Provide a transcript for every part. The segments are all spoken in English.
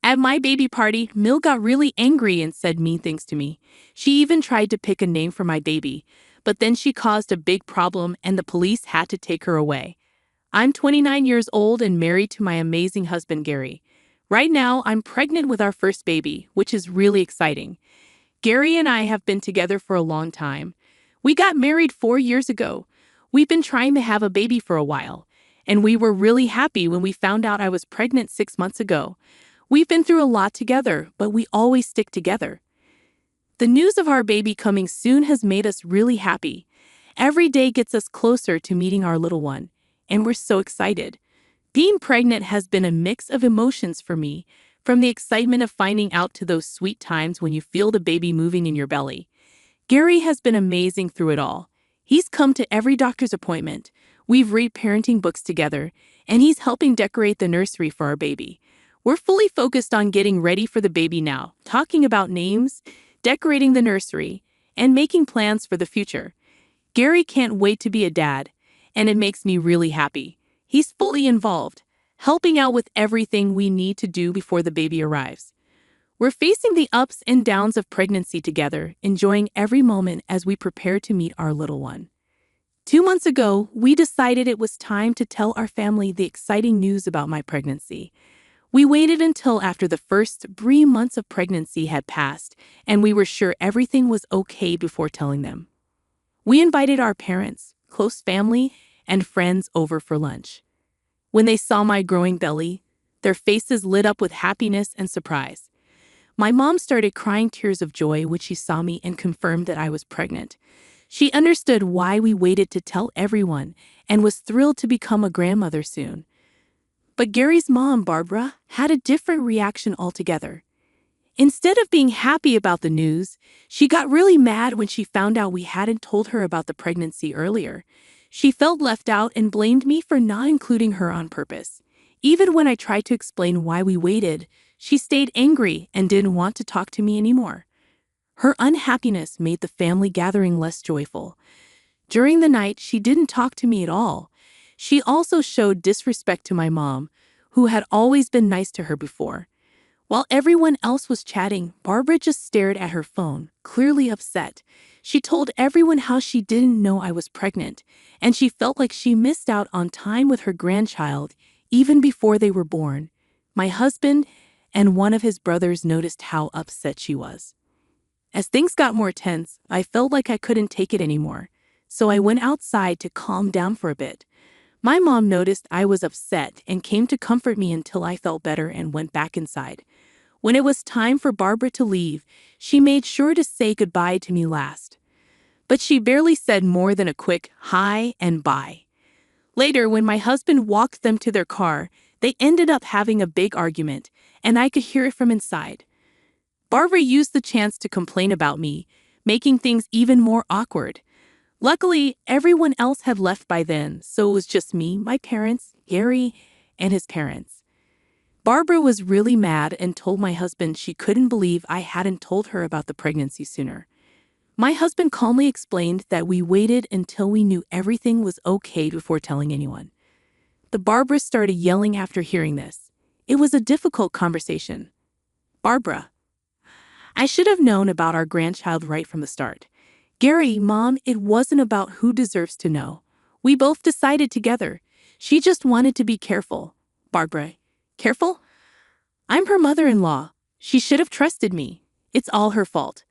At my baby party, Mill got really angry and said mean things to me. She even tried to pick a name for my baby, but then she caused a big problem and the police had to take her away. I'm 29 years old and married to my amazing husband, Gary. Right now, I'm pregnant with our first baby, which is really exciting. Gary and I have been together for a long time. We got married 4 years ago. We've been trying to have a baby for a while, and we were really happy when we found out I was pregnant 6 months ago. We've been through a lot together, but we always stick together. The news of our baby coming soon has made us really happy. Every day gets us closer to meeting our little one, and we're so excited. Being pregnant has been a mix of emotions for me, from the excitement of finding out to those sweet times when you feel the baby moving in your belly. Gary has been amazing through it all. He's come to every doctor's appointment. We've read parenting books together, and he's helping decorate the nursery for our baby. We're fully focused on getting ready for the baby now, talking about names, decorating the nursery, and making plans for the future. Gary can't wait to be a dad, and it makes me really happy. He's fully involved, helping out with everything we need to do before the baby arrives. We're facing the ups and downs of pregnancy together, enjoying every moment as we prepare to meet our little one. 2 months ago, we decided it was time to tell our family the exciting news about my pregnancy. We waited until after the first 3 months of pregnancy had passed, and we were sure everything was okay before telling them. We invited our parents, close family, and friends over for lunch. When they saw my growing belly, their faces lit up with happiness and surprise. My mom started crying tears of joy when she saw me and confirmed that I was pregnant. She understood why we waited to tell everyone and was thrilled to become a grandmother soon. But Gary's mom, Barbara, had a different reaction altogether. Instead of being happy about the news, she got really mad when she found out we hadn't told her about the pregnancy earlier. She felt left out and blamed me for not including her on purpose. Even when I tried to explain why we waited, she stayed angry and didn't want to talk to me anymore. Her unhappiness made the family gathering less joyful. During the night, she didn't talk to me at all. She also showed disrespect to my mom, who had always been nice to her before. While everyone else was chatting, Barbara just stared at her phone, clearly upset. She told everyone how she didn't know I was pregnant, and she felt like she missed out on time with her grandchild even before they were born. My husband and one of his brothers noticed how upset she was. As things got more tense, I felt like I couldn't take it anymore, so I went outside to calm down for a bit. My mom noticed I was upset and came to comfort me until I felt better and went back inside. When it was time for Barbara to leave, she made sure to say goodbye to me last. But she barely said more than a quick hi and bye. Later, when my husband walked them to their car, they ended up having a big argument, and I could hear it from inside. Barbara used the chance to complain about me, making things even more awkward. Luckily, everyone else had left by then, so it was just me, my parents, Gary, and his parents. Barbara was really mad and told my husband she couldn't believe I hadn't told her about the pregnancy sooner. My husband calmly explained that we waited until we knew everything was okay before telling anyone. The Barbara started yelling after hearing this. It was a difficult conversation. Barbara, I should have known about our grandchild right from the start. Gary, Mom, it wasn't about who deserves to know. We both decided together. She just wanted to be careful. Barbara, careful? I'm her mother-in-law. She should have trusted me. It's all her fault.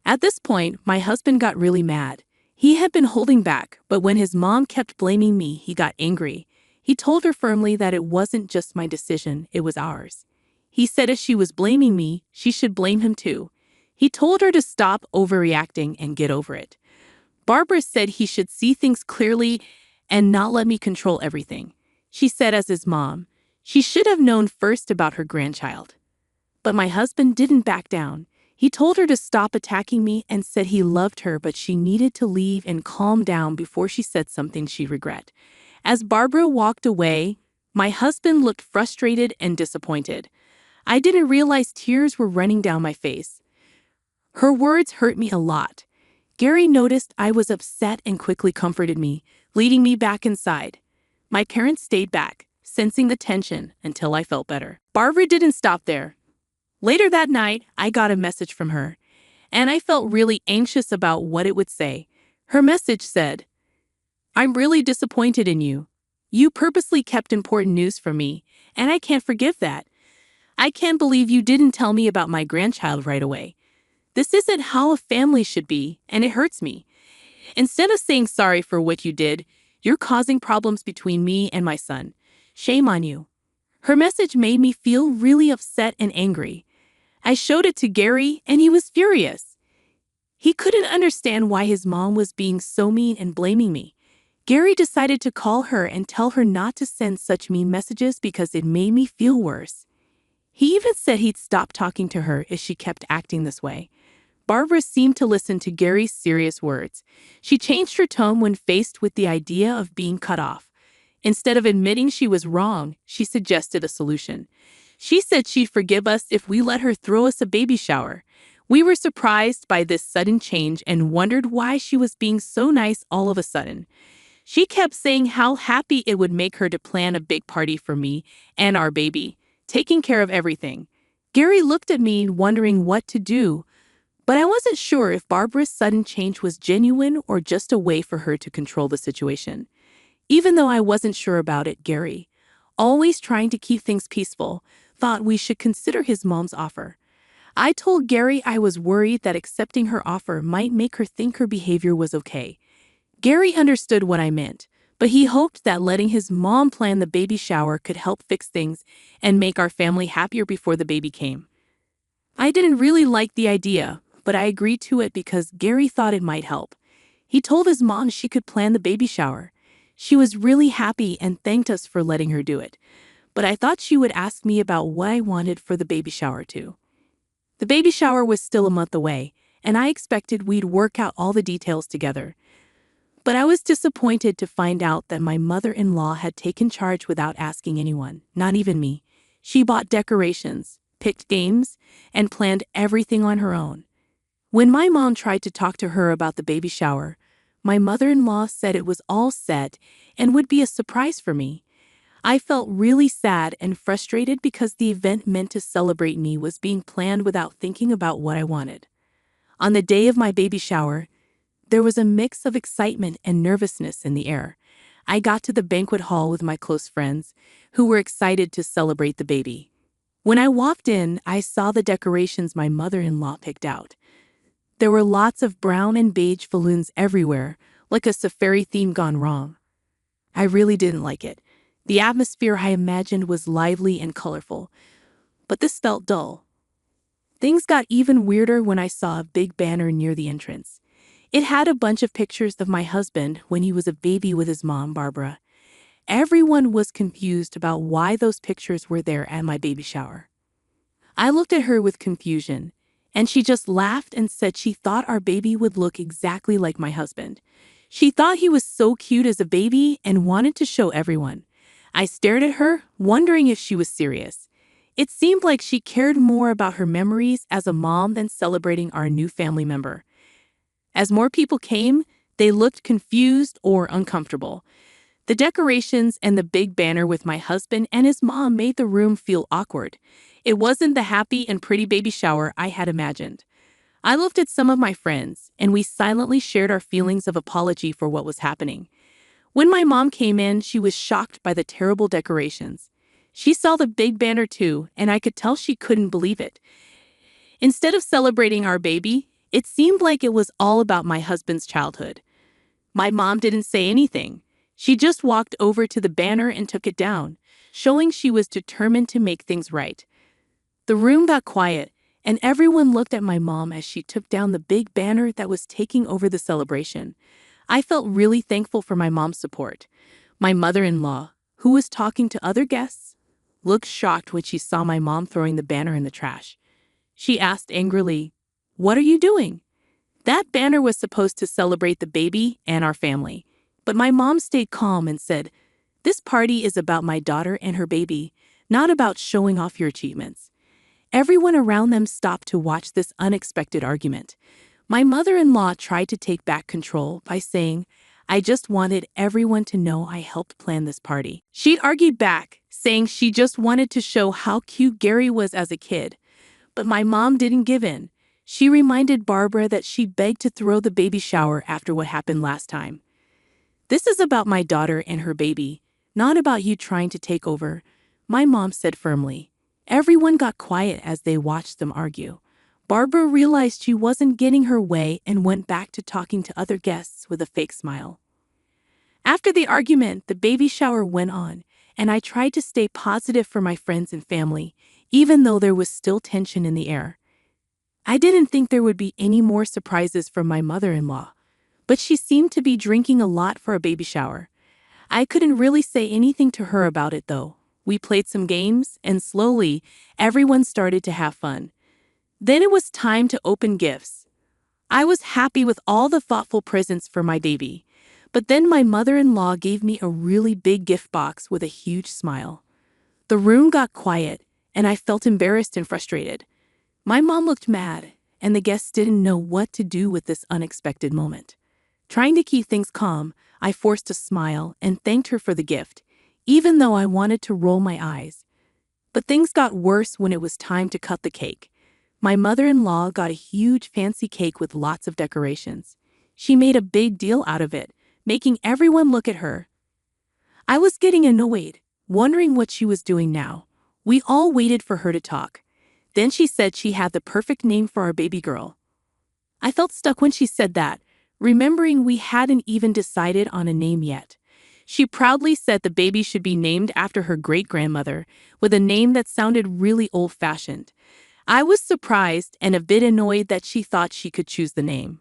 At this point, my husband got really mad. He had been holding back, but when his mom kept blaming me, he got angry. He told her firmly that it wasn't just my decision, it was ours. He said if she was blaming me, she should blame him too. He told her to stop overreacting and get over it. Barbara said he should see things clearly and not let me control everything. She said as his mom, she should have known first about her grandchild. But my husband didn't back down. He told her to stop attacking me and said he loved her, but she needed to leave and calm down before she said something she'd regret. As Barbara walked away, my husband looked frustrated and disappointed. I didn't realize tears were running down my face. Her words hurt me a lot. Gary noticed I was upset and quickly comforted me, leading me back inside. My parents stayed back, sensing the tension until I felt better. Barbara didn't stop there. Later that night, I got a message from her, and I felt really anxious about what it would say. Her message said, "I'm really disappointed in you. You purposely kept important news from me, and I can't forgive that. I can't believe you didn't tell me about my grandchild right away. This isn't how a family should be, and it hurts me. Instead of saying sorry for what you did, you're causing problems between me and my son. Shame on you." Her message made me feel really upset and angry. I showed it to Gary, and he was furious. He couldn't understand why his mom was being so mean and blaming me. Gary decided to call her and tell her not to send such mean messages because it made me feel worse. He even said he'd stop talking to her if she kept acting this way. Barbara seemed to listen to Gary's serious words. She changed her tone when faced with the idea of being cut off. Instead of admitting she was wrong, she suggested a solution. She said she'd forgive us if we let her throw us a baby shower. We were surprised by this sudden change and wondered why she was being so nice all of a sudden. She kept saying how happy it would make her to plan a big party for me and our baby, taking care of everything. Gary looked at me, wondering what to do, but I wasn't sure if Barbara's sudden change was genuine or just a way for her to control the situation. Even though I wasn't sure about it, Gary, always trying to keep things peaceful, thought we should consider his mom's offer. I told Gary I was worried that accepting her offer might make her think her behavior was okay. Gary understood what I meant, but he hoped that letting his mom plan the baby shower could help fix things and make our family happier before the baby came. I didn't really like the idea, but I agreed to it because Gary thought it might help. He told his mom she could plan the baby shower. She was really happy and thanked us for letting her do it, but I thought she would ask me about what I wanted for the baby shower too. The baby shower was still a month away, and I expected we'd work out all the details together. But I was disappointed to find out that my mother-in-law had taken charge without asking anyone, not even me. She bought decorations, picked games, and planned everything on her own. When my mom tried to talk to her about the baby shower, my mother-in-law said it was all set and would be a surprise for me. I felt really sad and frustrated because the event meant to celebrate me was being planned without thinking about what I wanted. On the day of my baby shower, there was a mix of excitement and nervousness in the air. I got to the banquet hall with my close friends, who were excited to celebrate the baby. When I walked in, I saw the decorations my mother-in-law picked out. There were lots of brown and beige balloons everywhere, like a safari theme gone wrong. I really didn't like it. The atmosphere I imagined was lively and colorful, but this felt dull. Things got even weirder when I saw a big banner near the entrance. It had a bunch of pictures of my husband when he was a baby with his mom, Barbara. Everyone was confused about why those pictures were there at my baby shower. I looked at her with confusion, and she just laughed and said she thought our baby would look exactly like my husband. She thought he was so cute as a baby and wanted to show everyone. I stared at her, wondering if she was serious. It seemed like she cared more about her memories as a mom than celebrating our new family member. As more people came, they looked confused or uncomfortable. The decorations and the big banner with my husband and his mom made the room feel awkward. It wasn't the happy and pretty baby shower I had imagined. I looked at some of my friends, and we silently shared our feelings of apology for what was happening. When my mom came in, she was shocked by the terrible decorations. She saw the big banner too, and I could tell she couldn't believe it. Instead of celebrating our baby, it seemed like it was all about my husband's childhood. My mom didn't say anything. She just walked over to the banner and took it down, showing she was determined to make things right. The room got quiet, and everyone looked at my mom as she took down the big banner that was taking over the celebration. I felt really thankful for my mom's support. My mother-in-law, who was talking to other guests, looked shocked when she saw my mom throwing the banner in the trash. She asked angrily, "What are you doing?" That banner was supposed to celebrate the baby and our family, but my mom stayed calm and said, "This party is about my daughter and her baby, not about showing off your achievements." Everyone around them stopped to watch this unexpected argument. My mother-in-law tried to take back control by saying, "I just wanted everyone to know I helped plan this party." She'd argued back, saying she just wanted to show how cute Gary was as a kid. But my mom didn't give in. She reminded Barbara that she begged to throw the baby shower after what happened last time. "This is about my daughter and her baby, not about you trying to take over," my mom said firmly. Everyone got quiet as they watched them argue. Barbara realized she wasn't getting her way and went back to talking to other guests with a fake smile. After the argument, the baby shower went on, and I tried to stay positive for my friends and family, even though there was still tension in the air. I didn't think there would be any more surprises from my mother-in-law, but she seemed to be drinking a lot for a baby shower. I couldn't really say anything to her about it though. We played some games, and slowly, everyone started to have fun. Then it was time to open gifts. I was happy with all the thoughtful presents for my baby, but then my mother-in-law gave me a really big gift box with a huge smile. The room got quiet, and I felt embarrassed and frustrated. My mom looked mad, and the guests didn't know what to do with this unexpected moment. Trying to keep things calm, I forced a smile and thanked her for the gift, even though I wanted to roll my eyes. But things got worse when it was time to cut the cake. My mother-in-law got a huge fancy cake with lots of decorations. She made a big deal out of it, making everyone look at her. I was getting annoyed, wondering what she was doing now. We all waited for her to talk. Then she said she had the perfect name for our baby girl. I felt stuck when she said that, remembering we hadn't even decided on a name yet. She proudly said the baby should be named after her great-grandmother, with a name that sounded really old-fashioned. I was surprised and a bit annoyed that she thought she could choose the name.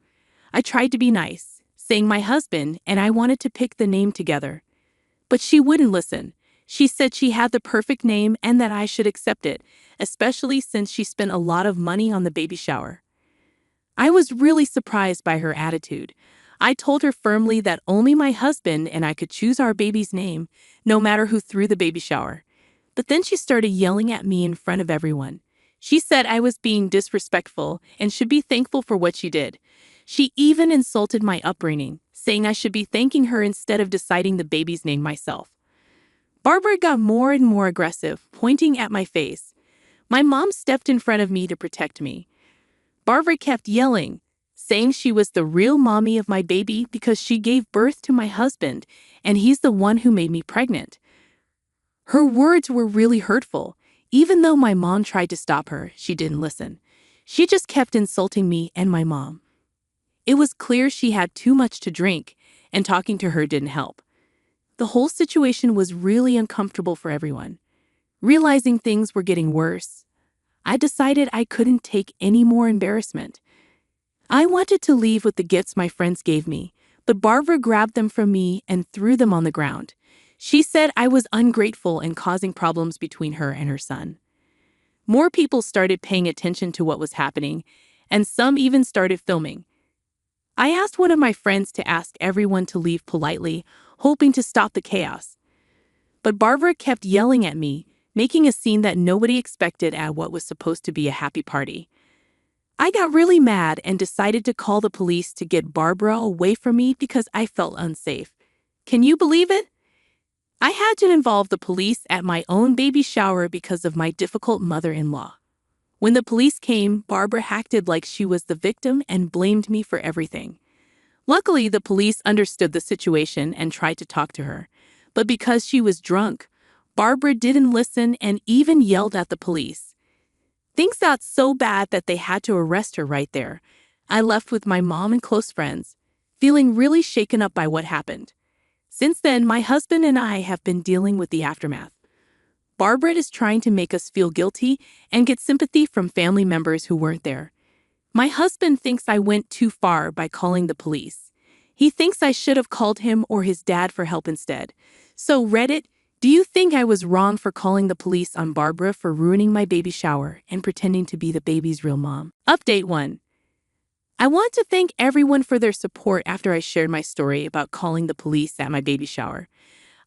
I tried to be nice, saying my husband and I wanted to pick the name together. But she wouldn't listen. She said she had the perfect name and that I should accept it, especially since she spent a lot of money on the baby shower. I was really surprised by her attitude. I told her firmly that only my husband and I could choose our baby's name, no matter who threw the baby shower. But then she started yelling at me in front of everyone. She said I was being disrespectful and should be thankful for what she did. She even insulted my upbringing, saying I should be thanking her instead of deciding the baby's name myself. Barbara got more and more aggressive, pointing at my face. My mom stepped in front of me to protect me. Barbara kept yelling, saying she was the real mommy of my baby because she gave birth to my husband and he's the one who made me pregnant. Her words were really hurtful. Even though my mom tried to stop her, she didn't listen. She just kept insulting me and my mom. It was clear she had too much to drink, and talking to her didn't help. The whole situation was really uncomfortable for everyone. Realizing things were getting worse, I decided I couldn't take any more embarrassment. I wanted to leave with the gifts my friends gave me, but Barbara grabbed them from me and threw them on the ground. She said I was ungrateful and causing problems between her and her son. More people started paying attention to what was happening, and some even started filming. I asked one of my friends to ask everyone to leave politely, hoping to stop the chaos. But Barbara kept yelling at me, making a scene that nobody expected at what was supposed to be a happy party. I got really mad and decided to call the police to get Barbara away from me because I felt unsafe. Can you believe it? I had to involve the police at my own baby shower because of my difficult mother-in-law. When the police came, Barbara acted like she was the victim and blamed me for everything. Luckily, the police understood the situation and tried to talk to her. But because she was drunk, Barbara didn't listen and even yelled at the police. Things got so bad that they had to arrest her right there. I left with my mom and close friends, feeling really shaken up by what happened. Since then, my husband and I have been dealing with the aftermath. Barbara is trying to make us feel guilty and get sympathy from family members who weren't there. My husband thinks I went too far by calling the police. He thinks I should have called him or his dad for help instead. So Reddit, do you think I was wrong for calling the police on Barbara for ruining my baby shower and pretending to be the baby's real mom? Update 1. I want to thank everyone for their support after I shared my story about calling the police at my baby shower.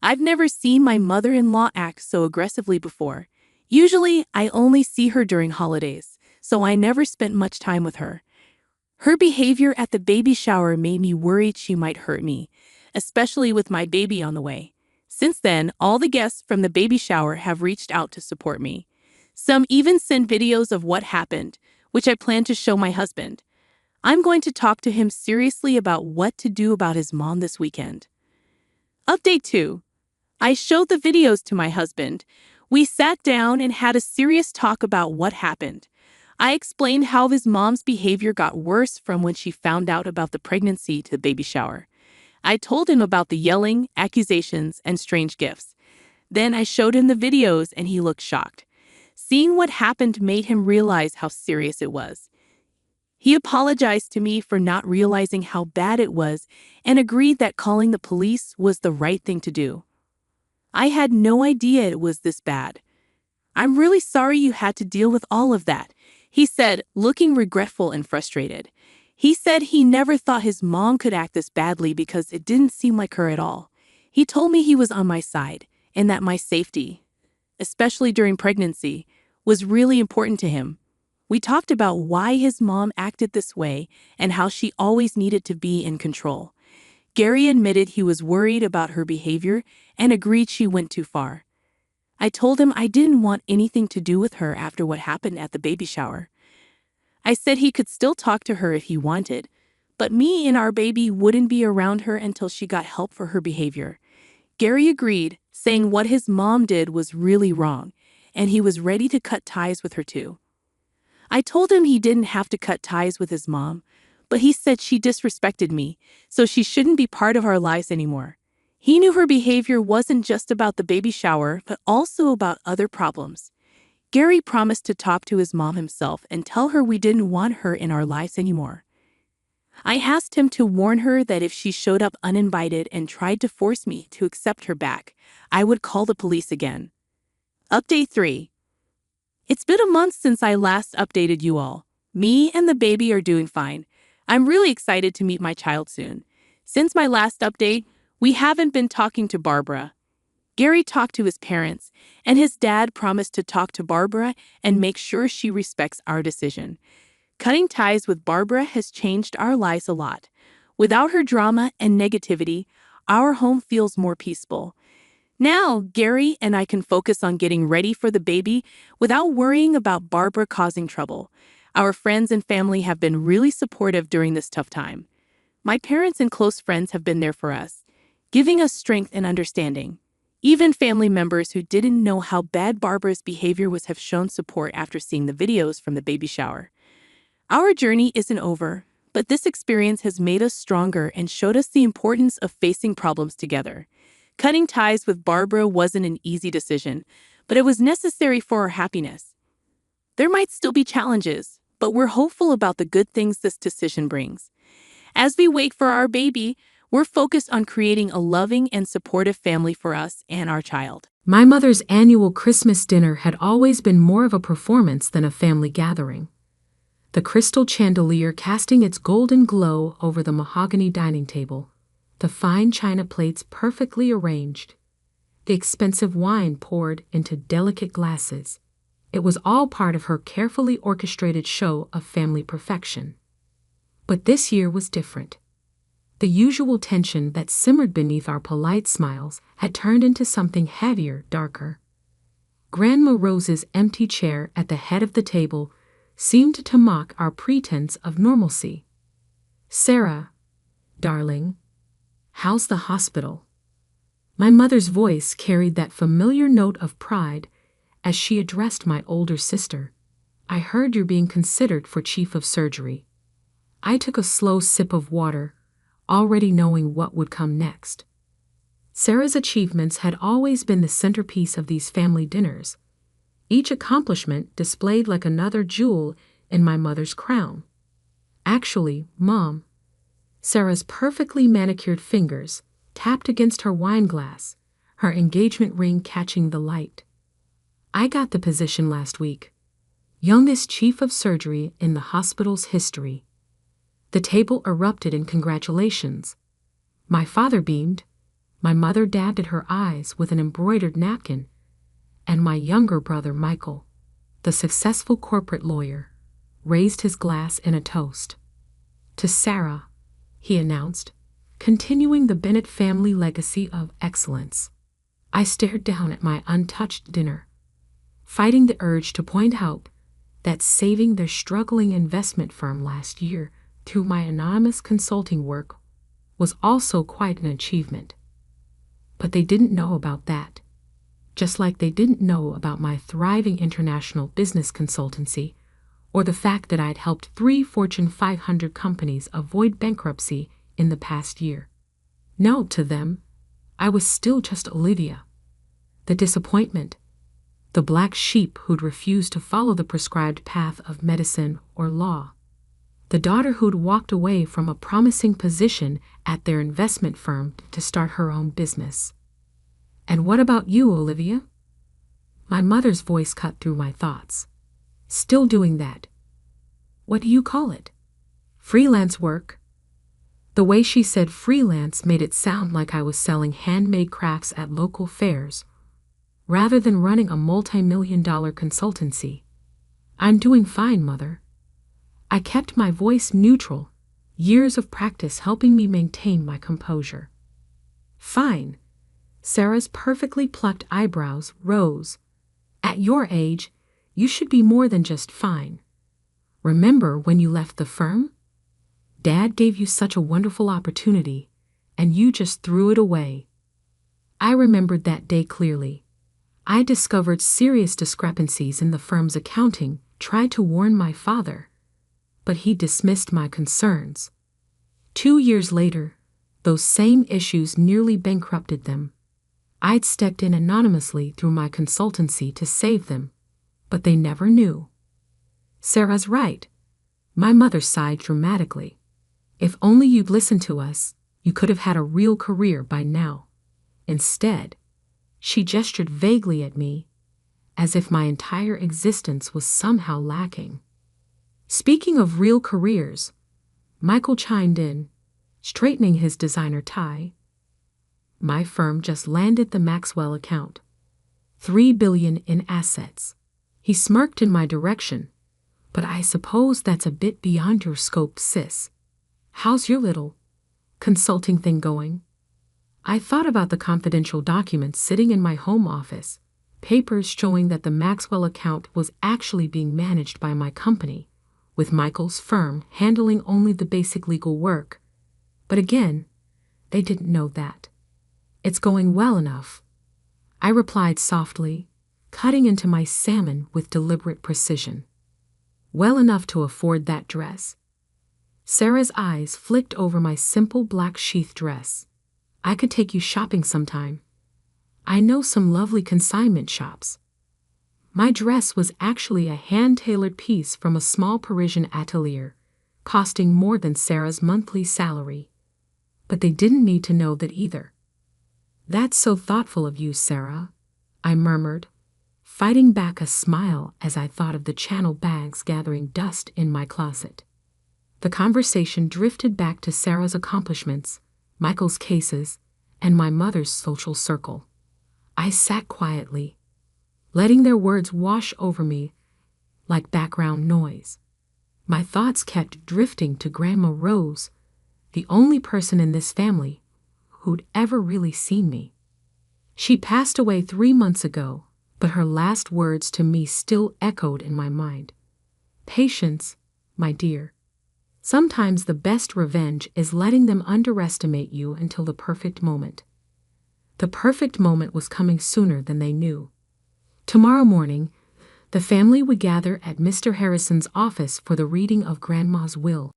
I've never seen my mother-in-law act so aggressively before. Usually, I only see her during holidays, so I never spent much time with her. Her behavior at the baby shower made me worried she might hurt me, especially with my baby on the way. Since then, all the guests from the baby shower have reached out to support me. Some even sent videos of what happened, which I plan to show my husband. I'm going to talk to him seriously about what to do about his mom this weekend. Update 2. I showed the videos to my husband. We sat down and had a serious talk about what happened. I explained how his mom's behavior got worse from when she found out about the pregnancy to the baby shower. I told him about the yelling, accusations, and strange gifts. Then I showed him the videos and he looked shocked. Seeing what happened made him realize how serious it was. He apologized to me for not realizing how bad it was and agreed that calling the police was the right thing to do. I had no idea it was this bad. I'm really sorry you had to deal with all of that, he said, looking regretful and frustrated. He said he never thought his mom could act this badly because it didn't seem like her at all. He told me he was on my side and that my safety, especially during pregnancy, was really important to him. We talked about why his mom acted this way and how she always needed to be in control. Gary admitted he was worried about her behavior and agreed she went too far. I told him I didn't want anything to do with her after what happened at the baby shower. I said he could still talk to her if he wanted, but me and our baby wouldn't be around her until she got help for her behavior. Gary agreed, saying what his mom did was really wrong, and he was ready to cut ties with her too. I told him he didn't have to cut ties with his mom, but he said she disrespected me, so she shouldn't be part of our lives anymore. He knew her behavior wasn't just about the baby shower, but also about other problems. Gary promised to talk to his mom himself and tell her we didn't want her in our lives anymore. I asked him to warn her that if she showed up uninvited and tried to force me to accept her back, I would call the police again. Update 3. It's been a month since I last updated you all. Me and the baby are doing fine. I'm really excited to meet my child soon. Since my last update, we haven't been talking to Barbara. Gary talked to his parents, and his dad promised to talk to Barbara and make sure she respects our decision. Cutting ties with Barbara has changed our lives a lot. Without her drama and negativity, our home feels more peaceful. Now, Gary and I can focus on getting ready for the baby without worrying about Barbara causing trouble. Our friends and family have been really supportive during this tough time. My parents and close friends have been there for us, giving us strength and understanding. Even family members who didn't know how bad Barbara's behavior was have shown support after seeing the videos from the baby shower. Our journey isn't over, but this experience has made us stronger and showed us the importance of facing problems together. Cutting ties with Barbara wasn't an easy decision, but it was necessary for our happiness. There might still be challenges, but we're hopeful about the good things this decision brings. As we wait for our baby, we're focused on creating a loving and supportive family for us and our child. My mother's annual Christmas dinner had always been more of a performance than a family gathering. The crystal chandelier casting its golden glow over the mahogany dining table, the fine china plates perfectly arranged, the expensive wine poured into delicate glasses. It was all part of her carefully orchestrated show of family perfection. But this year was different. The usual tension that simmered beneath our polite smiles had turned into something heavier, darker. Grandma Rose's empty chair at the head of the table seemed to mock our pretense of normalcy. "Sarah, darling, how's the hospital?" My mother's voice carried that familiar note of pride as she addressed my older sister. "I heard you're being considered for chief of surgery." I took a slow sip of water, already knowing what would come next. Sarah's achievements had always been the centerpiece of these family dinners, each accomplishment displayed like another jewel in my mother's crown. "Actually, Mom," Sarah's perfectly manicured fingers tapped against her wine glass, her engagement ring catching the light. "I got the position last week. Youngest chief of surgery in the hospital's history." The table erupted in congratulations. My father beamed, my mother dabbed at her eyes with an embroidered napkin, and my younger brother Michael, the successful corporate lawyer, raised his glass in a toast. "To Sarah," he announced, continuing the Bennett family legacy of excellence. I stared down at my untouched dinner. fighting the urge to point out that saving their struggling investment firm last year through my anonymous consulting work was also quite an achievement. But they didn't know about that, just like they didn't know about my thriving international business consultancy or the fact that I'd helped 3 Fortune 500 companies avoid bankruptcy in the past year. No, to them, I was still just Olivia, the disappointment, the black sheep who'd refused to follow the prescribed path of medicine or law, the daughter who'd walked away from a promising position at their investment firm to start her own business. And what about you, Olivia? My mother's voice cut through my thoughts. Still doing that. What do you call it? Freelance work. The way she said freelance made it sound like I was selling handmade crafts at local fairs, rather than running a multi-million-dollar consultancy. I'm doing fine, Mother. I kept my voice neutral, years of practice helping me maintain my composure. Fine. Sarah's perfectly plucked eyebrows rose. At your age, you should be more than just fine. Remember when you left the firm? Dad gave you such a wonderful opportunity, and you just threw it away. I remembered that day clearly. I discovered serious discrepancies in the firm's accounting, tried to warn my father, but he dismissed my concerns. 2 years later, those same issues nearly bankrupted them. I'd stepped in anonymously through my consultancy to save them, but they never knew. Sarah's right. My mother sighed dramatically. If only you'd listened to us, you could have had a real career by now. Instead, she gestured vaguely at me, as if my entire existence was somehow lacking. Speaking of real careers, Michael chimed in, straightening his designer tie. My firm just landed the Maxwell account. $3 billion in assets. He smirked in my direction. But I suppose that's a bit beyond your scope, sis. How's your little consulting thing going? I thought about the confidential documents sitting in my home office, papers showing that the Maxwell account was actually being managed by my company, with Michael's firm handling only the basic legal work. But again, they didn't know that. It's going well enough, I replied softly, cutting into my salmon with deliberate precision. Well enough to afford that dress. Sarah's eyes flicked over my simple black sheath dress. I could take you shopping sometime. I know some lovely consignment shops. My dress was actually a hand-tailored piece from a small Parisian atelier, costing more than Sarah's monthly salary. But they didn't need to know that either. That's so thoughtful of you, Sarah, I murmured, fighting back a smile as I thought of the Channel bags gathering dust in my closet. The conversation drifted back to Sarah's accomplishments, Michael's cases, and my mother's social circle. I sat quietly, letting their words wash over me like background noise. My thoughts kept drifting to Grandma Rose, the only person in this family who'd ever really seen me. She passed away 3 months ago, but her last words to me still echoed in my mind. Patience, my dear. Sometimes the best revenge is letting them underestimate you until the perfect moment. The perfect moment was coming sooner than they knew. Tomorrow morning, the family would gather at Mr. Harrison's office for the reading of Grandma's will.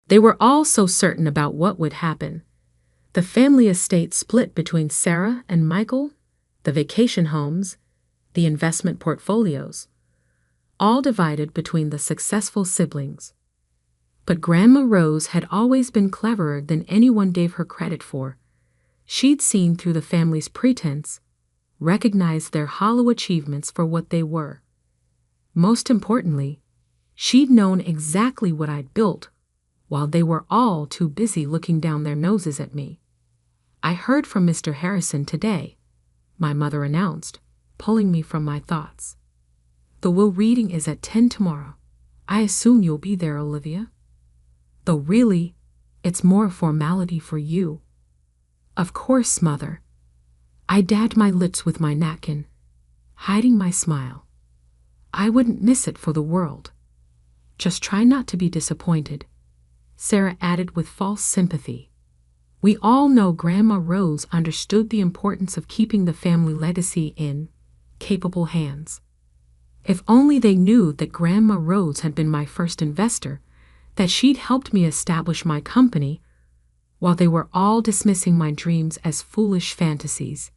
They were all so certain about what would happen. The family estate split between Sarah and Michael, the vacation homes, the investment portfolios, all divided between the successful siblings. But Grandma Rose had always been cleverer than anyone gave her credit for. She'd seen through the family's pretense, recognized their hollow achievements for what they were. Most importantly, she'd known exactly what I'd built, while they were all too busy looking down their noses at me. I heard from Mr. Harrison today, my mother announced, pulling me from my thoughts. The will reading is at 10 tomorrow. I assume you'll be there, Olivia. Though really, it's more a formality for you. Of course, Mother. I dabbed my lips with my napkin, hiding my smile. I wouldn't miss it for the world. Just try not to be disappointed, Sarah added with false sympathy. We all know Grandma Rose understood the importance of keeping the family legacy in capable hands. If only they knew that Grandma Rose had been my first investor, that she'd helped me establish my company, while they were all dismissing my dreams as foolish fantasies.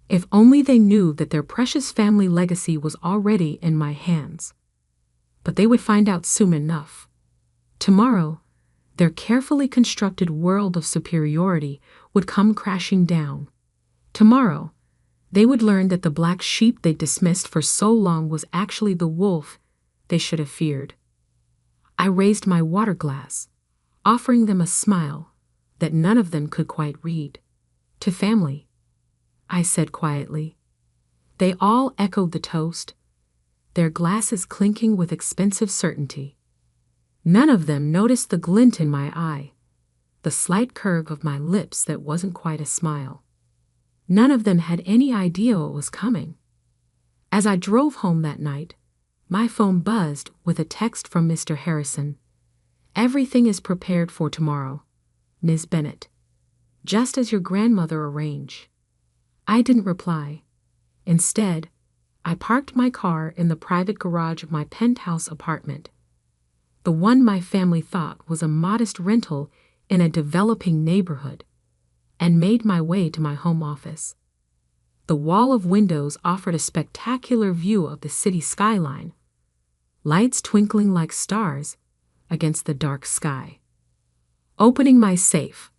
If only they knew that their precious family legacy was already in my hands. But they would find out soon enough. Tomorrow, their carefully constructed world of superiority would come crashing down. Tomorrow, they would learn that the black sheep they dismissed for so long was actually the wolf they should have feared. I raised my water glass, offering them a smile that none of them could quite read. To family, I said quietly. They all echoed the toast, their glasses clinking with expensive certainty. None of them noticed the glint in my eye, the slight curve of my lips that wasn't quite a smile. None of them had any idea what was coming. As I drove home that night, my phone buzzed with a text from Mr. Harrison. Everything is prepared for tomorrow, Ms. Bennett, just as your grandmother arranged. I didn't reply. Instead, I parked my car in the private garage of my penthouse apartment, the one my family thought was a modest rental in a developing neighborhood, and made my way to my home office. The wall of windows offered a spectacular view of the city skyline, lights twinkling like stars against the dark sky. Opening my safe,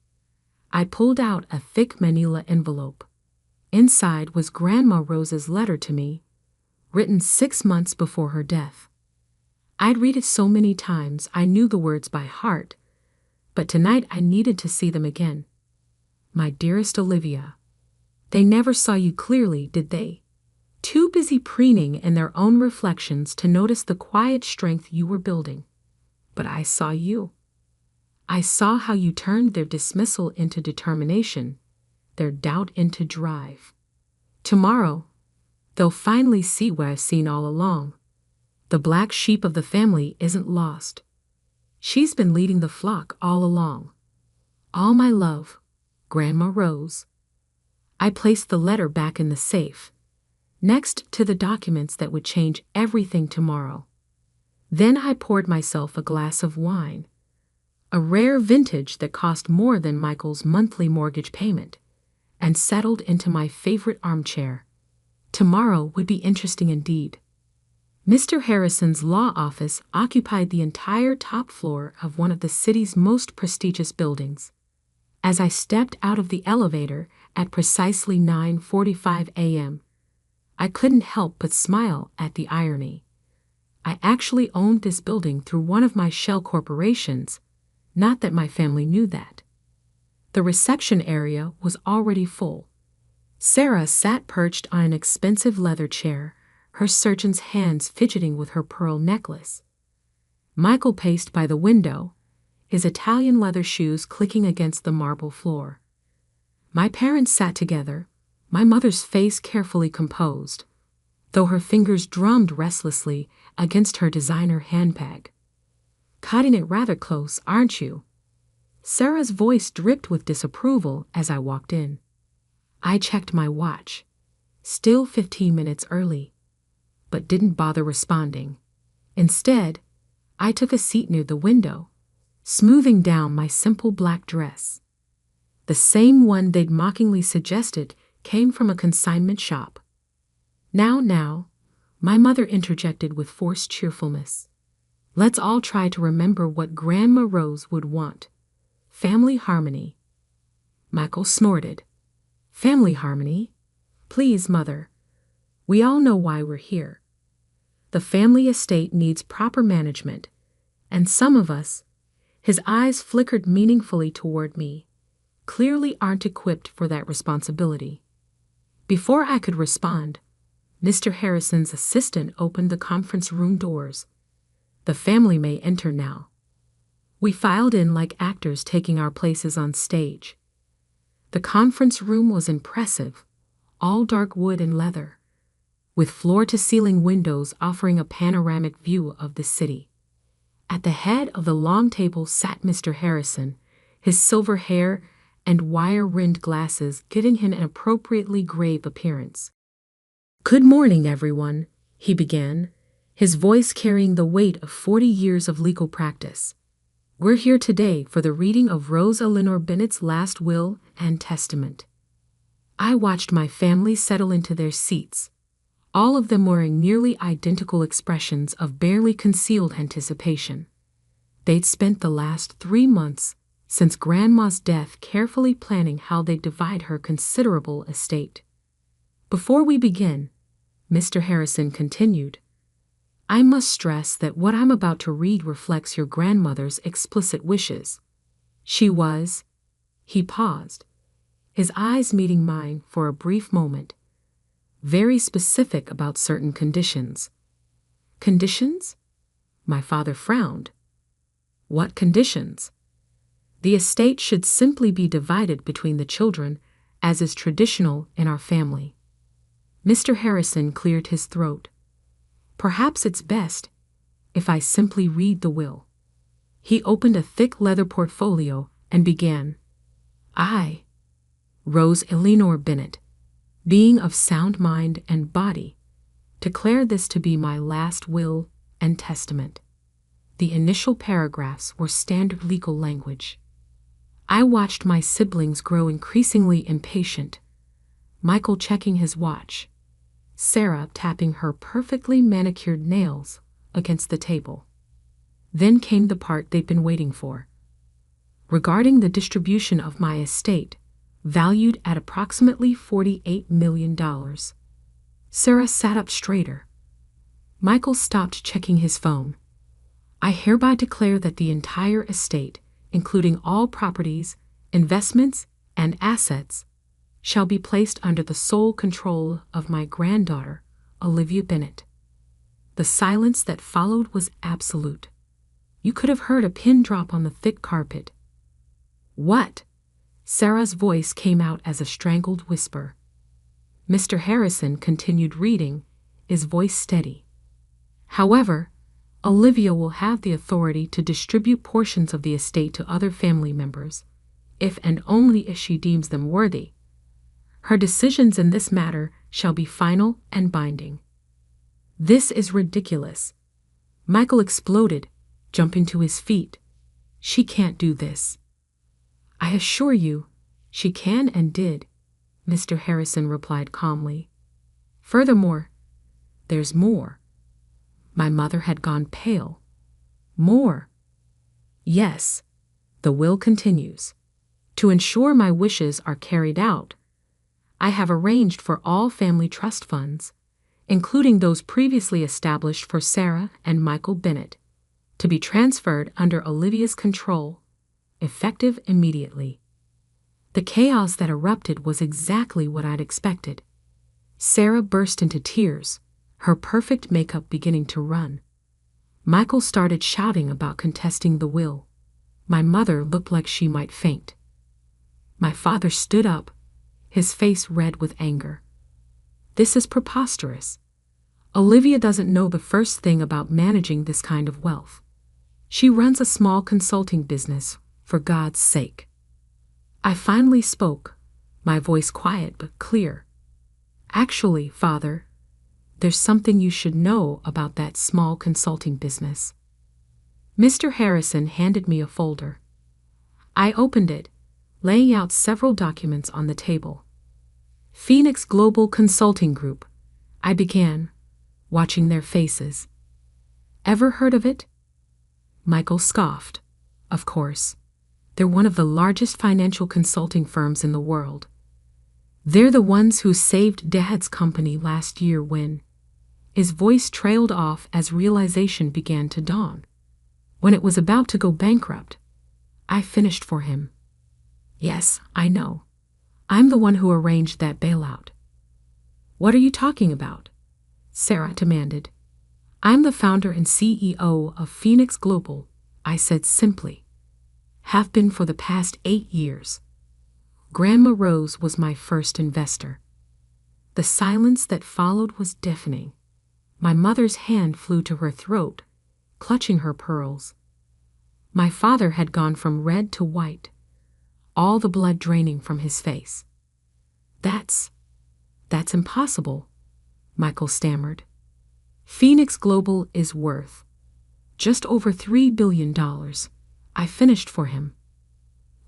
I pulled out a thick manila envelope. Inside was Grandma Rose's letter to me, written 6 months before her death. I'd read it so many times I knew the words by heart, but tonight I needed to see them again. My dearest Olivia, they never saw you clearly, did they? Too busy preening in their own reflections to notice the quiet strength you were building. But I saw you. I saw how you turned their dismissal into determination, their doubt into drive. Tomorrow, they'll finally see what I've seen all along. The black sheep of the family isn't lost. She's been leading the flock all along. All my love, Grandma Rose. I placed the letter back in the safe, next to the documents that would change everything tomorrow. Then I poured myself a glass of wine, a rare vintage that cost more than Michael's monthly mortgage payment, and settled into my favorite armchair. Tomorrow would be interesting indeed. Mr. Harrison's law office occupied the entire top floor of one of the city's most prestigious buildings. As I stepped out of the elevator at precisely 9:45 a.m., I couldn't help but smile at the irony. I actually owned this building through one of my shell corporations, not that my family knew that. The reception area was already full. Sarah sat perched on an expensive leather chair, her surgeon's hands fidgeting with her pearl necklace. Michael paced by the window, his Italian leather shoes clicking against the marble floor. My parents sat together, my mother's face carefully composed, though her fingers drummed restlessly against her designer handbag. Cutting it rather close, aren't you? Sarah's voice dripped with disapproval as I walked in. I checked my watch, still 15 minutes early, but didn't bother responding. Instead, I took a seat near the window, smoothing down my simple black dress. The same one they'd mockingly suggested came from a consignment shop. Now, my mother interjected with forced cheerfulness. Let's all try to remember what Grandma Rose would want. Family harmony. Michael snorted. Family harmony? Please, Mother. We all know why we're here. The family estate needs proper management, and some of us, his eyes flickered meaningfully toward me, clearly aren't equipped for that responsibility. Before I could respond, Mr. Harrison's assistant opened the conference room doors. The family may enter now. We filed in like actors taking our places on stage. The conference room was impressive, all dark wood and leather. with floor-to-ceiling windows offering a panoramic view of the city. At the head of the long table sat Mr. Harrison, his silver hair and wire-rimmed glasses giving him an appropriately grave appearance. "Good morning, everyone," he began, his voice carrying the weight of 40 years of legal practice. "We're here today for the reading of Rose Eleanor Bennett's last will and testament." I watched my family settle into their seats, all of them wearing nearly identical expressions of barely concealed anticipation. They'd spent the last 3 months since Grandma's death carefully planning how they'd divide her considerable estate. "Before we begin," Mr. Harrison continued, "I must stress that what I'm about to read reflects your grandmother's explicit wishes. She was—" He paused, his eyes meeting mine for a brief moment, "very specific about certain conditions." "Conditions?" My father frowned. "What conditions?" "The estate should simply be divided between the children, as is traditional in our family." Mr. Harrison cleared his throat. "Perhaps it's best if I simply read the will." He opened a thick leather portfolio and began. "I, Rose Eleanor Bennett, being of sound mind and body, declare this to be my last will and testament." The initial paragraphs were standard legal language. I watched my siblings grow increasingly impatient, Michael checking his watch, Sarah tapping her perfectly manicured nails against the table. Then came the part they'd been waiting for. "Regarding the distribution of my estate, valued at approximately $48 million. Sarah sat up straighter. Michael stopped checking his phone. "I hereby declare that the entire estate, including all properties, investments, and assets, shall be placed under the sole control of my granddaughter, Olivia Bennett." The silence that followed was absolute. You could have heard a pin drop on the thick carpet. "What?" Sarah's voice came out as a strangled whisper. Mr. Harrison continued reading, his voice steady. "However, Olivia will have the authority to distribute portions of the estate to other family members, if and only if she deems them worthy. Her decisions in this matter shall be final and binding." "This is ridiculous," Michael exploded, jumping to his feet. "She can't do this." "I assure you, she can and did," Mr. Harrison replied calmly. "Furthermore, there's more." My mother had gone pale. "More?" "Yes," the will continues. "To ensure my wishes are carried out, I have arranged for all family trust funds, including those previously established for Sarah and Michael Bennett, to be transferred under Olivia's control, effective immediately." The chaos that erupted was exactly what I'd expected. Sarah burst into tears, her perfect makeup beginning to run. Michael started shouting about contesting the will. My mother looked like she might faint. My father stood up, his face red with anger. "This is preposterous. Olivia doesn't know the first thing about managing this kind of wealth. She runs a small consulting business, for God's sake." I finally spoke, my voice quiet but clear. "Actually, Father, there's something you should know about that small consulting business." Mr. Harrison handed me a folder. I opened it, laying out several documents on the table. "Phoenix Global Consulting Group," I began, watching their faces. "Ever heard of it?" Michael scoffed. "Of course. They're one of the largest financial consulting firms in the world. They're the ones who saved Dad's company last year when—" His voice trailed off as realization began to dawn. "When it was about to go bankrupt." I finished for him. "Yes, I know. I'm the one who arranged that bailout." "What are you talking about?" Sarah demanded. "I'm the founder and CEO of Phoenix Global," I said simply. "Have been for the past 8 years. Grandma Rose was my first investor." The silence that followed was deafening. My mother's hand flew to her throat, clutching her pearls. My father had gone from red to white, all the blood draining from his face. That's impossible, Michael stammered. Phoenix Global is worth just over $3 billion. I finished for him.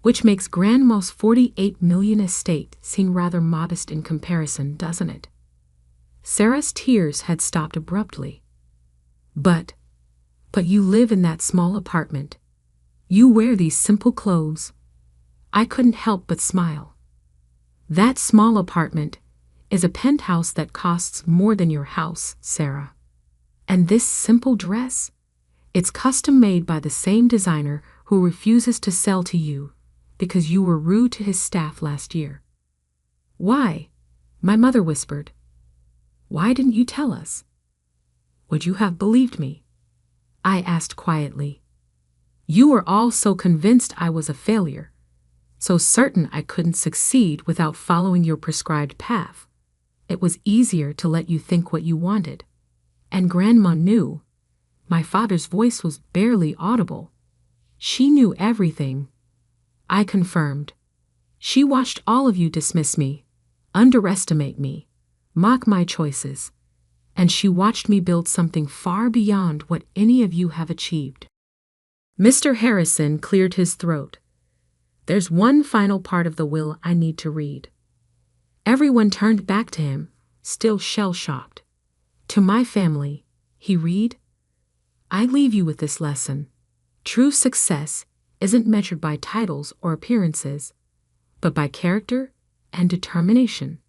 Which makes Grandma's $48 million estate seem rather modest in comparison, doesn't it? Sarah's tears had stopped abruptly. But you live in that small apartment. You wear these simple clothes. I couldn't help but smile. That small apartment is a penthouse that costs more than your house, Sarah. And this simple dress? It's custom made by the same designer who refuses to sell to you because you were rude to his staff last year. Why? My mother whispered. Why didn't you tell us? Would you have believed me? I asked quietly. You were all so convinced I was a failure, so certain I couldn't succeed without following your prescribed path. It was easier to let you think what you wanted. And Grandma knew. My father's voice was barely audible. She knew everything. I confirmed. She watched all of you dismiss me, underestimate me, mock my choices, and she watched me build something far beyond what any of you have achieved. Mr. Harrison cleared his throat. There's one final part of the will I need to read. Everyone turned back to him, still shell-shocked. To my family, he read, I leave you with this lesson. True success isn't measured by titles or appearances, but by character and determination.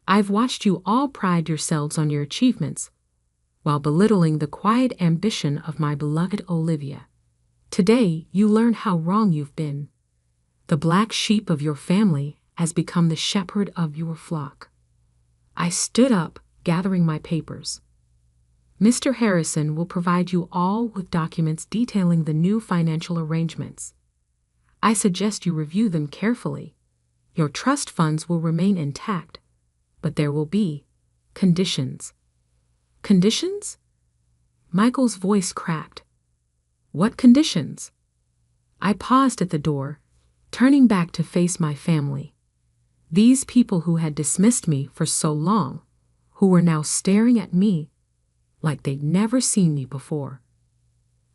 I've watched you all pride yourselves on your achievements, while belittling the quiet ambition of my beloved Olivia. Today, you learn how wrong you've been. The black sheep of your family has become the shepherd of your flock. I stood up, gathering my papers. Mr. Harrison will provide you all with documents detailing the new financial arrangements. I suggest you review them carefully. Your trust funds will remain intact, but there will be conditions. Conditions? Michael's voice cracked. What conditions? I paused at the door, turning back to face my family. These people who had dismissed me for so long, who were now staring at me like they'd never seen me before.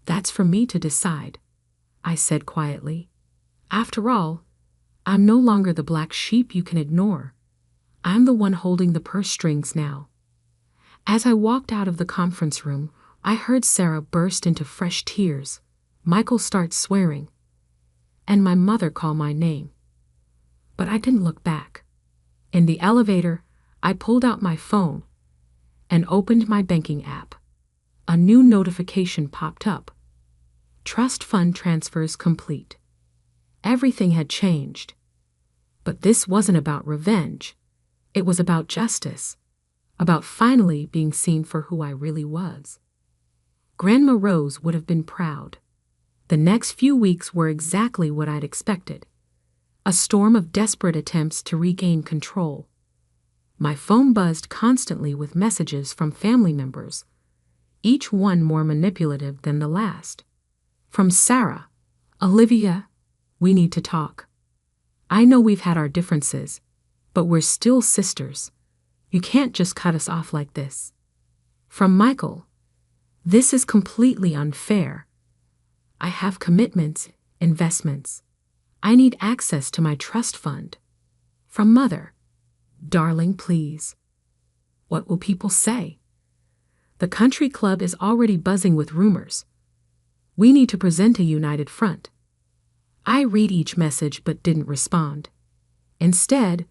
That's for me to decide, I said quietly. After all, I'm no longer the black sheep you can ignore. I'm the one holding the purse strings now. As I walked out of the conference room, I heard Sarah burst into fresh tears, Michael start swearing, and my mother call my name. But I didn't look back. In the elevator, I pulled out my phone and opened my banking app. A new notification popped up. Trust fund transfers complete. Everything had changed. But this wasn't about revenge. It was about justice, about finally being seen for who I really was. Grandma Rose would have been proud. The next few weeks were exactly what I'd expected. A storm of desperate attempts to regain control. My phone buzzed constantly with messages from family members, each one more manipulative than the last. From Sarah, Olivia, we need to talk. I know we've had our differences, but we're still sisters. You can't just cut us off like this. From Michael, this is completely unfair. I have commitments, investments. I need access to my trust fund. From Mother, darling, please. What will people say? The country club is already buzzing with rumors. We need to present a united front. I read each message but didn't respond. Instead,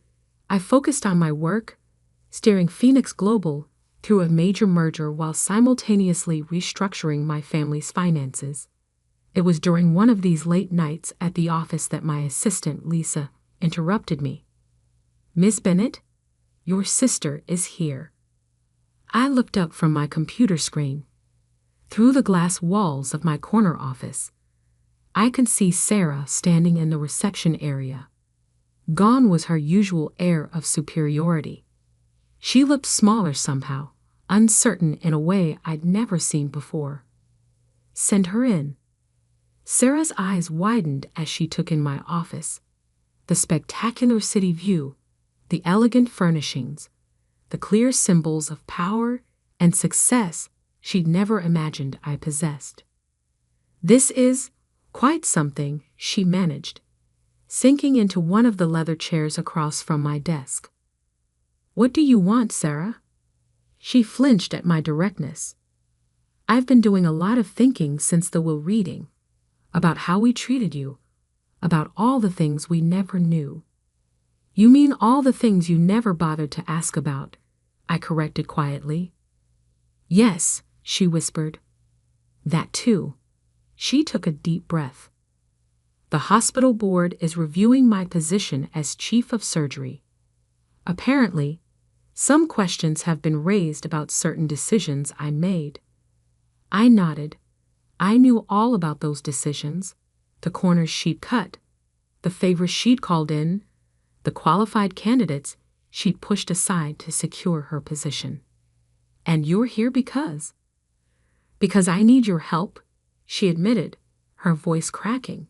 I focused on my work, steering Phoenix Global through a major merger while simultaneously restructuring my family's finances. It was during one of these late nights at the office that my assistant, Lisa, interrupted me. Miss Bennett, your sister is here. I looked up from my computer screen. Through the glass walls of my corner office, I could see Sarah standing in the reception area. Gone was her usual air of superiority. She looked smaller somehow, uncertain in a way I'd never seen before. Send her in. Sarah's eyes widened as she took in my office. The spectacular city view, the elegant furnishings, the clear symbols of power and success she'd never imagined I possessed. This is quite something, she managed, sinking into one of the leather chairs across from my desk. What do you want, Sarah? She flinched at my directness. I've been doing a lot of thinking since the will reading, about how we treated you, about all the things we never knew. You mean all the things you never bothered to ask about, I corrected quietly. Yes, she whispered. That too. She took a deep breath. The hospital board is reviewing my position as chief of surgery. Apparently, some questions have been raised about certain decisions I made. I nodded. I knew all about those decisions, the corners she'd cut, the favors she'd called in, the qualified candidates she'd pushed aside to secure her position. And you're here because? Because I need your help, she admitted, her voice cracking.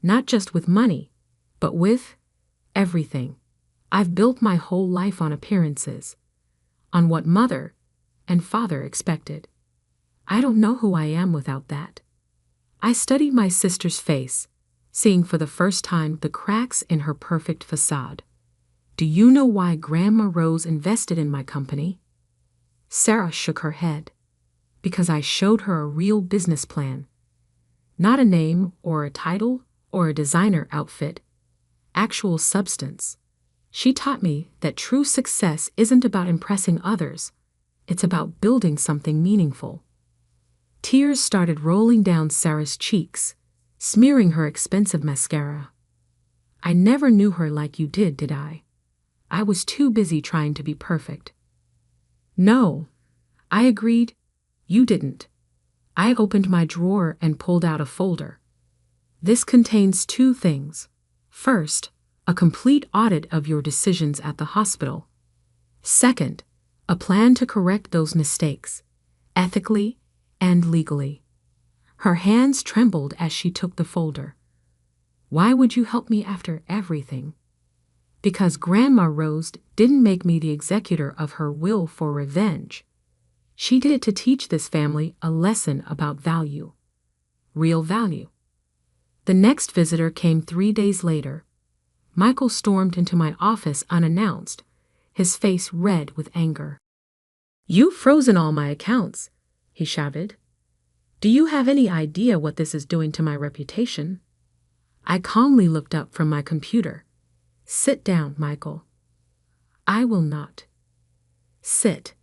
Not just with money, but with everything. I've built my whole life on appearances, on what mother and father expected. I don't know who I am without that. I studied my sister's face, seeing for the first time the cracks in her perfect facade. Do you know why Grandma Rose invested in my company? Sarah shook her head. Because I showed her a real business plan. Not a name or a title or a designer outfit. Actual substance. She taught me that true success isn't about impressing others. It's about building something meaningful. Tears started rolling down Sarah's cheeks, smearing her expensive mascara. I never knew her like you did I? I was too busy trying to be perfect. No, I agreed. You didn't. I opened my drawer and pulled out a folder. This contains two things. First, a complete audit of your decisions at the hospital. Second, a plan to correct those mistakes, ethically and legally. Her hands trembled as she took the folder. Why would you help me after everything? Because Grandma Rose didn't make me the executor of her will for revenge. She did it to teach this family a lesson about value. Real value. The next visitor came 3 days later. Michael stormed into my office unannounced, his face red with anger. You've frozen all my accounts, he shouted. Do you have any idea what this is doing to my reputation? I calmly looked up from my computer. Sit down, Michael. I will not. Sit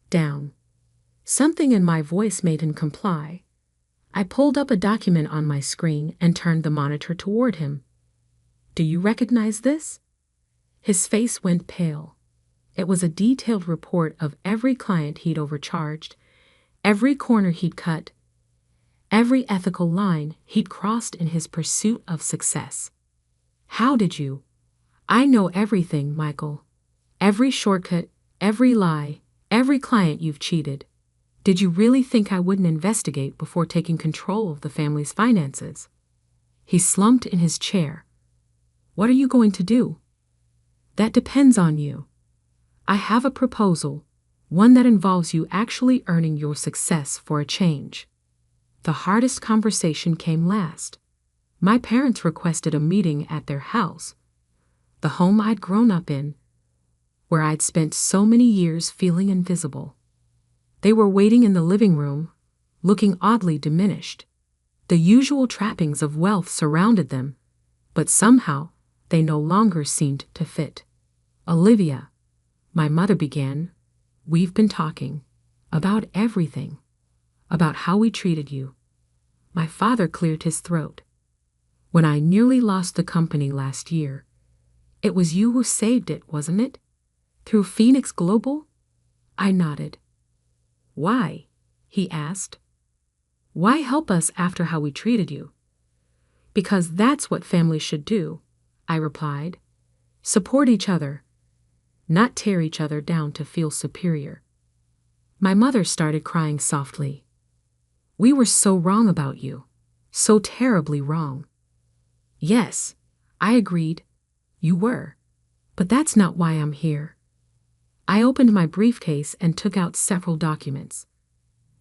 down. Something in my voice made him comply. I pulled up a document on my screen and turned the monitor toward him. Do you recognize this? His face went pale. It was a detailed report of every client he'd overcharged, every corner he'd cut, every ethical line he'd crossed in his pursuit of success. How did you? I know everything, Michael. Every shortcut, every lie, every client you've cheated. Did you really think I wouldn't investigate before taking control of the family's finances? He slumped in his chair. What are you going to do? That depends on you. I have a proposal, one that involves you actually earning your success for a change. The hardest conversation came last. My parents requested a meeting at their house, the home I'd grown up in, where I'd spent so many years feeling invisible. They were waiting in the living room, looking oddly diminished. The usual trappings of wealth surrounded them, but somehow they no longer seemed to fit. Olivia, my mother began, we've been talking about everything, about how we treated you. My father cleared his throat. When I nearly lost the company last year, it was you who saved it, wasn't it? Through Phoenix Global? I nodded. Why? He asked. Why help us after how we treated you? Because that's what families should do, I replied. Support each other. not tear each other down to feel superior. My mother started crying softly. We were so wrong about you. So terribly wrong. Yes, I agreed. You were. But that's not why I'm here. I opened my briefcase and took out several documents.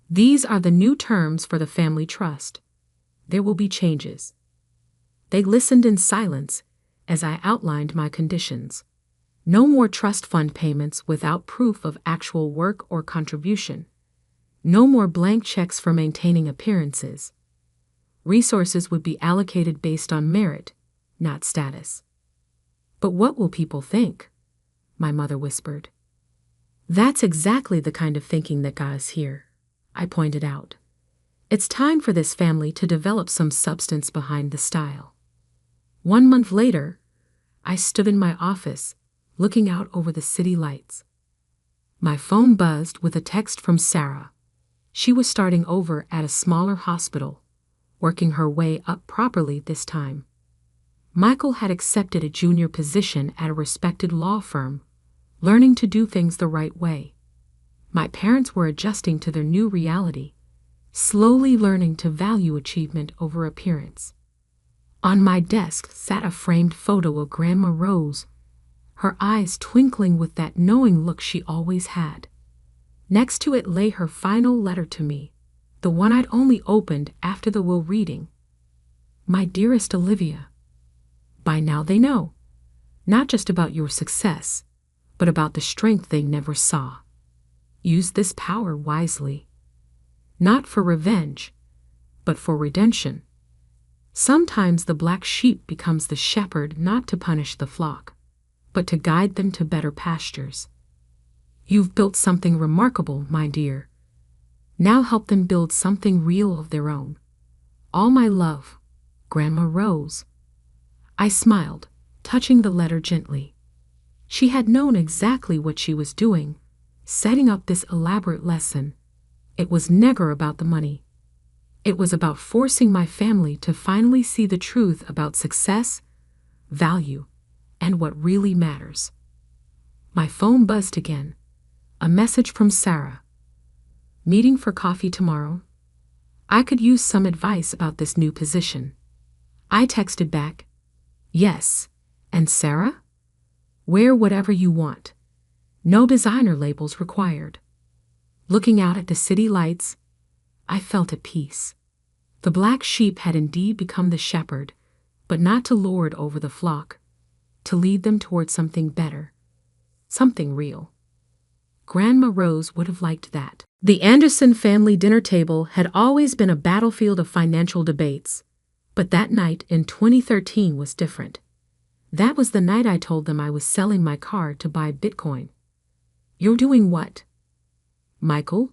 These are the new terms for the family trust. There will be changes. They listened in silence as I outlined my conditions. No more trust fund payments without proof of actual work or contribution. No more blank checks for maintaining appearances. Resources would be allocated based on merit, not status. But what will people think? My mother whispered. That's exactly the kind of thinking that got us here, I pointed out. It's time for this family to develop some substance behind the style. 1 month later, I stood in my office, looking out over the city lights. My phone buzzed with a text from Sarah. She was starting over at a smaller hospital, working her way up properly this time. Michael had accepted a junior position at a respected law firm, learning to do things the right way. My parents were adjusting to their new reality, slowly learning to value achievement over appearance. On my desk sat a framed photo of Grandma Rose, her eyes twinkling with that knowing look she always had. Next to it lay her final letter to me, the one I'd only opened after the will reading. My dearest Olivia, by now they know, not just about your success, but about the strength they never saw. Use this power wisely. Not for revenge, but for redemption. Sometimes the black sheep becomes the shepherd not to punish the flock, but to guide them to better pastures. You've built something remarkable, my dear. Now help them build something real of their own. All my love, Grandma Rose. I smiled, touching the letter gently. She had known exactly what she was doing, setting up this elaborate lesson. It was never about the money. It was about forcing my family to finally see the truth about success, value, and what really matters. My phone buzzed again. A message from Sarah. Meeting for coffee tomorrow? I could use some advice about this new position. I texted back, yes. And Sarah? Wear whatever you want. No designer labels required. Looking out at the city lights, I felt at peace. The black sheep had indeed become the shepherd, but not to lord over the flock, to lead them toward something better, something real. Grandma Rose would have liked that. The Anderson family dinner table had always been a battlefield of financial debates, but that night in 2013 was different. That was the night I told them I was selling my car to buy Bitcoin. You're doing what? Michael,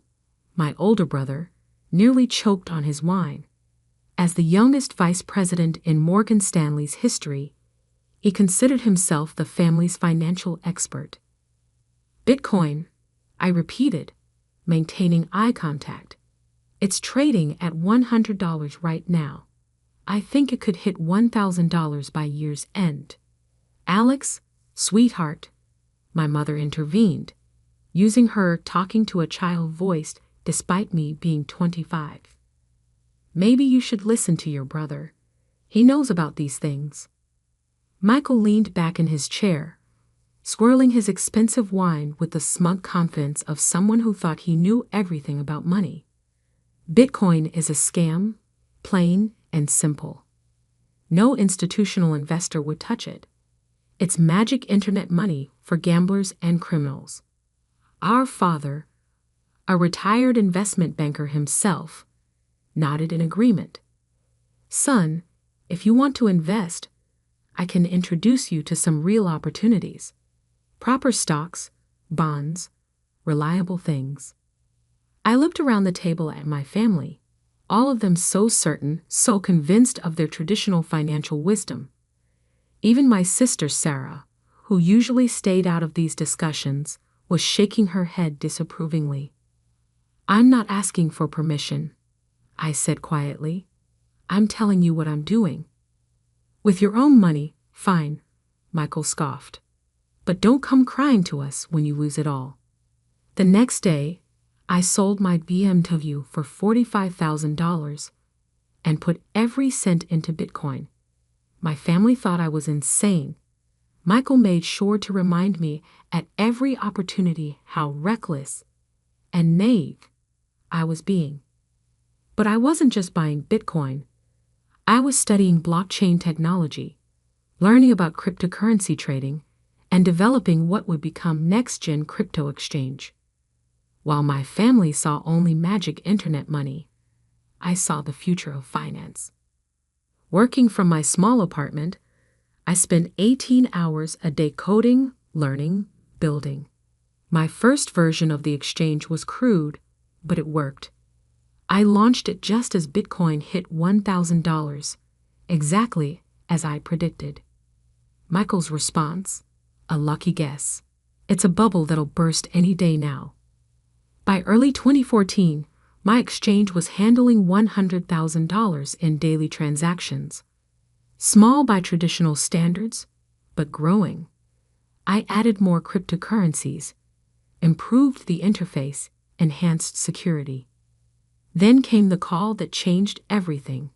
my older brother, nearly choked on his wine. As the youngest vice president in Morgan Stanley's history, he considered himself the family's financial expert. Bitcoin, I repeated, maintaining eye contact. It's trading at $100 right now. I think it could hit $1,000 by year's end. Alex, sweetheart, my mother intervened, using her talking to a child voice despite me being 25. Maybe you should listen to your brother. He knows about these things. Michael leaned back in his chair, swirling his expensive wine with the smug confidence of someone who thought he knew everything about money. Bitcoin is a scam, plain and simple. No institutional investor would touch it. It's magic internet money for gamblers and criminals. Our father, a retired investment banker himself, nodded in agreement. Son, if you want to invest, I can introduce you to some real opportunities. Proper stocks, bonds, reliable things. I looked around the table at my family, all of them so certain, so convinced of their traditional financial wisdom. Even my sister Sarah, who usually stayed out of these discussions, was shaking her head disapprovingly. I'm not asking for permission, I said quietly. I'm telling you what I'm doing. With your own money, fine, Michael scoffed. But don't come crying to us when you lose it all. The next day, I sold my BMW for $45,000 and put every cent into Bitcoin. My family thought I was insane. Michael made sure to remind me at every opportunity how reckless and naive I was being. But I wasn't just buying Bitcoin. I was studying blockchain technology, learning about cryptocurrency trading, and developing what would become next-gen crypto exchange. While my family saw only magic internet money, I saw the future of finance. Working from my small apartment, I spent 18 hours a day coding, learning, building. My first version of the exchange was crude, but it worked. I launched it just as Bitcoin hit $1,000, exactly as I predicted. Michael's response: a lucky guess. It's a bubble that'll burst any day now. By early 2014, my exchange was handling $100,000 in daily transactions. Small by traditional standards, but growing. I added more cryptocurrencies, improved the interface, enhanced security. Then came the call that changed everything.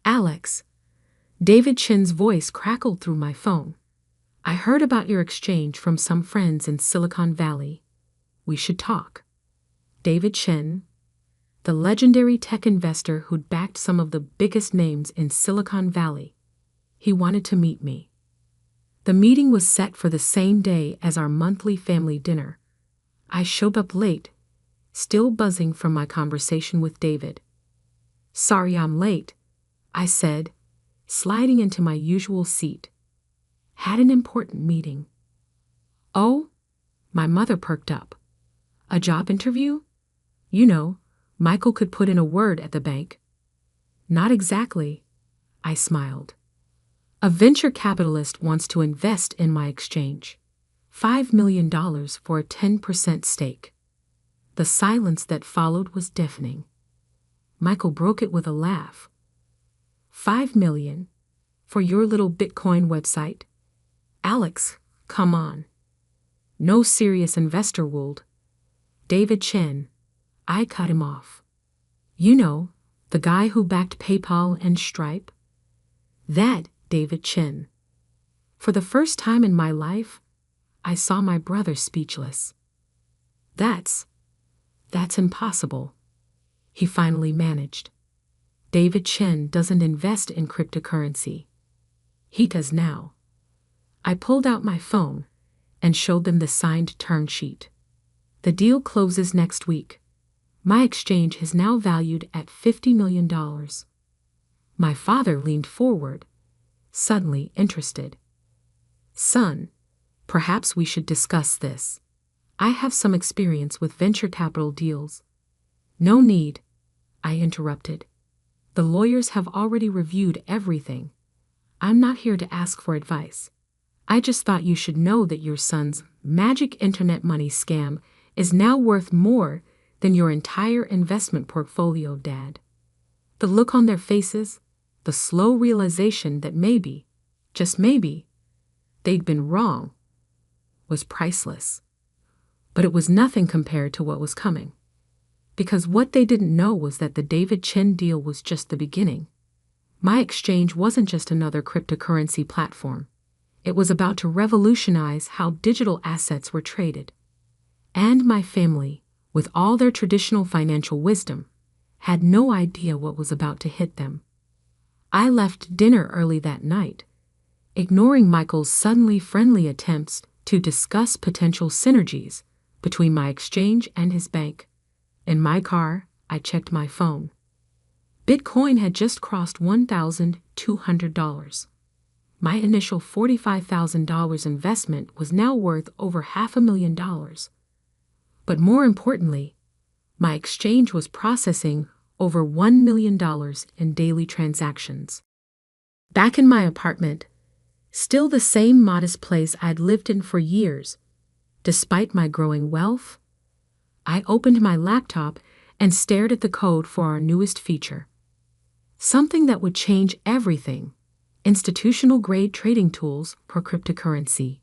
Alex, David Chen's voice crackled through my phone. I heard about your exchange from some friends in Silicon Valley. We should talk. David Chen, the legendary tech investor who'd backed some of the biggest names in Silicon Valley. He wanted to meet me. The meeting was set for the same day as our monthly family dinner. I showed up late, still buzzing from my conversation with David. "Sorry I'm late," I said, sliding into my usual seat. "Had an important meeting." "Oh?" My mother perked up. "A job interview? You know, Michael could put in a word at the bank." "Not exactly," I smiled. "A venture capitalist wants to invest in my exchange. $5 million for a 10% stake." The silence that followed was deafening. Michael broke it with a laugh. $5 million? For your little Bitcoin website? Alex, come on. No serious investor would. David Chen. I cut him off. You know, the guy who backed PayPal and Stripe? That David Chen. For the first time in my life, I saw my brother speechless. That's impossible," he finally managed. "David Chen doesn't invest in cryptocurrency. He does now." I pulled out my phone and showed them the signed term sheet. "The deal closes next week. My exchange is now valued at $50 million. My father leaned forward, suddenly interested. "Son, perhaps we should discuss this. I have some experience with venture capital deals." "No need," I interrupted. "The lawyers have already reviewed everything. I'm not here to ask for advice. I just thought you should know that your son's magic internet money scam is now worth more than your entire investment portfolio, Dad." The look on their faces, the slow realization that maybe, just maybe, they'd been wrong, was priceless. But it was nothing compared to what was coming. Because what they didn't know was that the David Chen deal was just the beginning. My exchange wasn't just another cryptocurrency platform. It was about to revolutionize how digital assets were traded. And my family, with all their traditional financial wisdom, had no idea what was about to hit them. I left dinner early that night, ignoring Michael's suddenly friendly attempts to discuss potential synergies between my exchange and his bank. In my car, I checked my phone. Bitcoin had just crossed $1,200. My initial $45,000 investment was now worth over $500,000. But more importantly, my exchange was processing over $1 million in daily transactions. Back in my apartment, still the same modest place I'd lived in for years, despite my growing wealth, I opened my laptop and stared at the code for our newest feature. Something that would change everything: institutional-grade trading tools for cryptocurrency.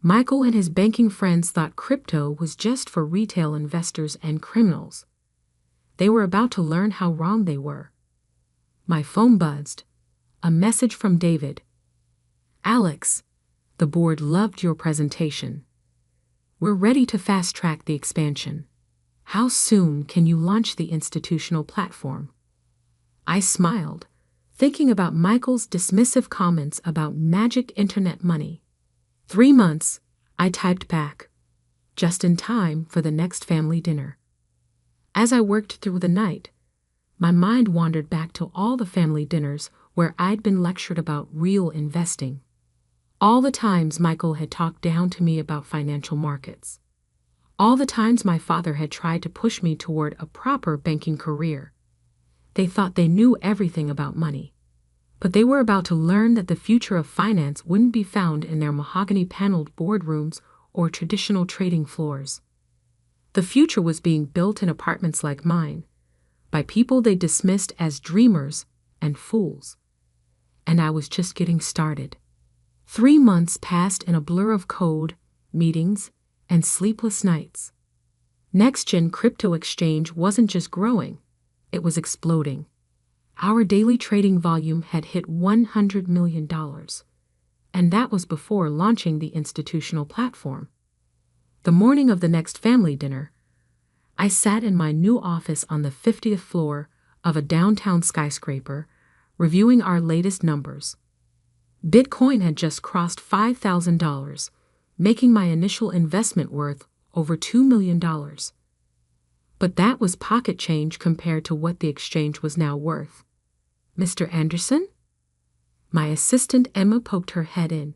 Michael and his banking friends thought crypto was just for retail investors and criminals. They were about to learn how wrong they were. My phone buzzed. A message from David. Alex, the board loved your presentation. We're ready to fast-track the expansion. How soon can you launch the institutional platform? I smiled, thinking about Michael's dismissive comments about magic internet money. 3 months, I typed back, just in time for the next family dinner. As I worked through the night, my mind wandered back to all the family dinners where I'd been lectured about real investing. All the times Michael had talked down to me about financial markets. All the times my father had tried to push me toward a proper banking career. They thought they knew everything about money, but they were about to learn that the future of finance wouldn't be found in their mahogany-paneled boardrooms or traditional trading floors. The future was being built in apartments like mine, by people they dismissed as dreamers and fools. And I was just getting started. 3 months passed in a blur of code, meetings, and sleepless nights. Next-gen crypto exchange wasn't just growing, it was exploding. Our daily trading volume had hit $100 million, and that was before launching the institutional platform. The morning of the next family dinner, I sat in my new office on the 50th floor of a downtown skyscraper, reviewing our latest numbers. Bitcoin had just crossed $5,000, making my initial investment worth over $2 million. But that was pocket change compared to what the exchange was now worth. Mr. Anderson? My assistant Emma poked her head in.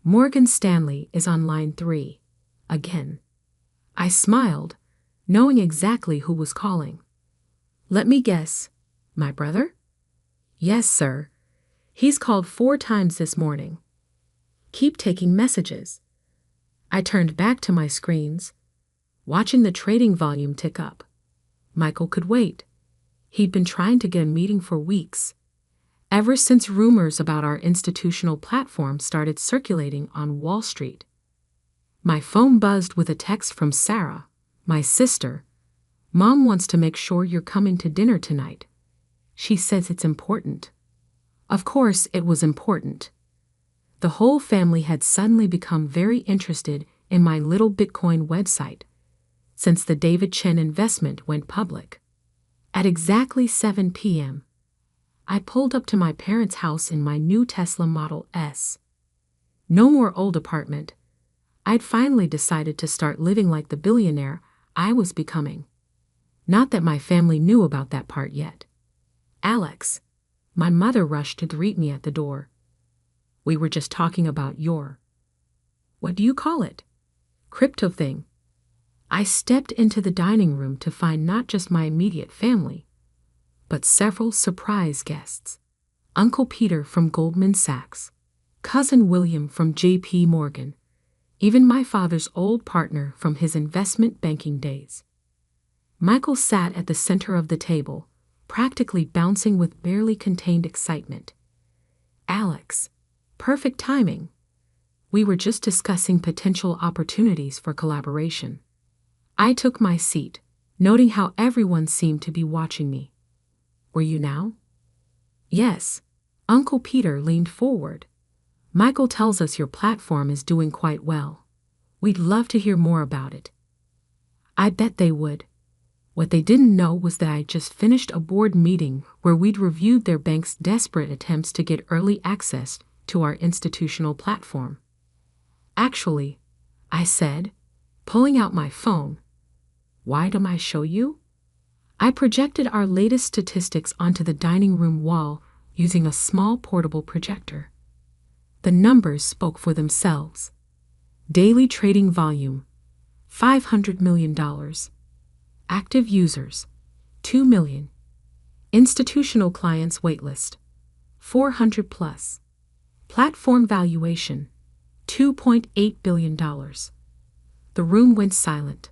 Morgan Stanley is on line 3. Again. I smiled, knowing exactly who was calling. Let me guess. My brother? Yes, sir. He's called 4 times this morning. Keep taking messages. I turned back to my screens, watching the trading volume tick up. Michael could wait. He'd been trying to get a meeting for weeks, ever since rumors about our institutional platform started circulating on Wall Street. My phone buzzed with a text from Sarah, my sister. Mom wants to make sure you're coming to dinner tonight. She says it's important. Of course, it was important. The whole family had suddenly become very interested in my little Bitcoin website since the David Chen investment went public. At exactly 7 p.m., I pulled up to my parents' house in my new Tesla Model S. No more old apartment. I'd finally decided to start living like the billionaire I was becoming. Not that my family knew about that part yet. Alex, my mother rushed to greet me at the door. We were just talking about your, what do you call it? Crypto thing. I stepped into the dining room to find not just my immediate family, but several surprise guests. Uncle Peter from Goldman Sachs, Cousin William from J.P. Morgan, even my father's old partner from his investment banking days. Michael sat at the center of the table, practically bouncing with barely contained excitement. Alex, perfect timing. We were just discussing potential opportunities for collaboration. I took my seat, noting how everyone seemed to be watching me. Were you now? Yes. Uncle Peter leaned forward. Michael tells us your platform is doing quite well. We'd love to hear more about it. I bet they would. What they didn't know was that I just finished a board meeting where we'd reviewed their bank's desperate attempts to get early access to our institutional platform. Actually, I said, pulling out my phone. Why don't I show you? I projected our latest statistics onto the dining room wall using a small portable projector. The numbers spoke for themselves. Daily trading volume, $500 million. Active users, 2 million. Institutional clients waitlist, 400 plus. Platform valuation, $2.8 billion. The room went silent.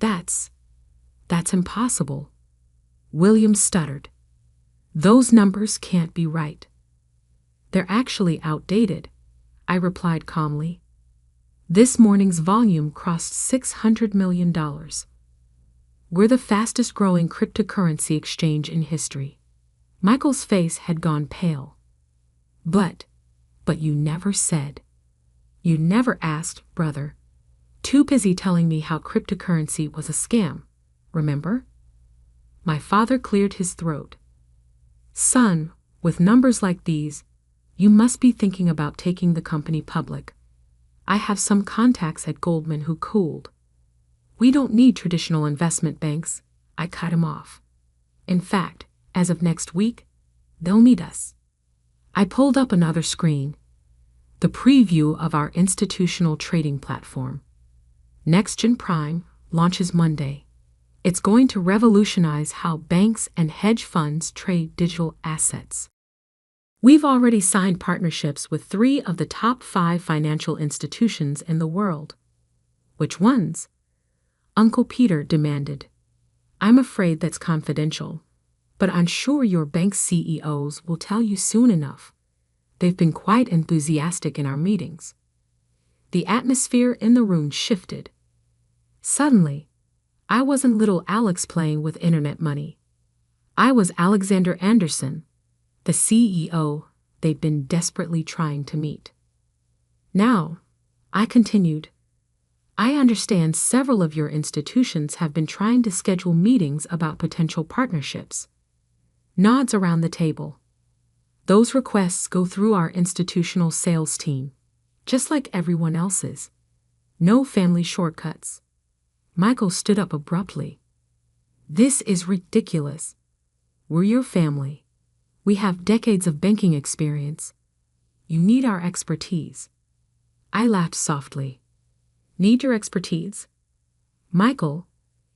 That's impossible. William stuttered. Those numbers can't be right. They're actually outdated, I replied calmly. This morning's volume crossed $600 million. We're the fastest growing cryptocurrency exchange in history. Michael's face had gone pale. But you never said. You never asked, brother. Too busy telling me how cryptocurrency was a scam, remember? My father cleared his throat. Son, with numbers like these, you must be thinking about taking the company public. I have some contacts at Goldman who cooled. We don't need traditional investment banks, I cut him off. In fact, as of next week, they'll meet us. I pulled up another screen. The preview of our institutional trading platform. NextGen Prime launches Monday. It's going to revolutionize how banks and hedge funds trade digital assets. We've already signed partnerships with 3 of the top 5 financial institutions in the world. Which ones? Uncle Peter demanded. I'm afraid that's confidential, but I'm sure your bank's CEOs will tell you soon enough. They've been quite enthusiastic in our meetings. The atmosphere in the room shifted. Suddenly, I wasn't little Alex playing with internet money. I was Alexander Anderson, the CEO they'd been desperately trying to meet. Now, I continued, I understand several of your institutions have been trying to schedule meetings about potential partnerships. Nods around the table. Those requests go through our institutional sales team, just like everyone else's. No family shortcuts. Michael stood up abruptly. This is ridiculous. We're your family. We have decades of banking experience. You need our expertise. I laughed softly. Need your expertise? Michael,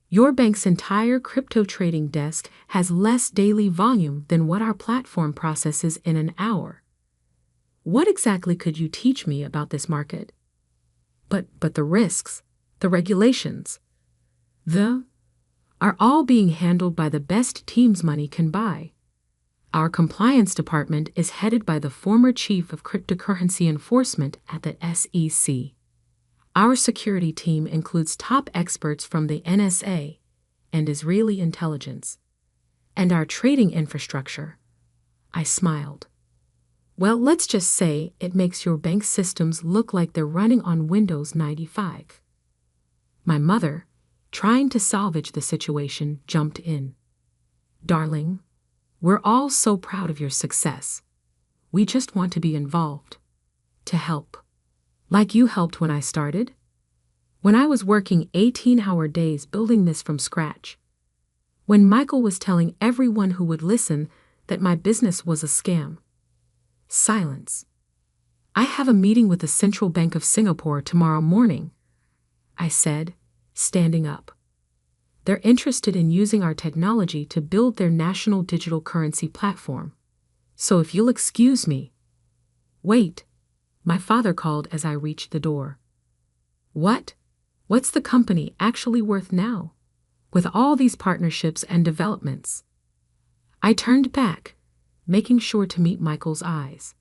your bank's entire crypto trading desk has less daily volume than what our platform processes in an hour. What exactly could you teach me about this market? But the risks, the regulations, are all being handled by the best teams money can buy. Our compliance department is headed by the former chief of cryptocurrency enforcement at the SEC. Our security team includes top experts from the NSA and Israeli intelligence. And our trading infrastructure. I smiled. Well, let's just say it makes your bank systems look like they're running on Windows 95. My mother, trying to salvage the situation, jumped in. Darling, we're all so proud of your success. We just want to be involved. To help. Like you helped when I started. When I was working 18-hour days building this from scratch. When Michael was telling everyone who would listen that my business was a scam. Silence. I have a meeting with the Central Bank of Singapore tomorrow morning, I said, standing up. They're interested in using our technology to build their national digital currency platform. So if you'll excuse me. Wait, my father called as I reached the door. What? What's the company actually worth now? With all these partnerships and developments. I turned back, making sure to meet Michael's eyes.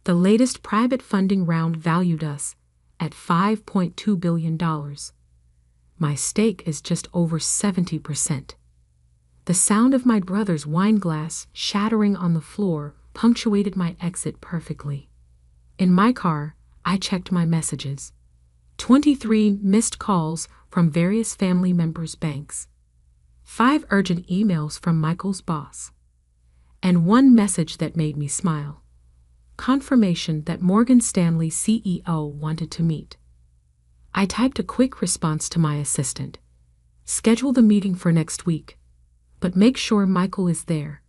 The latest private funding round valued us at $5.2 billion. My stake is just over 70%. The sound of my brother's wine glass shattering on the floor punctuated my exit perfectly. In my car, I checked my messages. 23 missed calls from various family members' banks. 5 urgent emails from Michael's boss. And 1 message that made me smile. Confirmation that Morgan Stanley CEO wanted to meet. I typed a quick response to my assistant. Schedule the meeting for next week, but make sure Michael is there.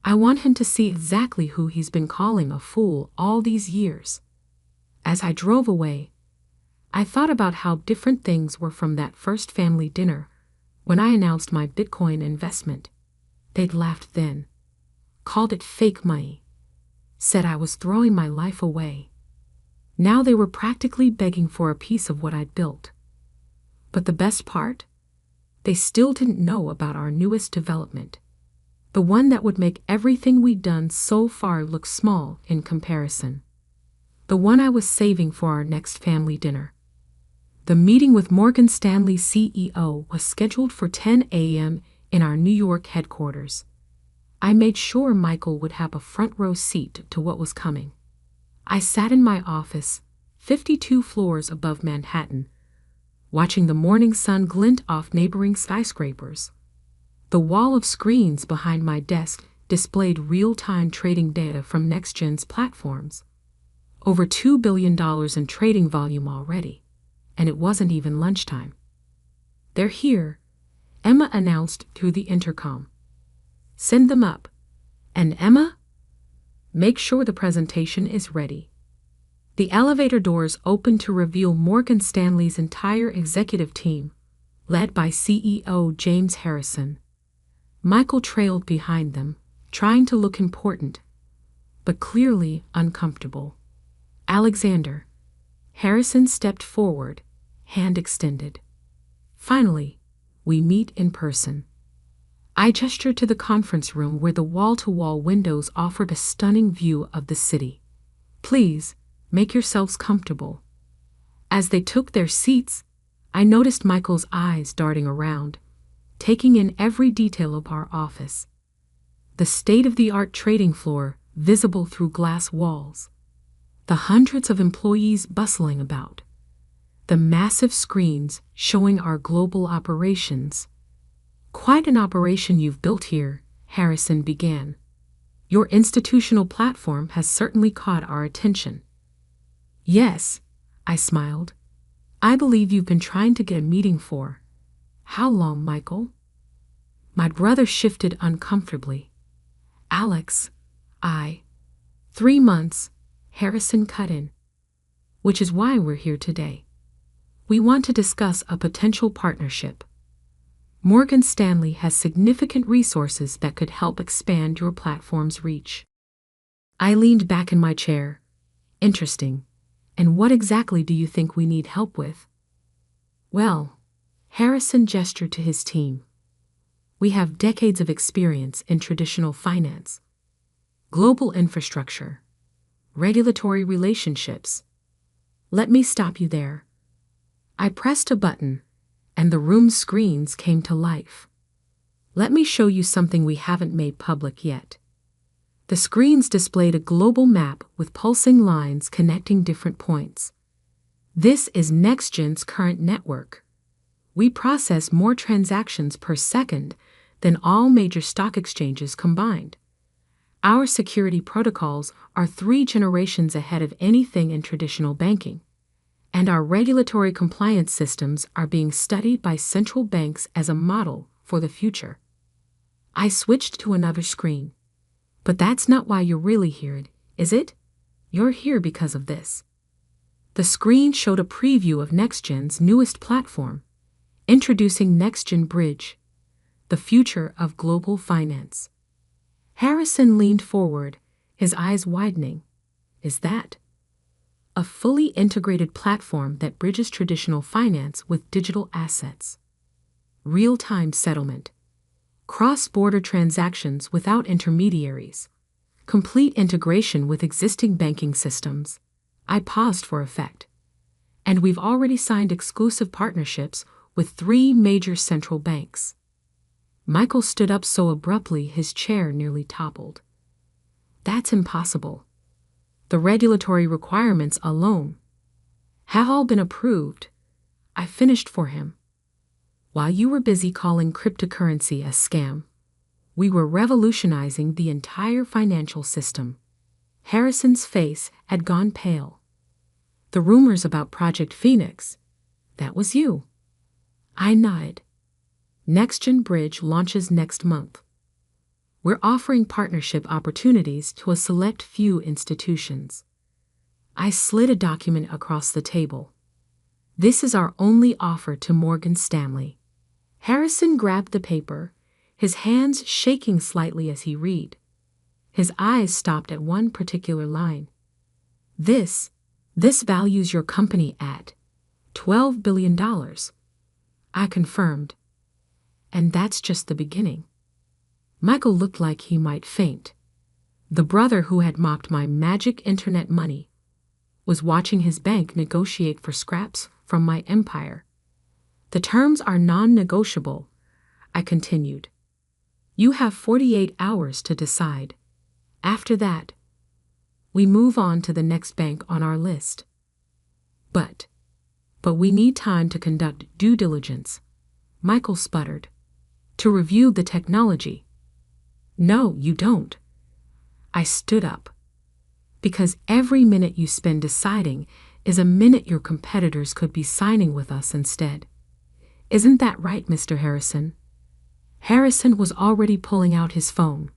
I want him to see exactly who he's been calling a fool all these years. As I drove away, I thought about how different things were from that first family dinner when I announced my Bitcoin investment. They'd laughed then, called it fake money, said I was throwing my life away. Now they were practically begging for a piece of what I'd built. But the best part? They still didn't know about our newest development. The one that would make everything we'd done so far look small in comparison. The one I was saving for our next family dinner. The meeting with Morgan Stanley's CEO was scheduled for 10 a.m. in our New York headquarters. I made sure Michael would have a front row seat to what was coming. I sat in my office, 52 floors above Manhattan, watching the morning sun glint off neighboring skyscrapers. The wall of screens behind my desk displayed real-time trading data from NextGen's platforms. Over $2 billion in trading volume already, and it wasn't even lunchtime. "They're here," Emma announced through the intercom. "Send them up. And Emma, make sure the presentation is ready." The elevator doors opened to reveal Morgan Stanley's entire executive team, led by CEO James Harrison. Michael trailed behind them, trying to look important, but clearly uncomfortable. "Alexander." Harrison stepped forward, hand extended. "Finally, we meet in person." I gestured to the conference room where the wall-to-wall windows offered a stunning view of the city. "Please, make yourselves comfortable." As they took their seats, I noticed Michael's eyes darting around, taking in every detail of our office. The state-of-the-art trading floor visible through glass walls. The hundreds of employees bustling about. The massive screens showing our global operations. "Quite an operation you've built here," Harrison began. "Your institutional platform has certainly caught our attention." "Yes," I smiled. "I believe you've been trying to get a meeting for how long, Michael?" My brother shifted uncomfortably. "Alex, 3 months," Harrison cut in. "Which is why we're here today. We want to discuss a potential partnership. Morgan Stanley has significant resources that could help expand your platform's reach." I leaned back in my chair. "Interesting. And what exactly do you think we need help with?" "Well," Harrison gestured to his team. "We have decades of experience in traditional finance, global infrastructure, regulatory relationships." Let me stop you there. I pressed a button, and the room's screens came to life. Let me show you something we haven't made public yet. The screens displayed a global map with pulsing lines connecting different points. This is NextGen's current network. We process more transactions per second than all major stock exchanges combined. Our security protocols are 3 generations ahead of anything in traditional banking. And our regulatory compliance systems are being studied by central banks as a model for the future. I switched to another screen. "But that's not why you're really here, is it? You're here because of this." The screen showed a preview of NextGen's newest platform, introducing NextGen Bridge, the future of global finance. Harrison leaned forward, his eyes widening. "Is that a fully integrated platform that bridges traditional finance with digital assets? Real-time settlement, cross-border transactions without intermediaries, complete integration with existing banking systems." I paused for effect. "And we've already signed exclusive partnerships with 3 major central banks." Michael stood up so abruptly his chair nearly toppled. "That's impossible. The regulatory requirements alone have all been approved." I finished for him. "While you were busy calling cryptocurrency a scam, we were revolutionizing the entire financial system." Harrison's face had gone pale. "The rumors about Project Phoenix, that was you." I nodded. "NextGen Bridge launches next month. We're offering partnership opportunities to a select few institutions." I slid a document across the table. "This is our only offer to Morgan Stanley." Harrison grabbed the paper, his hands shaking slightly as he read. His eyes stopped at one particular line. This values your company at $12 billion. I confirmed. "And that's just the beginning." Michael looked like he might faint. The brother who had mopped my magic internet money was watching his bank negotiate for scraps from my empire. The terms are non-negotiable, I continued. You have 48 hours to decide. After that, we move on to the next bank on our list. But we need time to conduct due diligence, Michael sputtered. To review the technology. No, you don't. I stood up. Because every minute you spend deciding is a minute your competitors could be signing with us instead. Isn't that right, Mr. Harrison? Harrison was already pulling out his phone.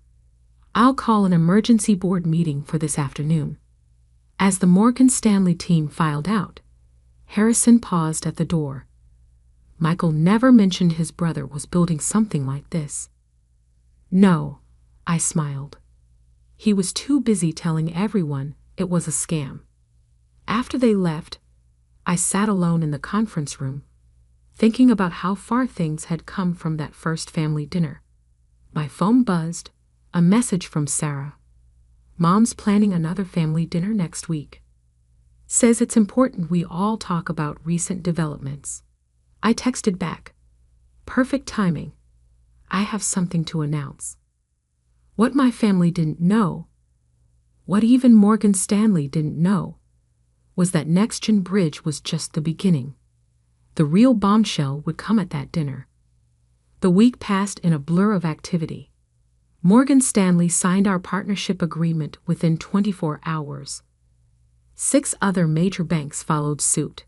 I'll call an emergency board meeting for this afternoon. As the Morgan Stanley team filed out, Harrison paused at the door. Michael never mentioned his brother was building something like this. No, I smiled. He was too busy telling everyone it was a scam. After they left, I sat alone in the conference room, thinking about how far things had come from that first family dinner. My phone buzzed, a message from Sarah. Mom's planning another family dinner next week. Says it's important we all talk about recent developments. I texted back. Perfect timing. I have something to announce. What my family didn't know, what even Morgan Stanley didn't know, was that NextGen Bridge was just the beginning. The real bombshell would come at that dinner. The week passed in a blur of activity. Morgan Stanley signed our partnership agreement within 24 hours. 6 other major banks followed suit.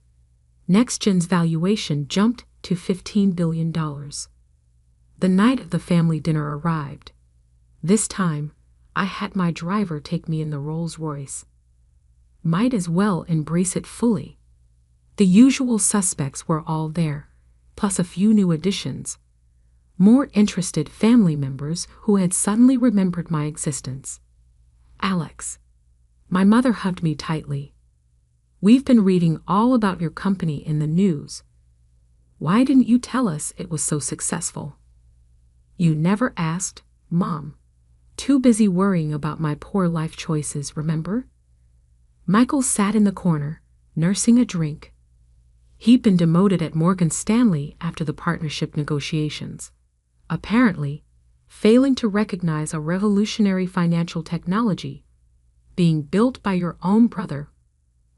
NextGen's valuation jumped to $15 billion. The night of the family dinner arrived. This time, I had my driver take me in the Rolls-Royce. Might as well embrace it fully. The usual suspects were all there, plus a few new additions. More interested family members who had suddenly remembered my existence. Alex. My mother hugged me tightly. We've been reading all about your company in the news. Why didn't you tell us it was so successful? You never asked, Mom. Too busy worrying about my poor life choices, remember? Michael sat in the corner, nursing a drink. He'd been demoted at Morgan Stanley after the partnership negotiations. Apparently, failing to recognize a revolutionary financial technology being built by your own brother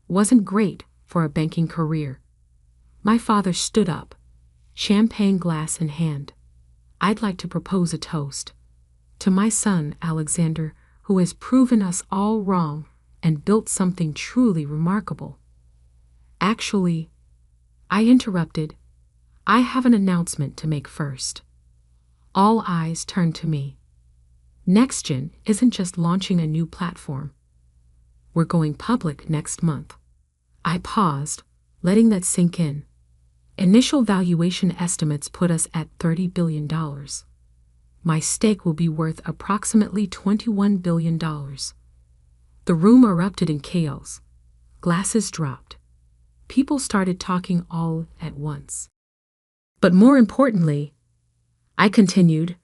wasn't great for a banking career. My father stood up, champagne glass in hand. I'd like to propose a toast to my son, Alexander, who has proven us all wrong and built something truly remarkable. Actually, I interrupted. I have an announcement to make first. All eyes turned to me. NextGen isn't just launching a new platform. We're going public next month. I paused, letting that sink in. Initial valuation estimates put us at $30 billion. My stake will be worth approximately $21 billion. The room erupted in chaos. Glasses dropped. People started talking all at once. But more importantly, I continued,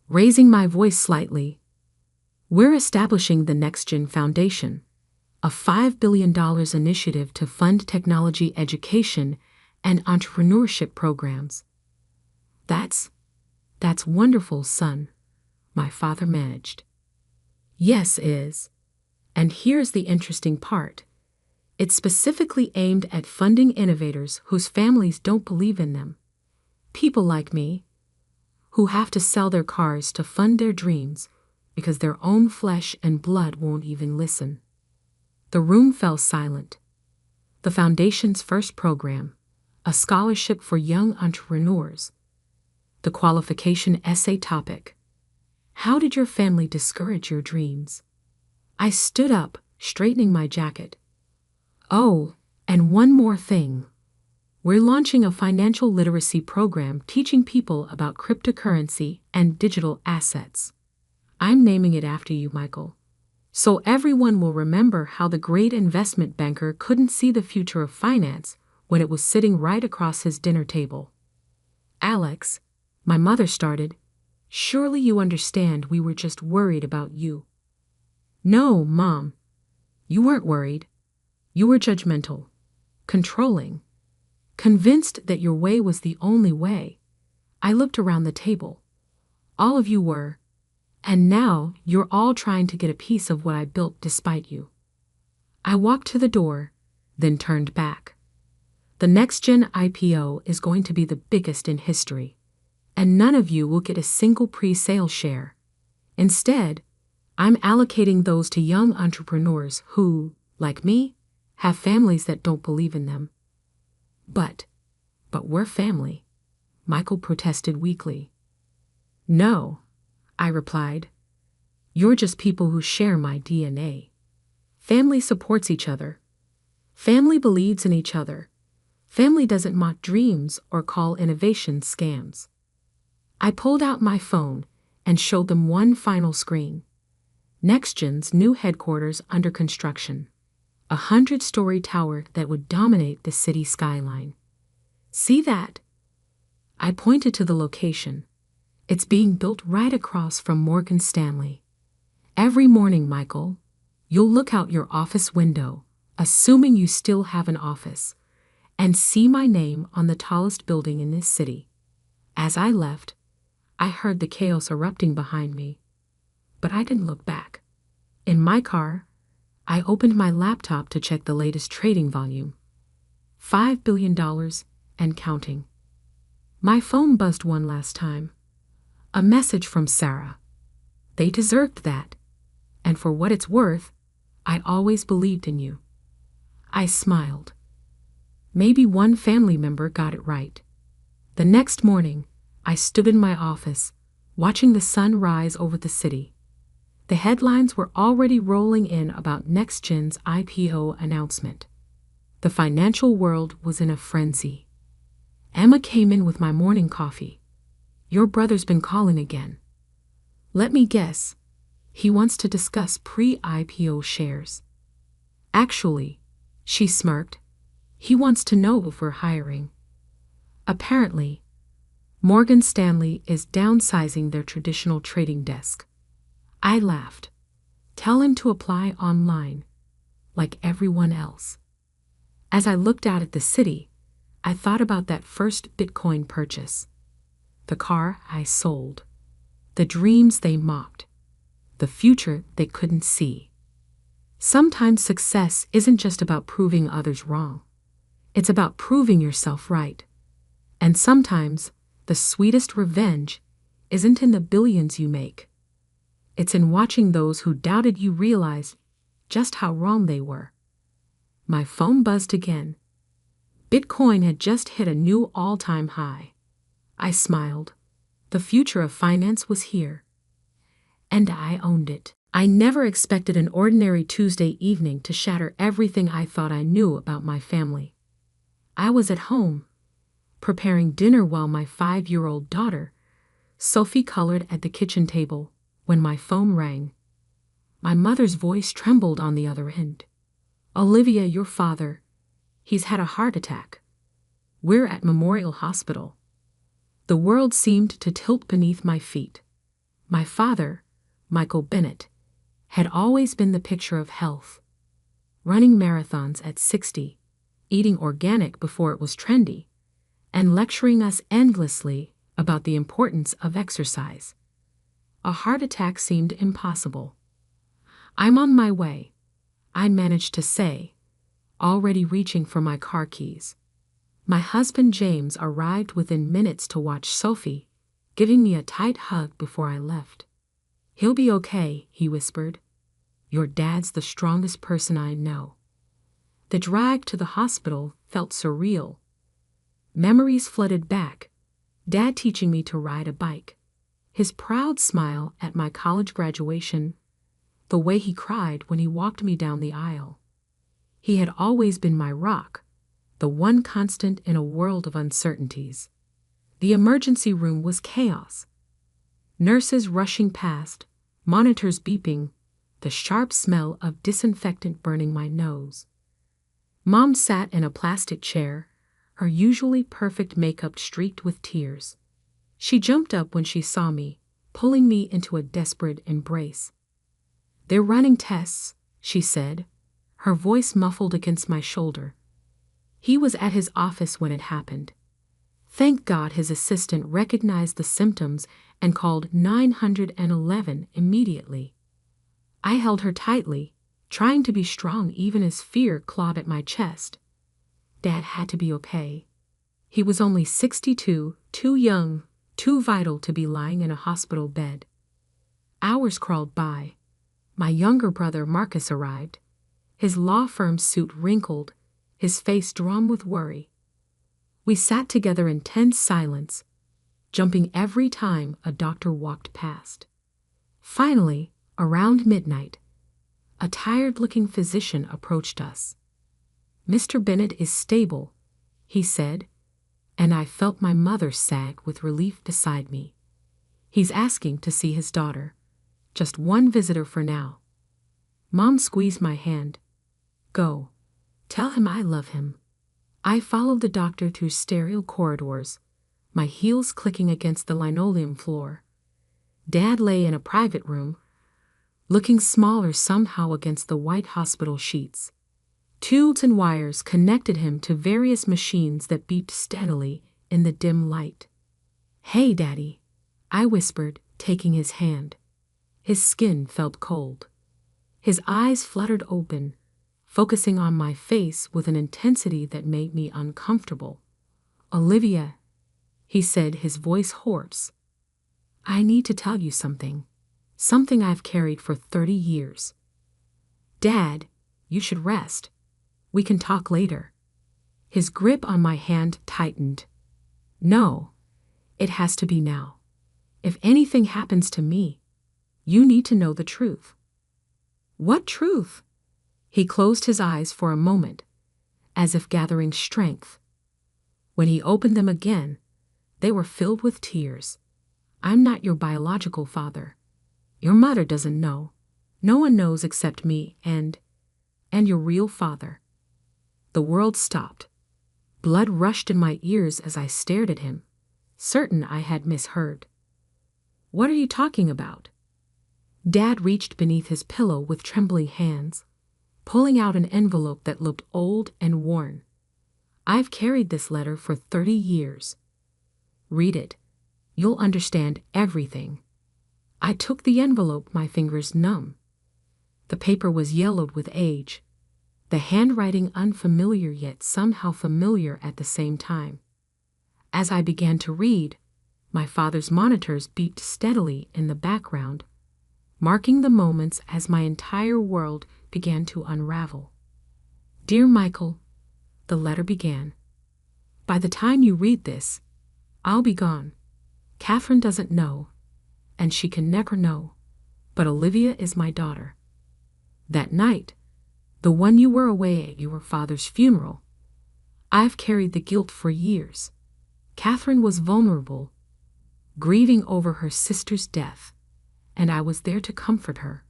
raising my voice slightly, we're establishing the NextGen Foundation, a $5 billion initiative to fund technology education and entrepreneurship programs. That's wonderful, son, my father managed. Yes, is. And here's the interesting part. It's specifically aimed at funding innovators whose families don't believe in them. People like me, who have to sell their cars to fund their dreams because their own flesh and blood won't even listen. The room fell silent. The Foundation's first program, a scholarship for young entrepreneurs. The qualification essay topic. How did your family discourage your dreams? I stood up, straightening my jacket. Oh, and one more thing. We're launching a financial literacy program teaching people about cryptocurrency and digital assets. I'm naming it after you, Michael. So everyone will remember how the great investment banker couldn't see the future of finance when it was sitting right across his dinner table. Alex, my mother started, surely you understand we were just worried about you. No, Mom. You weren't worried. You were judgmental, controlling, convinced that your way was the only way. I looked around the table. All of you were, and now you're all trying to get a piece of what I built despite you. I walked to the door, then turned back. The next-gen IPO is going to be the biggest in history, and none of you will get a single pre-sale share. Instead, I'm allocating those to young entrepreneurs who, like me, have families that don't believe in them. But we're family, Michael protested weakly. No, I replied. You're just people who share my DNA. Family supports each other. Family believes in each other. Family doesn't mock dreams or call innovation scams. I pulled out my phone and showed them one final screen. NextGen's new headquarters under construction. A 100-story tower that would dominate the city skyline. See that? I pointed to the location. It's being built right across from Morgan Stanley. Every morning, Michael, you'll look out your office window, assuming you still have an office, and see my name on the tallest building in this city. As I left, I heard the chaos erupting behind me, but I didn't look back. In my car, I opened my laptop to check the latest trading volume. $5 billion and counting. My phone buzzed one last time. A message from Sarah. They deserved that, and for what it's worth, I always believed in you. I smiled. Maybe one family member got it right. The next morning, I stood in my office, watching the sun rise over the city. The headlines were already rolling in about NextGen's IPO announcement. The financial world was in a frenzy. Emma came in with my morning coffee. Your brother's been calling again. Let me guess. He wants to discuss pre-IPO shares. Actually, she smirked, he wants to know if we're hiring. Apparently, Morgan Stanley is downsizing their traditional trading desk. I laughed. Tell him to apply online, like everyone else. As I looked out at the city, I thought about that first Bitcoin purchase. The car I sold. The dreams they mocked. The future they couldn't see. Sometimes success isn't just about proving others wrong. It's about proving yourself right. And sometimes the sweetest revenge isn't in the billions you make. It's in watching those who doubted you realize just how wrong they were. My phone buzzed again. Bitcoin had just hit a new all-time high. I smiled. The future of finance was here. And I owned it. I never expected an ordinary Tuesday evening to shatter everything I thought I knew about my family. I was at home, preparing dinner while my 5-year-old daughter, Sophie, colored at the kitchen table when my phone rang. My mother's voice trembled on the other end. Olivia, your father, he's had a heart attack. We're at Memorial Hospital. The world seemed to tilt beneath my feet. My father, Michael Bennett, had always been the picture of health. Running marathons at 60, eating organic before it was trendy, and lecturing us endlessly about the importance of exercise. A heart attack seemed impossible. I'm on my way, I managed to say, already reaching for my car keys. My husband James arrived within minutes to watch Sophie, giving me a tight hug before I left. He'll be okay, he whispered. Your dad's the strongest person I know. The drive to the hospital felt surreal. Memories flooded back. Dad teaching me to ride a bike. His proud smile at my college graduation. The way he cried when he walked me down the aisle. He had always been my rock, the one constant in a world of uncertainties. The emergency room was chaos. Nurses rushing past, monitors beeping, the sharp smell of disinfectant burning my nose. Mom sat in a plastic chair, her usually perfect makeup streaked with tears. She jumped up when she saw me, pulling me into a desperate embrace. They're running tests, she said, her voice muffled against my shoulder. He was at his office when it happened. Thank God his assistant recognized the symptoms and called 911 immediately. I held her tightly, trying to be strong even as fear clawed at my chest. Dad had to be okay. He was only 62, too young, too vital to be lying in a hospital bed. Hours crawled by. My younger brother Marcus arrived, his law firm suit wrinkled, his face drawn with worry. We sat together in tense silence, jumping every time a doctor walked past. Finally, around midnight, a tired-looking physician approached us. "Mr. Bennett is stable," he said, and I felt my mother sag with relief beside me. "He's asking to see his daughter. Just one visitor for now." Mom squeezed my hand. "Go. Tell him I love him." I followed the doctor through sterile corridors, my heels clicking against the linoleum floor. Dad lay in a private room, looking smaller somehow against the white hospital sheets. Tubes and wires connected him to various machines that beeped steadily in the dim light. "Hey, Daddy," I whispered, taking his hand. His skin felt cold. His eyes fluttered open, focusing on my face with an intensity that made me uncomfortable. "Olivia," he said, his voice hoarse, "I need to tell you something. Something I've carried for 30 years. Dad, you should rest. We can talk later." His grip on my hand tightened. "No, it has to be now. If anything happens to me, you need to know the truth." "What truth?" He closed his eyes for a moment, as if gathering strength. When he opened them again, they were filled with tears. "I'm not your biological father. Your mother doesn't know. No one knows except me and your real father." The world stopped. Blood rushed in my ears as I stared at him, certain I had misheard. "What are you talking about?" Dad reached beneath his pillow with trembling hands, pulling out an envelope that looked old and worn. "I've carried this letter for 30 years. Read it. You'll understand everything." I took the envelope, my fingers numb. The paper was yellowed with age, the handwriting unfamiliar yet somehow familiar at the same time. As I began to read, my father's monitors beeped steadily in the background, marking the moments as my entire world began to unravel. "Dear Michael," the letter began, "by the time you read this, I'll be gone. Catherine doesn't know, and she can never know, but Olivia is my daughter. That night, the one you were away at your father's funeral, I've carried the guilt for years. Catherine was vulnerable, grieving over her sister's death, and I was there to comfort her.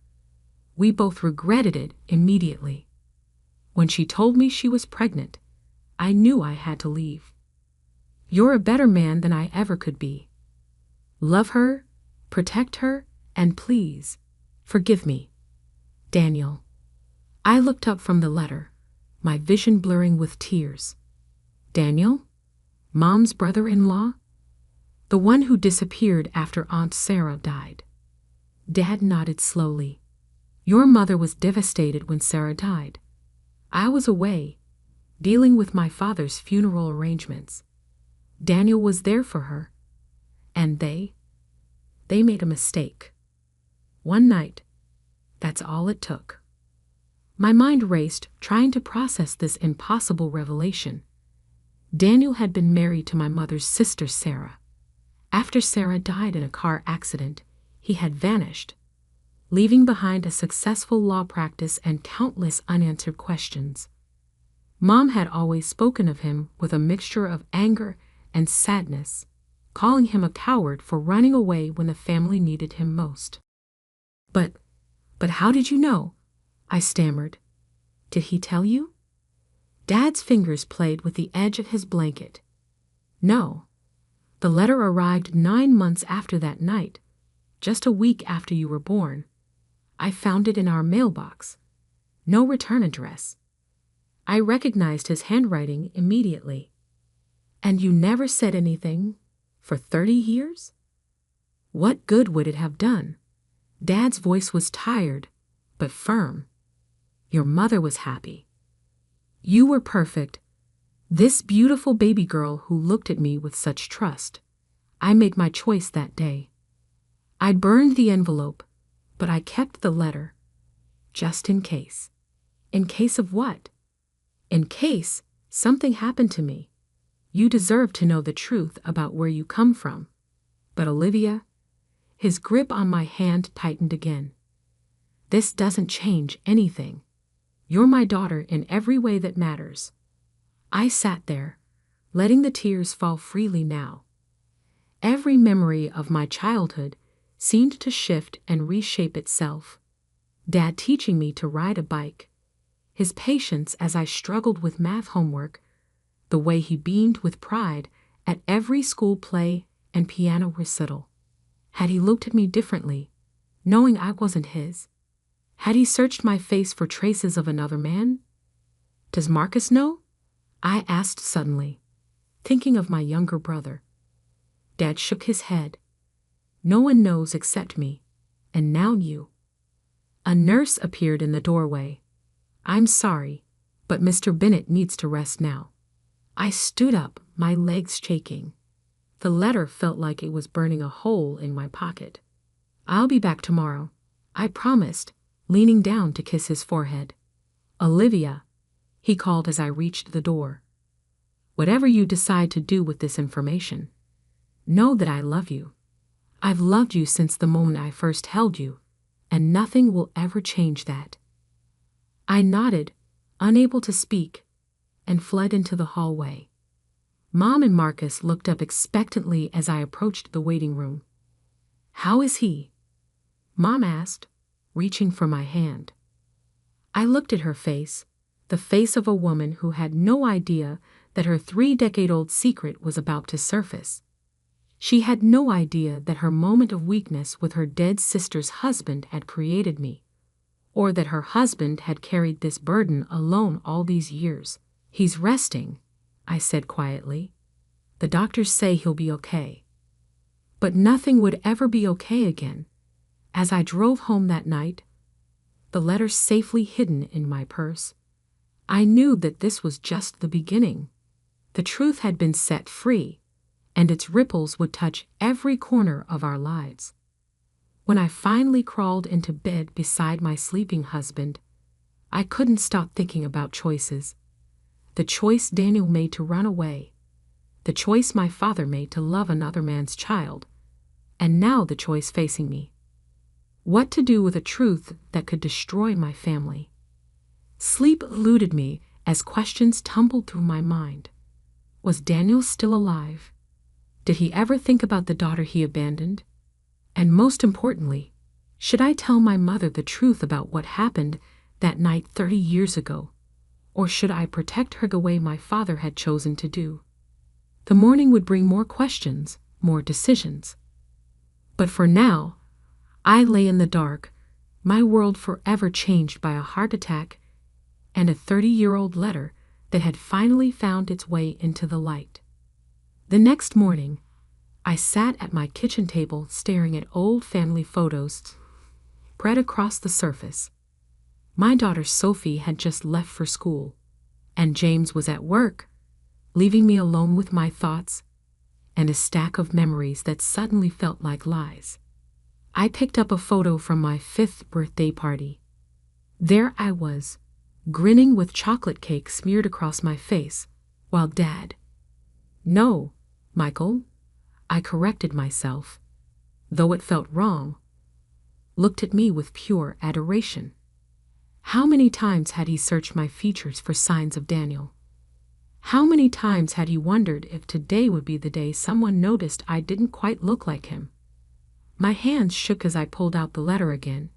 We both regretted it immediately. When she told me she was pregnant, I knew I had to leave. You're a better man than I ever could be. Love her, protect her, and please, forgive me. Daniel." I looked up from the letter, my vision blurring with tears. Daniel? Mom's brother-in-law? The one who disappeared after Aunt Sarah died. Dad nodded slowly. "Your mother was devastated when Sarah died. I was away, dealing with my father's funeral arrangements. Daniel was there for her, and they made a mistake. One night, that's all it took." My mind raced, trying to process this impossible revelation. Daniel had been married to my mother's sister, Sarah. After Sarah died in a car accident, he had vanished, leaving behind a successful law practice and countless unanswered questions. Mom had always spoken of him with a mixture of anger and sadness, calling him a coward for running away when the family needed him most. But how did you know?" I stammered. "Did he tell you?" Dad's fingers played with the edge of his blanket. "No. The letter arrived 9 months after that night, just a week after you were born. I found it in our mailbox. No return address. I recognized his handwriting immediately. And you never said anything for 30 years? What good would it have done? Dad's voice was tired, but firm. Your mother was happy. You were perfect. This beautiful baby girl who looked at me with such trust. I made my choice that day. I burned the envelope, but I kept the letter. Just in case. In case of what? In case something happened to me. You deserve to know the truth about where you come from. But Olivia, his grip on my hand tightened again. This doesn't change anything. You're my daughter in every way that matters. I sat there, letting the tears fall freely now. Every memory of my childhood seemed to shift and reshape itself. Dad teaching me to ride a bike, his patience as I struggled with math homework, the way he beamed with pride at every school play and piano recital. Had he looked at me differently, knowing I wasn't his? Had he searched my face for traces of another man? Does Marcus know? I asked suddenly, thinking of my younger brother. Dad shook his head. No one knows except me, and now you. A nurse appeared in the doorway. I'm sorry, but Mr. Bennett needs to rest now. I stood up, my legs shaking. The letter felt like it was burning a hole in my pocket. I'll be back tomorrow, I promised, leaning down to kiss his forehead. Olivia, he called as I reached the door. Whatever you decide to do with this information, know that I love you. I've loved you since the moment I first held you, and nothing will ever change that. I nodded, unable to speak, and fled into the hallway. Mom and Marcus looked up expectantly as I approached the waiting room. How is he? Mom asked, reaching for my hand. I looked at her face, the face of a woman who had no idea that her 3-decade-old secret was about to surface. She had no idea that her moment of weakness with her dead sister's husband had created me, or that her husband had carried this burden alone all these years. He's resting, I said quietly. The doctors say he'll be okay. But nothing would ever be okay again. As I drove home that night, the letter safely hidden in my purse, I knew that this was just the beginning. The truth had been set free, and its ripples would touch every corner of our lives. When I finally crawled into bed beside my sleeping husband, I couldn't stop thinking about choices. The choice Daniel made to run away, the choice my father made to love another man's child, and now the choice facing me. What to do with a truth that could destroy my family? Sleep eluded me as questions tumbled through my mind. Was Daniel still alive? Did he ever think about the daughter he abandoned? And most importantly, should I tell my mother the truth about what happened that night 30 years ago? Or should I protect her the way my father had chosen to do? The morning would bring more questions, more decisions. But for now, I lay in the dark, my world forever changed by a heart attack and a 30-year-old letter that had finally found its way into the light. The next morning, I sat at my kitchen table staring at old family photos spread across the surface. My daughter Sophie had just left for school, and James was at work, leaving me alone with my thoughts and a stack of memories that suddenly felt like lies. I picked up a photo from my 5th birthday party. There I was, grinning with chocolate cake smeared across my face, while Dad— No, Michael, I corrected myself, though it felt wrong— looked at me with pure adoration. How many times had he searched my features for signs of Daniel? How many times had he wondered if today would be the day someone noticed I didn't quite look like him? My hands shook as I pulled out the letter again,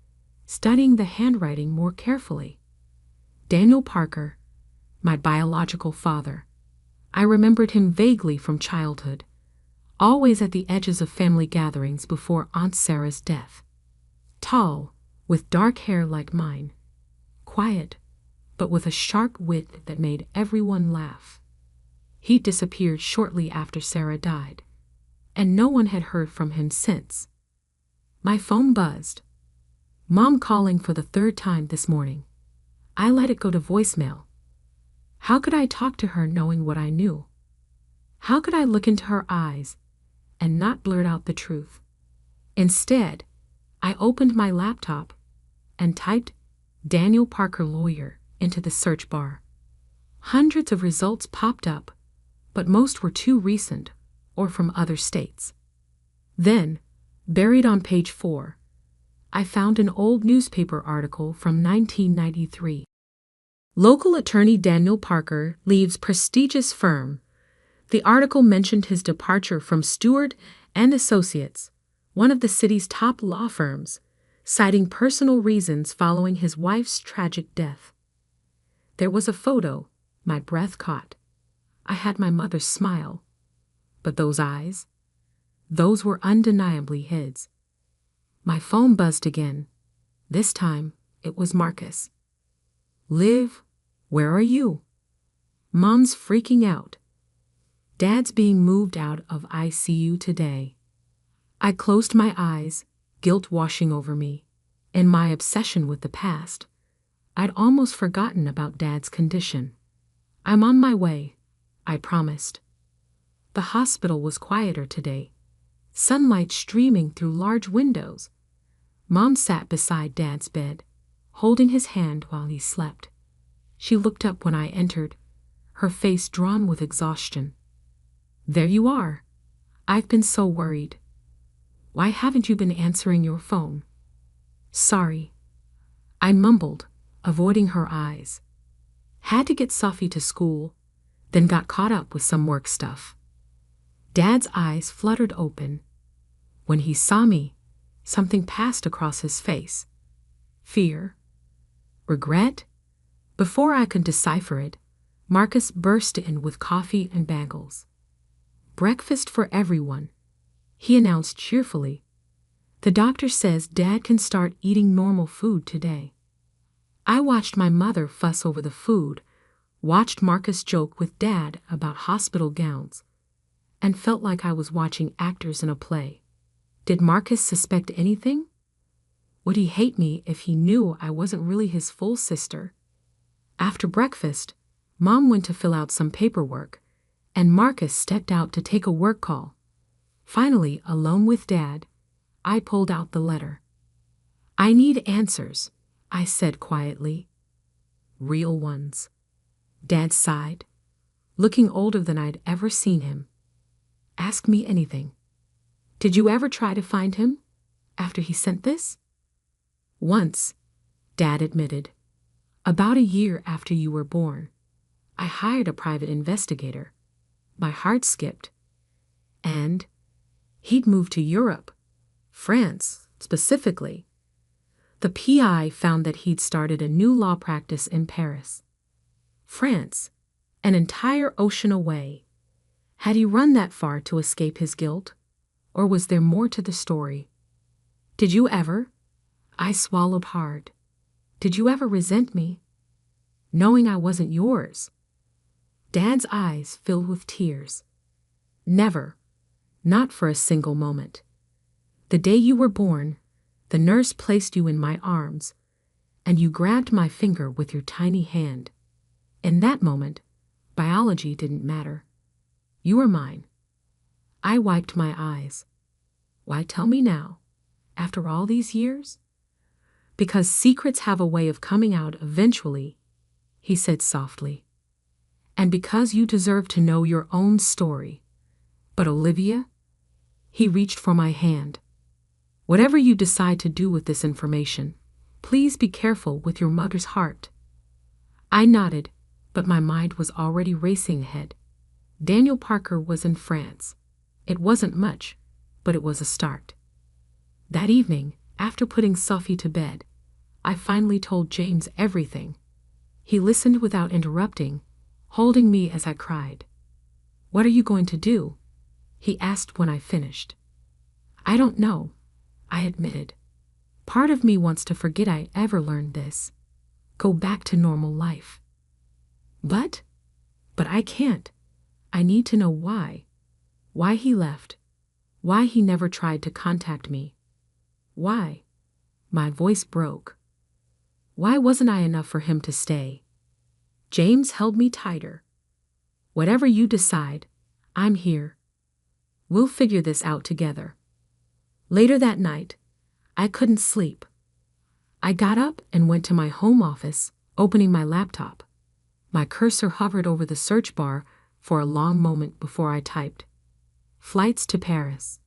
studying the handwriting more carefully. Daniel Parker, my biological father. I remembered him vaguely from childhood, always at the edges of family gatherings before Aunt Sarah's death. Tall, with dark hair like mine. Quiet, but with a sharp wit that made everyone laugh. He disappeared shortly after Sarah died, and no one had heard from him since. My phone buzzed. Mom calling for the third time this morning. I let it go to voicemail. How could I talk to her knowing what I knew? How could I look into her eyes and not blurt out the truth? Instead, I opened my laptop and typed Daniel Parker lawyer into the search bar. Hundreds of results popped up, but most were too recent or from other states. Then, buried on page 4, I found an old newspaper article from 1993. Local attorney Daniel Parker leaves prestigious firm. The article mentioned his departure from Stewart and Associates, one of the city's top law firms, citing personal reasons following his wife's tragic death. There was a photo my breath caught. I had my mother's smile. But those eyes? Those were undeniably his. My phone buzzed again. This time, it was Marcus. Liv, where are you? Mom's freaking out. Dad's being moved out of ICU today. I closed my eyes, guilt washing over me. In my obsession with the past, I'd almost forgotten about Dad's condition. I'm on my way, I promised. The hospital was quieter today, sunlight streaming through large windows. Mom sat beside Dad's bed, holding his hand while he slept. She looked up when I entered, her face drawn with exhaustion. There you are. I've been so worried. Why haven't you been answering your phone? Sorry. I mumbled, avoiding her eyes. Had to get Sophie to school, then got caught up with some work stuff. Dad's eyes fluttered open. When he saw me, something passed across his face. Fear? Regret? Before I could decipher it, Marcus burst in with coffee and bagels. Breakfast for everyone, he announced cheerfully. The doctor says Dad can start eating normal food today. I watched my mother fuss over the food, watched Marcus joke with Dad about hospital gowns, and felt like I was watching actors in a play. Did Marcus suspect anything? Would he hate me if he knew I wasn't really his full sister? After breakfast, Mom went to fill out some paperwork, and Marcus stepped out to take a work call. Finally, alone with Dad, I pulled out the letter. I need answers, I said quietly. Real ones. Dad sighed, looking older than I'd ever seen him. Ask me anything. Did you ever try to find him after he sent this? Once, Dad admitted. About a year after you were born, I hired a private investigator. My heart skipped. And he'd moved to Europe, France specifically. The PI found that he'd started a new law practice in Paris. France, an entire ocean away. Had he run that far to escape his guilt? Or was there more to the story? Did you ever? I swallowed hard. Did you ever resent me? Knowing I wasn't yours? Dad's eyes filled with tears. Never. Not for a single moment. The day you were born, the nurse placed you in my arms, and you grabbed my finger with your tiny hand. In that moment, biology didn't matter. You were mine. I wiped my eyes. Why tell me now, after all these years? Because secrets have a way of coming out eventually, he said softly. And because you deserve to know your own story. But Olivia? He reached for my hand. Whatever you decide to do with this information, please be careful with your mother's heart. I nodded, but my mind was already racing ahead. Daniel Parker was in France. It wasn't much, but it was a start. That evening, after putting Sophie to bed, I finally told James everything. He listened without interrupting, holding me as I cried. What are you going to do? He asked when I finished. I don't know, I admitted. Part of me wants to forget I ever learned this. go back to normal life. But I can't. I need to know why. Why he left. Why he never tried to contact me. Why? My voice broke. Why wasn't I enough for him to stay? James held me tighter. Whatever you decide, I'm here. We'll figure this out together. Later that night, I couldn't sleep. I got up and went to my home office, opening my laptop. My cursor hovered over the search bar for a long moment before I typed, "Flights to Paris."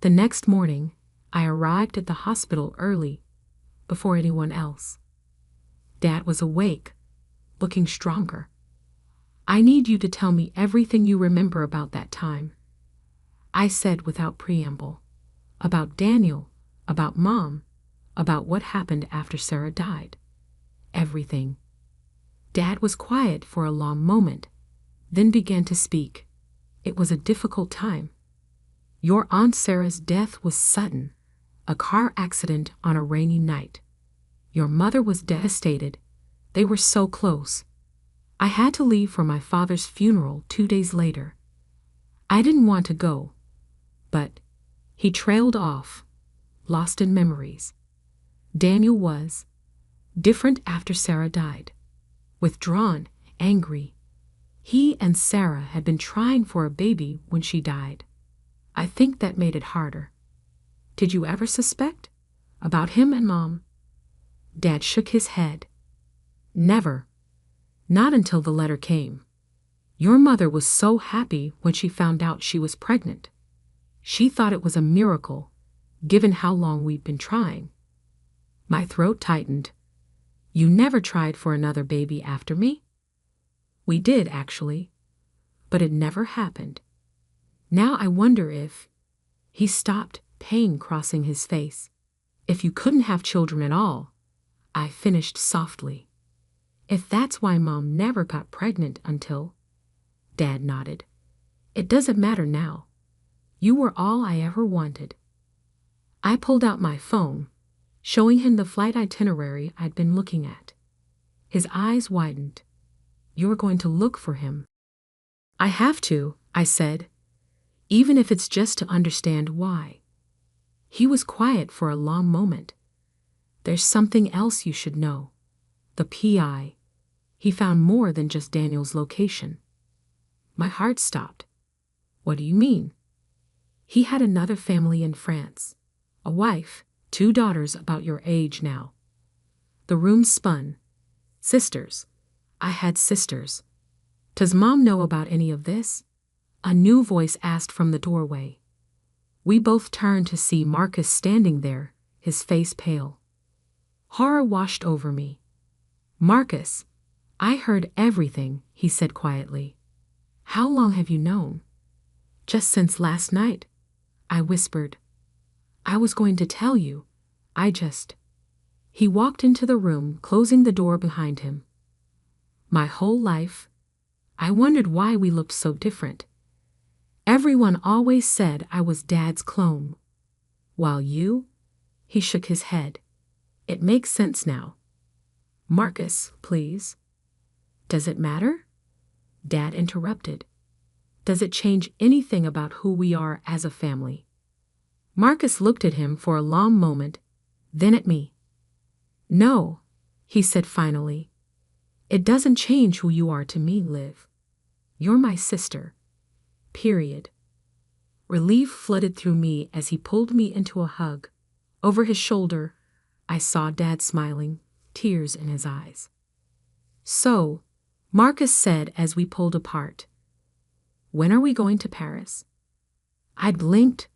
The next morning, I arrived at the hospital early, before anyone else. Dad was awake, looking stronger. "I need you to tell me everything you remember about that time," I said without preamble. About Daniel, about Mom, about what happened after Sarah died. Everything. Dad was quiet for a long moment, then began to speak. It was a difficult time. "Your Aunt Sarah's death was sudden, a car accident on a rainy night. Your mother was devastated. They were so close. I had to leave for my father's funeral 2 days later. I didn't want to go, but..." He trailed off, lost in memories. Daniel was different after Sarah died. Withdrawn, angry. He and Sarah had been trying for a baby when she died. I think that made it harder. "Did you ever suspect? About him and Mom?" Dad shook his head. "Never. Not until the letter came. Your mother was so happy when she found out she was pregnant. She thought it was a miracle, given how long we'd been trying." My throat tightened. "You never tried for another baby after me?" "We did, actually, but it never happened. Now I wonder if..." He stopped, pain crossing his face. "If you couldn't have children at all," I finished softly. "If that's why Mom never got pregnant until..." Dad nodded. "It doesn't matter now. You were all I ever wanted." I pulled out my phone, showing him the flight itinerary I'd been looking at. His eyes widened. "You're going to look for him?" "I have to," I said, "even if it's just to understand why." He was quiet for a long moment. "There's something else you should know. The PI. He found more than just Daniel's location." My heart stopped. "What do you mean?" "He had another family in France. A wife, 2 daughters about your age now." The room spun. "Sisters. I had sisters. Does Mom know about any of this?" A new voice asked from the doorway. We both turned to see Marcus standing there, his face pale. Horror washed over me. "Marcus, I heard everything," he said quietly. "How long have you known?" "Just since last night," I whispered. "I was going to tell you. He walked into the room, closing the door behind him. "My whole life, I wondered why we looked so different. Everyone always said I was Dad's clone. While you..." He shook his head. "It makes sense now." "Marcus, please." "Does it matter?" Dad interrupted. "Does it change anything about who we are as a family?" Marcus looked at him for a long moment, then at me. "No," he said finally. "It doesn't change who you are to me, Liv. You're my sister. Period." Relief flooded through me as he pulled me into a hug. Over his shoulder, I saw Dad smiling, tears in his eyes. "So," Marcus said as we pulled apart, "when are we going to Paris?" I blinked.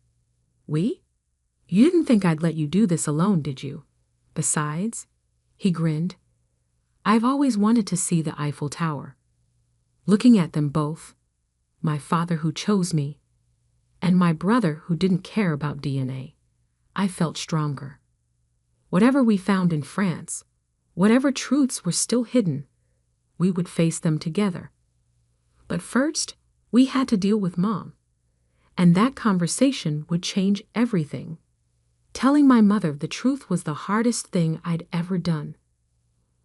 "We? You didn't think I'd let you do this alone, did you? Besides," he grinned, "I've always wanted to see the Eiffel Tower." Looking at them both, my father who chose me, and my brother who didn't care about DNA, I felt stronger. Whatever we found in France, whatever truths were still hidden, we would face them together. But first, we had to deal with Mom. And that conversation would change everything. Telling my mother the truth was the hardest thing I'd ever done.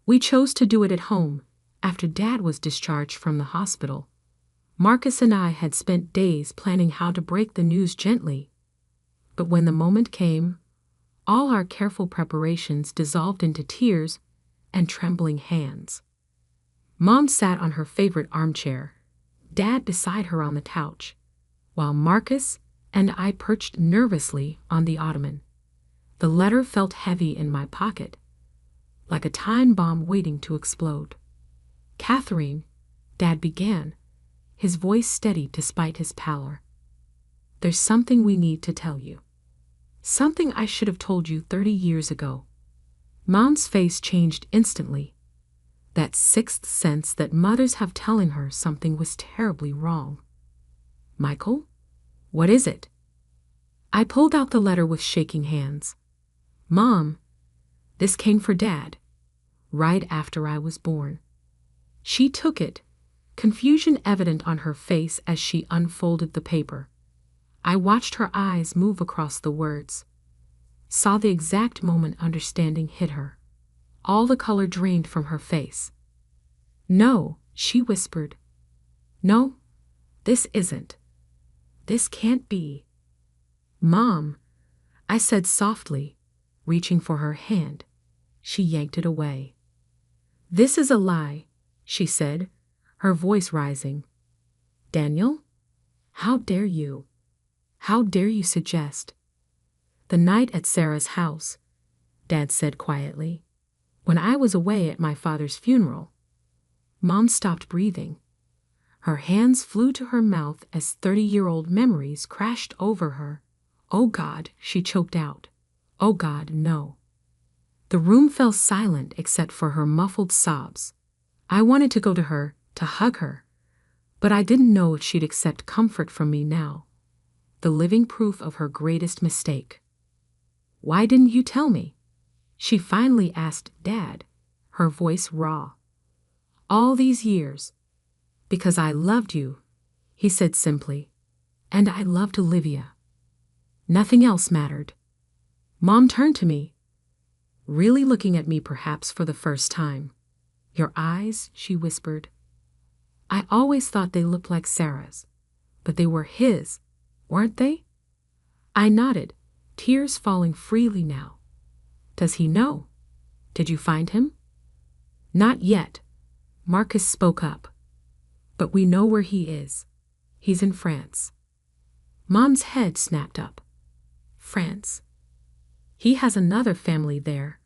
We chose to do it at home, after Dad was discharged from the hospital. Marcus and I had spent days planning how to break the news gently. But when the moment came, all our careful preparations dissolved into tears and trembling hands. Mom sat on her favorite armchair, Dad beside her on the couch, while Marcus and I perched nervously on the ottoman. The letter felt heavy in my pocket, like a time bomb waiting to explode. "Catherine," Dad began, his voice steady despite his pallor. "There's something we need to tell you. Something I should have told you 30 years ago." Mom's face changed instantly. That sixth sense that mothers have telling her something was terribly wrong. "Michael? What is it?" I pulled out the letter with shaking hands. "Mom, this came for Dad, right after I was born." She took it, confusion evident on her face as she unfolded the paper. I watched her eyes move across the words, saw the exact moment understanding hit her. All the color drained from her face. "No," she whispered. "No, this isn't. This can't be." "Mom," I said softly, reaching for her hand. She yanked it away. "This is a lie," she said, her voice rising. "Daniel, how dare you? How dare you suggest?" "The night at Sarah's house," Dad said quietly, "when I was away at my father's funeral." Mom stopped breathing. Her hands flew to her mouth as 30-year-old memories crashed over her. "Oh God," she choked out. "Oh God, no." The room fell silent except for her muffled sobs. I wanted to go to her, to hug her, but I didn't know if she'd accept comfort from me now. The living proof of her greatest mistake. "Why didn't you tell me?" she finally asked Dad, her voice raw. "All these years." "Because I loved you," he said simply, "and I loved Olivia. Nothing else mattered." Mom turned to me, really looking at me perhaps for the first time. "Your eyes," she whispered. "I always thought they looked like Sarah's, but they were his, weren't they?" I nodded, tears falling freely now. "Does he know? Did you find him?" "Not yet," Marcus spoke up. "But we know where he is. He's in France." Mom's head snapped up. "France? He has another family there,"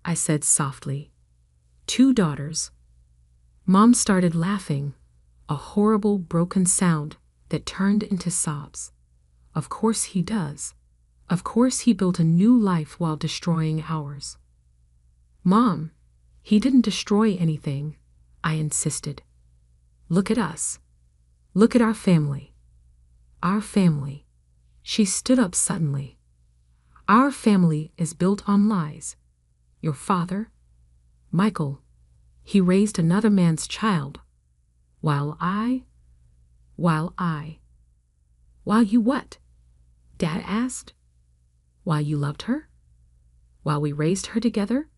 I said softly. "2 daughters." Mom started laughing, a horrible broken sound that turned into sobs. "Of course he does. Of course he built a new life while destroying ours." "Mom, he didn't destroy anything," I insisted. "Look at us. Look at our family. Our family." She stood up suddenly. "Our family is built on lies. Your father, Michael, he raised another man's child, while you what?" Dad asked. "While you loved her? While we raised her together?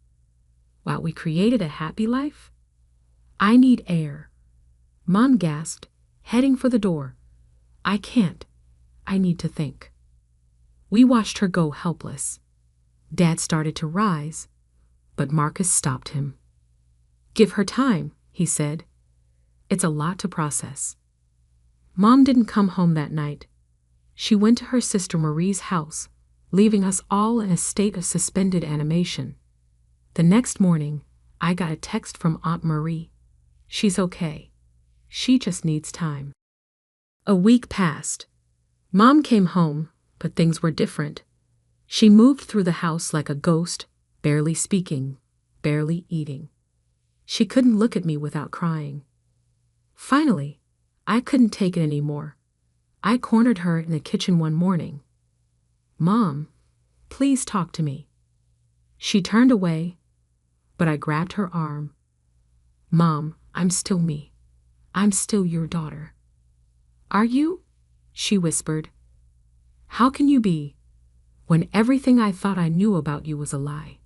While we created a happy life?" "I need air," Mom gasped, heading for the door. "I can't. I need to think." We watched her go helpless. Dad started to rise, but Marcus stopped him. "Give her time," he said. "It's a lot to process." Mom didn't come home that night. She went to her sister Marie's house, leaving us all in a state of suspended animation. The next morning, I got a text from Aunt Marie. "She's okay. She just needs time." A week passed. Mom came home, but things were different. She moved through the house like a ghost, barely speaking, barely eating. She couldn't look at me without crying. Finally, I couldn't take it anymore. I cornered her in the kitchen one morning. "Mom, please talk to me." She turned away, but I grabbed her arm. "Mom, I'm still me. I'm still your daughter." "Are you?" she whispered. "How can you be, when everything I thought I knew about you was a lie?"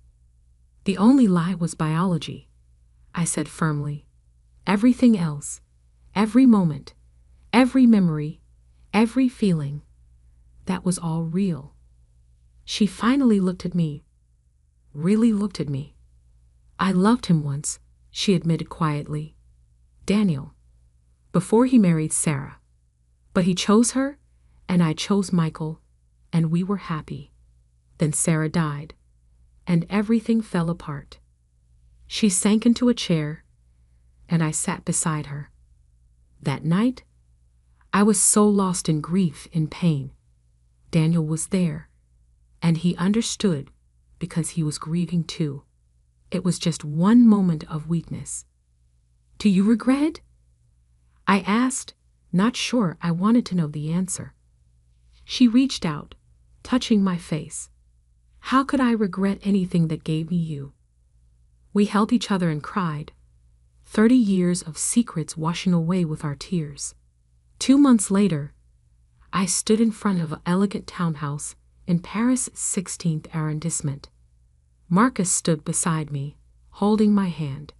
"The only lie was biology," I said firmly. Everything else, every moment, every memory, every feeling, that was all real. She finally looked at me. Really looked at me. I loved him once, she admitted quietly. Daniel. Before he married Sarah. But he chose her, and I chose Michael, and we were happy. Then Sarah died, and everything fell apart. She sank into a chair, and I sat beside her. That night, I was so lost in grief, in pain. Daniel was there, and he understood because he was grieving too. It was just one moment of weakness. Do you regret it? I asked, not sure I wanted to know the answer. She reached out, touching my face. How could I regret anything that gave me you? We held each other and cried, 30 years of secrets washing away with our tears. 2 months later, I stood in front of an elegant townhouse in Paris' 16th arrondissement. Marcus stood beside me, holding my hand.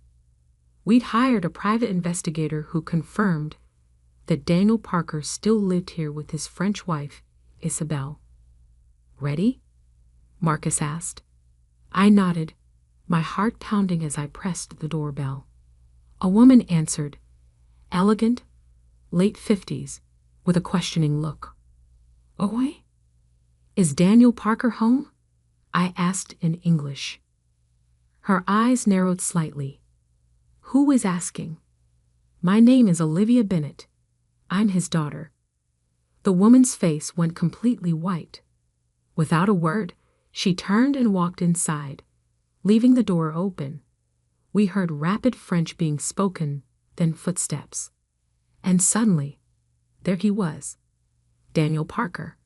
We'd hired a private investigator who confirmed that Daniel Parker still lived here with his French wife, Isabelle. Ready? Marcus asked. I nodded, my heart pounding as I pressed the doorbell. A woman answered, elegant, late 50s, with a questioning look. Oi? Is Daniel Parker home? I asked in English. Her eyes narrowed slightly. Who is asking? My name is Olivia Bennett. I'm his daughter. The woman's face went completely white. Without a word, she turned and walked inside, leaving the door open. We heard rapid French being spoken, then footsteps. And suddenly, there he was, Daniel Parker,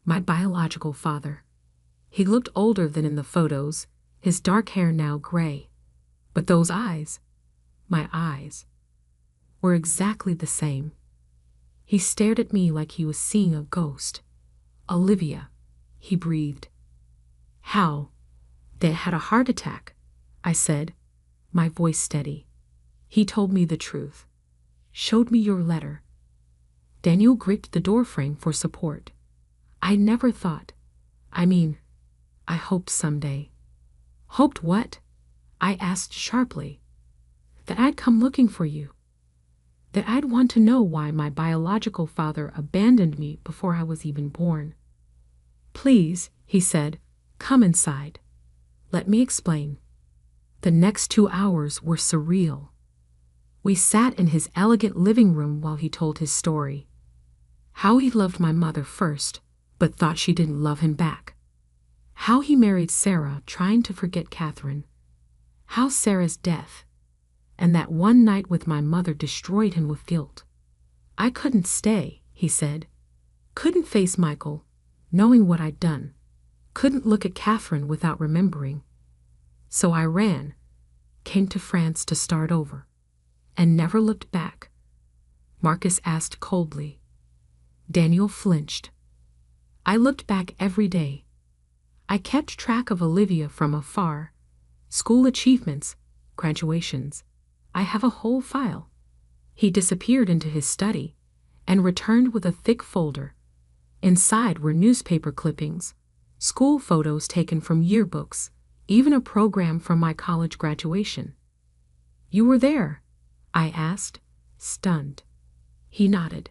my biological father. He looked older than in the photos, his dark hair now gray. But those eyes, my eyes, were exactly the same. He stared at me like he was seeing a ghost. Olivia, he breathed. How? They had a heart attack, I said, my voice steady. He told me the truth. Showed me your letter. Daniel gripped the doorframe for support. I never thought. I hoped someday. Hoped what? I asked sharply. That I'd come looking for you. That I'd want to know why my biological father abandoned me before I was even born. Please, he said, come inside. Let me explain. The next 2 hours were surreal. We sat in his elegant living room while he told his story. How he loved my mother first, but thought she didn't love him back. How he married Sarah, trying to forget Catherine. How Sarah's death, and that one night with my mother destroyed him with guilt. I couldn't stay, he said. Couldn't face Michael, knowing what I'd done. Couldn't look at Catherine without remembering. So I ran, came to France to start over, and never looked back. Marcus asked coldly. Daniel flinched. I looked back every day. I kept track of Olivia from afar. School achievements, graduations. I have a whole file. He disappeared into his study and returned with a thick folder. Inside were newspaper clippings, school photos taken from yearbooks, even a program from my college graduation. You were there? I asked, stunned. He nodded.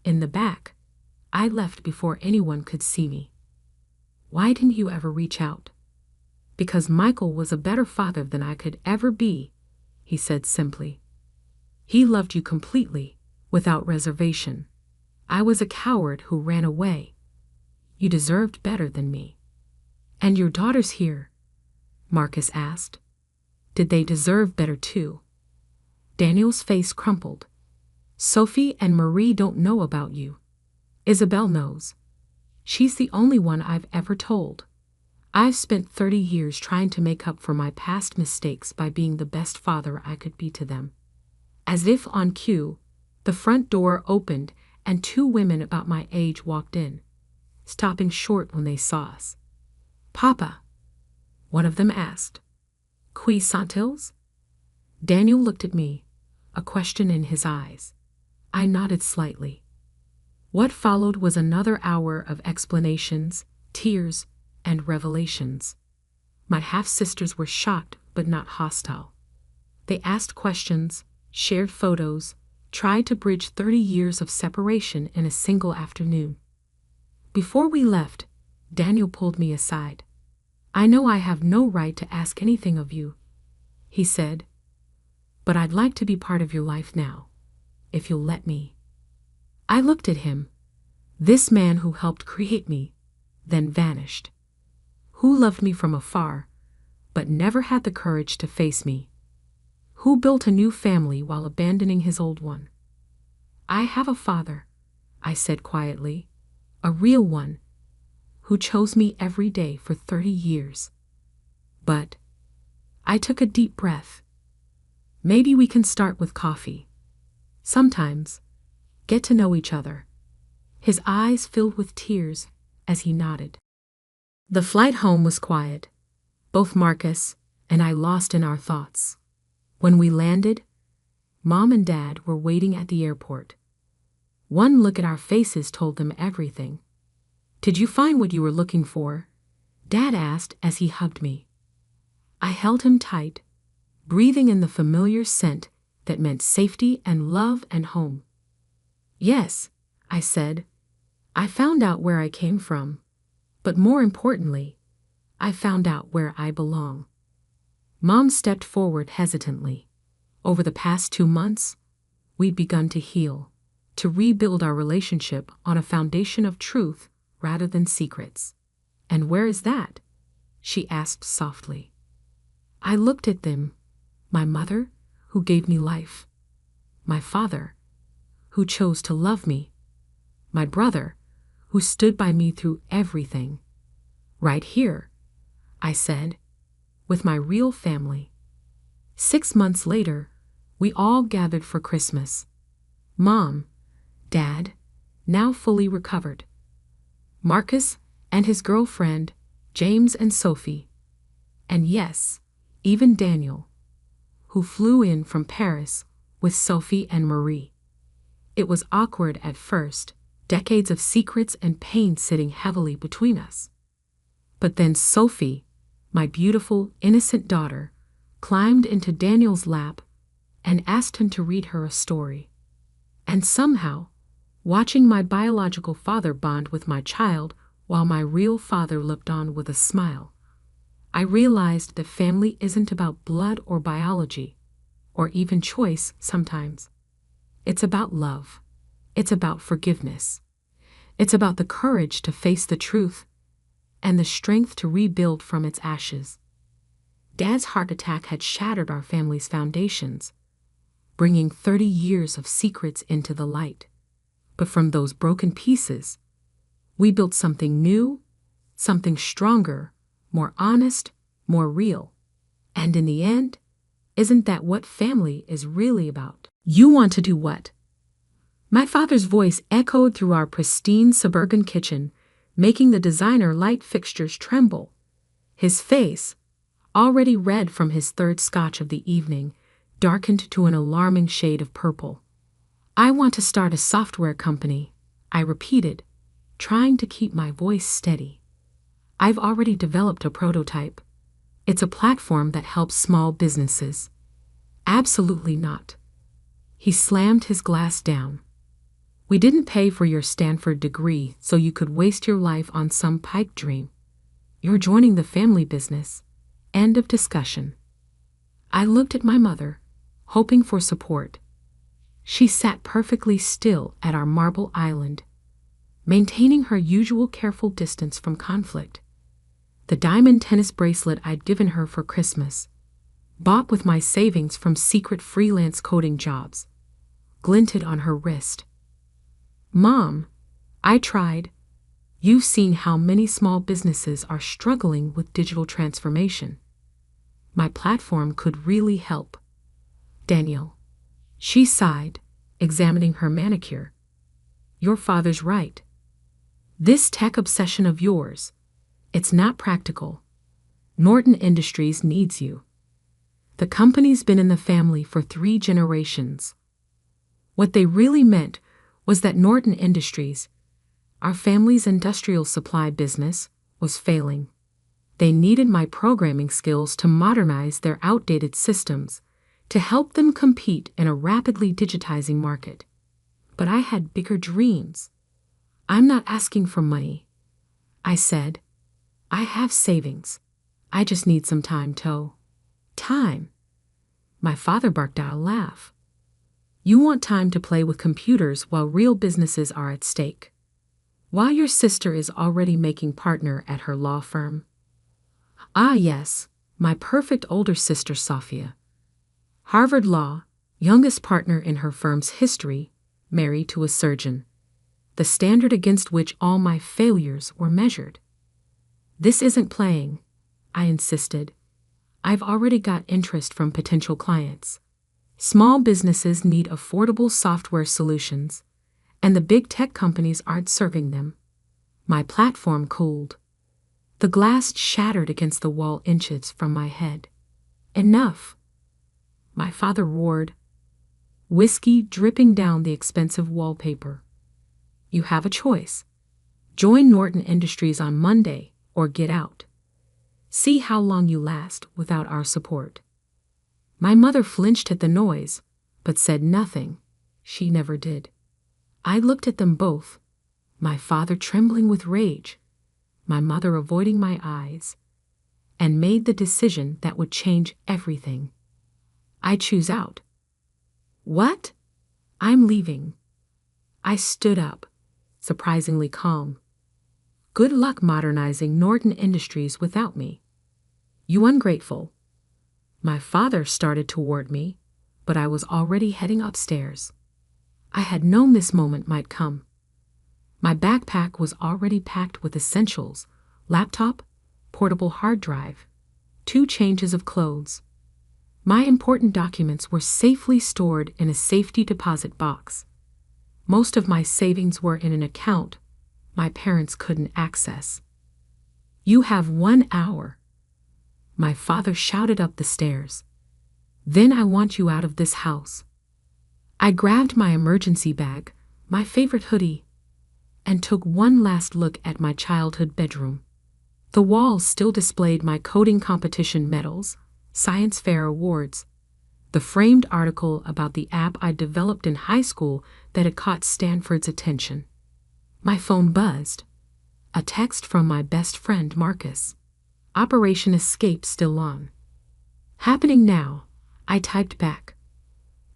In the back. I left before anyone could see me. Why didn't you ever reach out? Because Michael was a better father than I could ever be, he said simply. He loved you completely, without reservation. I was a coward who ran away. You deserved better than me. And your daughters here? Marcus asked. Did they deserve better too? Daniel's face crumpled. Sophie and Marie don't know about you. Isabelle knows. She's the only one I've ever told. I've spent 30 years trying to make up for my past mistakes by being the best father I could be to them. As if on cue, the front door opened and 2 women about my age walked in, stopping short when they saw us. Papa, one of them asked. Qui sont-ils? Daniel looked at me, a question in his eyes. I nodded slightly. What followed was another hour of explanations, tears, and revelations. My half-sisters were shocked but not hostile. They asked questions, shared photos, tried to bridge 30 years of separation in a single afternoon. Before we left, Daniel pulled me aside. I know I have no right to ask anything of you, he said, but I'd like to be part of your life now, if you'll let me. I looked at him, this man who helped create me, then vanished, who loved me from afar, but never had the courage to face me, who built a new family while abandoning his old one. I have a father, I said quietly, a real one, who chose me every day for 30 years. But I took a deep breath. Maybe we can start with coffee. Sometimes, get to know each other. His eyes filled with tears as he nodded. The flight home was quiet, both Marcus and I lost in our thoughts. When we landed, Mom and Dad were waiting at the airport. One look at our faces told them everything. Did you find what you were looking for? Dad asked as he hugged me. I held him tight, breathing in the familiar scent that meant safety and love and home. Yes, I said. I found out where I came from, but more importantly, I found out where I belong. Mom stepped forward hesitantly. Over the past 2 months, we'd begun to heal, to rebuild our relationship on a foundation of truth rather than secrets. And where is that? She asked softly. I looked at them, my mother, who gave me life, my father, who chose to love me, my brother, who stood by me through everything. Right here, I said, with my real family. 6 months later, we all gathered for Christmas. Mom, Dad, now fully recovered. Marcus and his girlfriend, James and Sophie. And yes, even Daniel, who flew in from Paris with Sophie and Marie. It was awkward at first, decades of secrets and pain sitting heavily between us. But then Sophie, my beautiful, innocent daughter, climbed into Daniel's lap and asked him to read her a story. And somehow, watching my biological father bond with my child while my real father looked on with a smile, I realized that family isn't about blood or biology, or even choice sometimes. It's about love. It's about forgiveness. It's about the courage to face the truth and the strength to rebuild from its ashes. Dad's heart attack had shattered our family's foundations, bringing 30 years of secrets into the light. But from those broken pieces, we built something new, something stronger, more honest, more real. And in the end, isn't that what family is really about? You want to do what? My father's voice echoed through our pristine suburban kitchen, making the designer light fixtures tremble. His face, already red from his third scotch of the evening, darkened to an alarming shade of purple. I want to start a software company, I repeated, trying to keep my voice steady. I've already developed a prototype. It's a platform that helps small businesses. Absolutely not. He slammed his glass down. We didn't pay for your Stanford degree so you could waste your life on some pipe dream. You're joining the family business. End of discussion. I looked at my mother, hoping for support. She sat perfectly still at our marble island, maintaining her usual careful distance from conflict. The diamond tennis bracelet I'd given her for Christmas, bought with my savings from secret freelance coding jobs, glinted on her wrist. Mom, I tried. You've seen how many small businesses are struggling with digital transformation. My platform could really help. Daniel. She sighed, examining her manicure. Your father's right. This tech obsession of yours, it's not practical. Norton Industries needs you. The company's been in the family for 3 generations. What they really meant was that Norton Industries, our family's industrial supply business, was failing. They needed my programming skills to modernize their outdated systems, to help them compete in a rapidly digitizing market. But I had bigger dreams. I'm not asking for money, I said. I have savings. I just need some time. Time. My father barked out a laugh. You want time to play with computers while real businesses are at stake. While your sister is already making partner at her law firm. Ah yes, my perfect older sister Sophia. Harvard Law, youngest partner in her firm's history, married to a surgeon. The standard against which all my failures were measured. This isn't playing, I insisted. I've already got interest from potential clients. Small businesses need affordable software solutions, and the big tech companies aren't serving them. My platform cooled. The glass shattered against the wall inches from my head. Enough! My father roared, whiskey dripping down the expensive wallpaper. You have a choice. Join Norton Industries on Monday or get out. See how long you last without our support. My mother flinched at the noise, but said nothing. She never did. I looked at them both, my father trembling with rage, my mother avoiding my eyes, and made the decision that would change everything. I choose out. What? I'm leaving. I stood up, surprisingly calm. Good luck modernizing Norton Industries without me. You ungrateful. My father started toward me, but I was already heading upstairs. I had known this moment might come. My backpack was already packed with essentials: laptop, portable hard drive, 2 changes of clothes. My important documents were safely stored in a safety deposit box. Most of my savings were in an account my parents couldn't access. You have 1 hour. My father shouted up the stairs. Then I want you out of this house. I grabbed my emergency bag, my favorite hoodie, and took one last look at my childhood bedroom. The walls still displayed my coding competition medals, science fair awards, the framed article about the app I developed in high school that had caught Stanford's attention. My phone buzzed. A text from my best friend Marcus. Operation Escape still on. Happening now, I typed back.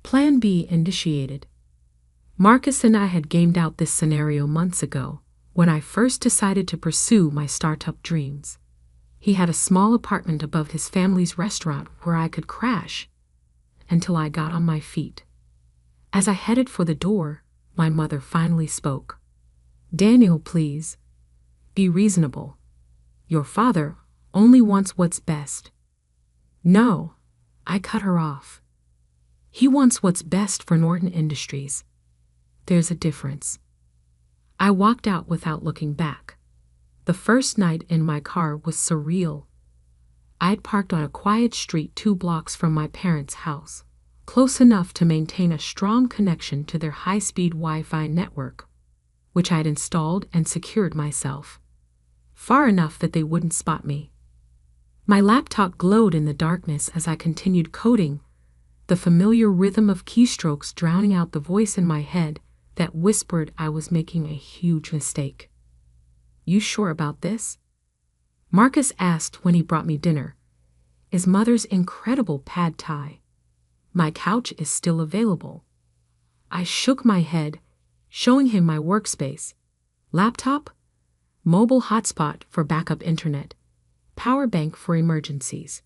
Plan B initiated. Marcus and I had gamed out this scenario months ago, when I first decided to pursue my startup dreams. He had a small apartment above his family's restaurant where I could crash until I got on my feet. As I headed for the door, my mother finally spoke. Daniel, please. Be reasonable. Your father only wants what's best. No, I cut her off. He wants what's best for Norton Industries. There's a difference. I walked out without looking back. The first night in my car was surreal. I'd parked on a quiet street 2 blocks from my parents' house, close enough to maintain a strong connection to their high-speed Wi-Fi network, which I'd installed and secured myself, far enough that they wouldn't spot me. My laptop glowed in the darkness as I continued coding, the familiar rhythm of keystrokes drowning out the voice in my head that whispered I was making a huge mistake. You sure about this? Marcus asked when he brought me dinner. Is Mother's incredible pad thai? My couch is still available. I shook my head, showing him my workspace. Laptop, mobile hotspot for backup internet, power bank for emergencies.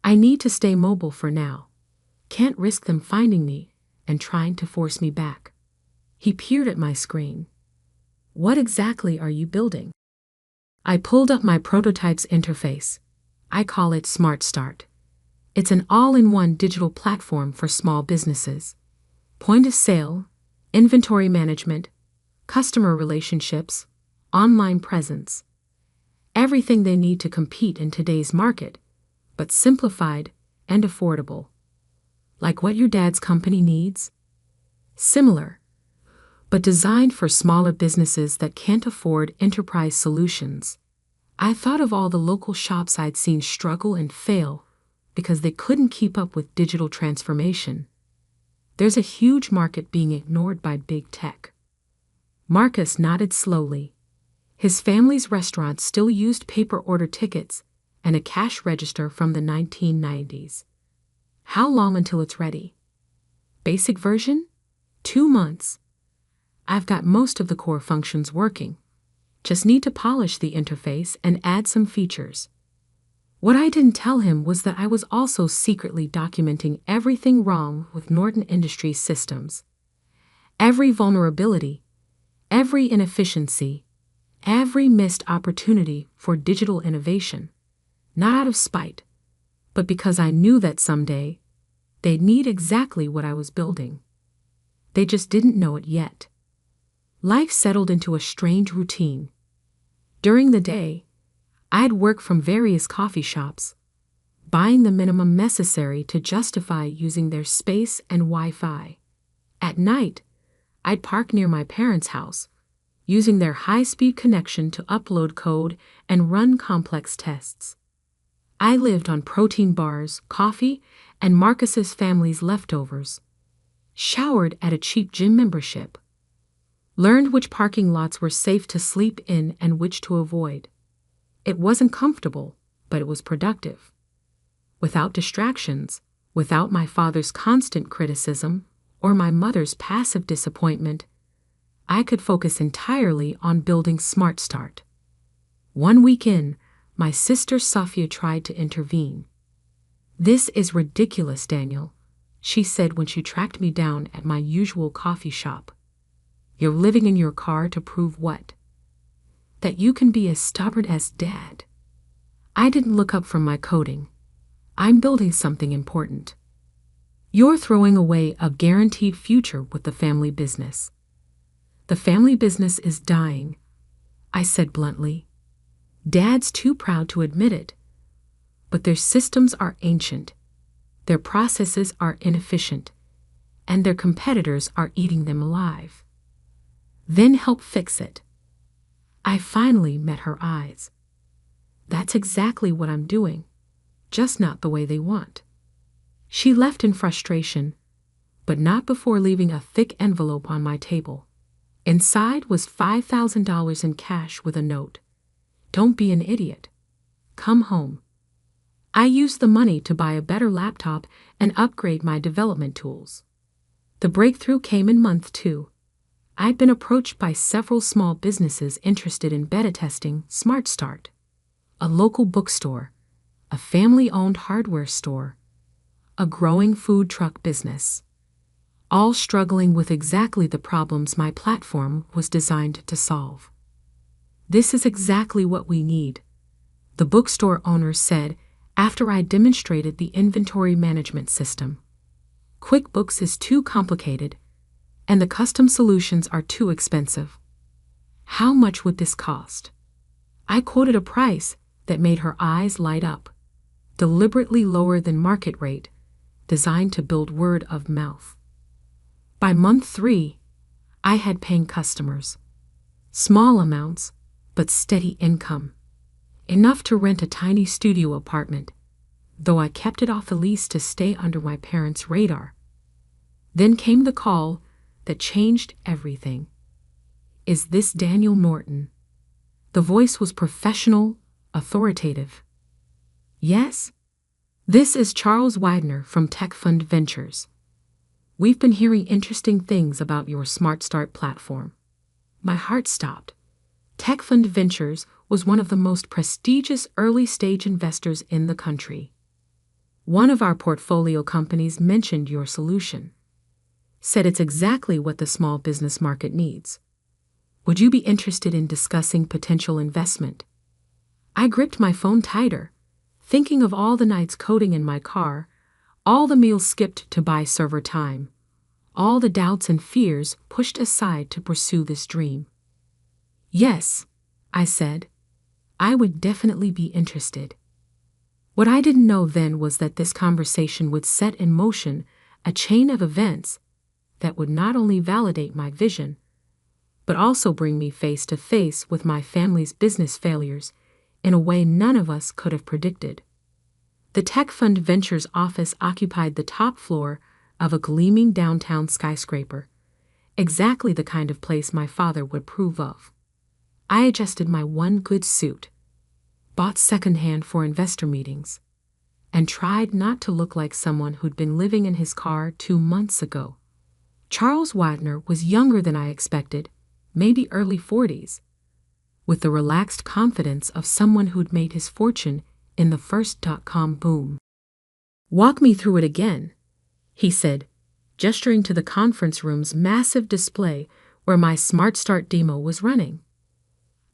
I need to stay mobile for now. Can't risk them finding me and trying to force me back. He peered at my screen. What exactly are you building? I pulled up my prototype's interface. I call it Smart Start. It's an all-in-one digital platform for small businesses. Point of sale, inventory management, customer relationships, online presence. Everything they need to compete in today's market, but simplified and affordable. Like what your dad's company needs? Similar, but designed for smaller businesses that can't afford enterprise solutions. I thought of all the local shops I'd seen struggle and fail because they couldn't keep up with digital transformation. There's a huge market being ignored by big tech. Marcus nodded slowly. His family's restaurant still used paper order tickets and a cash register from the 1990s. How long until it's ready? Basic version? 2 months. I've got most of the core functions working. Just need to polish the interface and add some features. What I didn't tell him was that I was also secretly documenting everything wrong with Norton Industries systems. Every vulnerability, every inefficiency, every missed opportunity for digital innovation. Not out of spite, but because I knew that someday they'd need exactly what I was building. They just didn't know it yet. Life settled into a strange routine. During the day, I'd work from various coffee shops, buying the minimum necessary to justify using their space and Wi-Fi. At night, I'd park near my parents' house, using their high-speed connection to upload code and run complex tests. I lived on protein bars, coffee, and Marcus's family's leftovers. Showered at a cheap gym membership. Learned which parking lots were safe to sleep in and which to avoid. It wasn't comfortable, but it was productive. Without distractions, without my father's constant criticism or my mother's passive disappointment, I could focus entirely on building Smart Start. 1 week in, my sister Safia tried to intervene. "This is ridiculous, Daniel," she said when she tracked me down at my usual coffee shop. "You're living in your car to prove what? That you can be as stubborn as Dad." I didn't look up from my coding. "I'm building something important. You're throwing away a guaranteed future with the family business." "The family business is dying," I said bluntly. "Dad's too proud to admit it. But their systems are ancient, their processes are inefficient, and their competitors are eating them alive. Then help fix it." I finally met her eyes. "That's exactly what I'm doing, just not the way they want." She left in frustration, but not before leaving a thick envelope on my table. Inside was $5,000 in cash with a note. "Don't be an idiot. Come home." I used the money to buy a better laptop and upgrade my development tools. The breakthrough came in month 2. I'd been approached by several small businesses interested in beta testing Smart Start. A local bookstore, a family-owned hardware store, a growing food truck business, all struggling with exactly the problems my platform was designed to solve. "This is exactly what we need," the bookstore owner said after I demonstrated the inventory management system. "QuickBooks is too complicated, and the custom solutions are too expensive. How much would this cost?" I quoted a price that made her eyes light up, deliberately lower than market rate, designed to build word of mouth. By month 3, I had paying customers. Small amounts, but steady income. Enough to rent a tiny studio apartment, though I kept it off the lease to stay under my parents' radar. Then came the call that changed everything. "Is this Daniel Norton?" The voice was professional, authoritative. "Yes. This is Charles Widener from Tech Fund Ventures. We've been hearing interesting things about your Smart Start platform." My heart stopped. Tech Fund Ventures was one of the most prestigious early-stage investors in the country. One of our portfolio companies mentioned your solution. Said it's exactly what the small business market needs. Would you be interested in discussing potential investment? I gripped my phone tighter, thinking of all the nights coding in my car, all the meals skipped to buy server time, all the doubts and fears pushed aside to pursue this dream. "Yes," I said, "I would definitely be interested." What I didn't know then was that this conversation would set in motion a chain of events that would not only validate my vision, but also bring me face to face with my family's business failures in a way none of us could have predicted. The tech fund ventures office occupied the top floor of a gleaming downtown skyscraper, exactly the kind of place my father would approve of. I adjusted my one good suit, bought secondhand for investor meetings, and tried not to look like someone who'd been living in his car 2 months ago. Charles Wagner was younger than I expected, maybe early 40s, with the relaxed confidence of someone who'd made his fortune in the first dot-com boom. "Walk me through it again," he said, gesturing to the conference room's massive display where my Smart Start demo was running.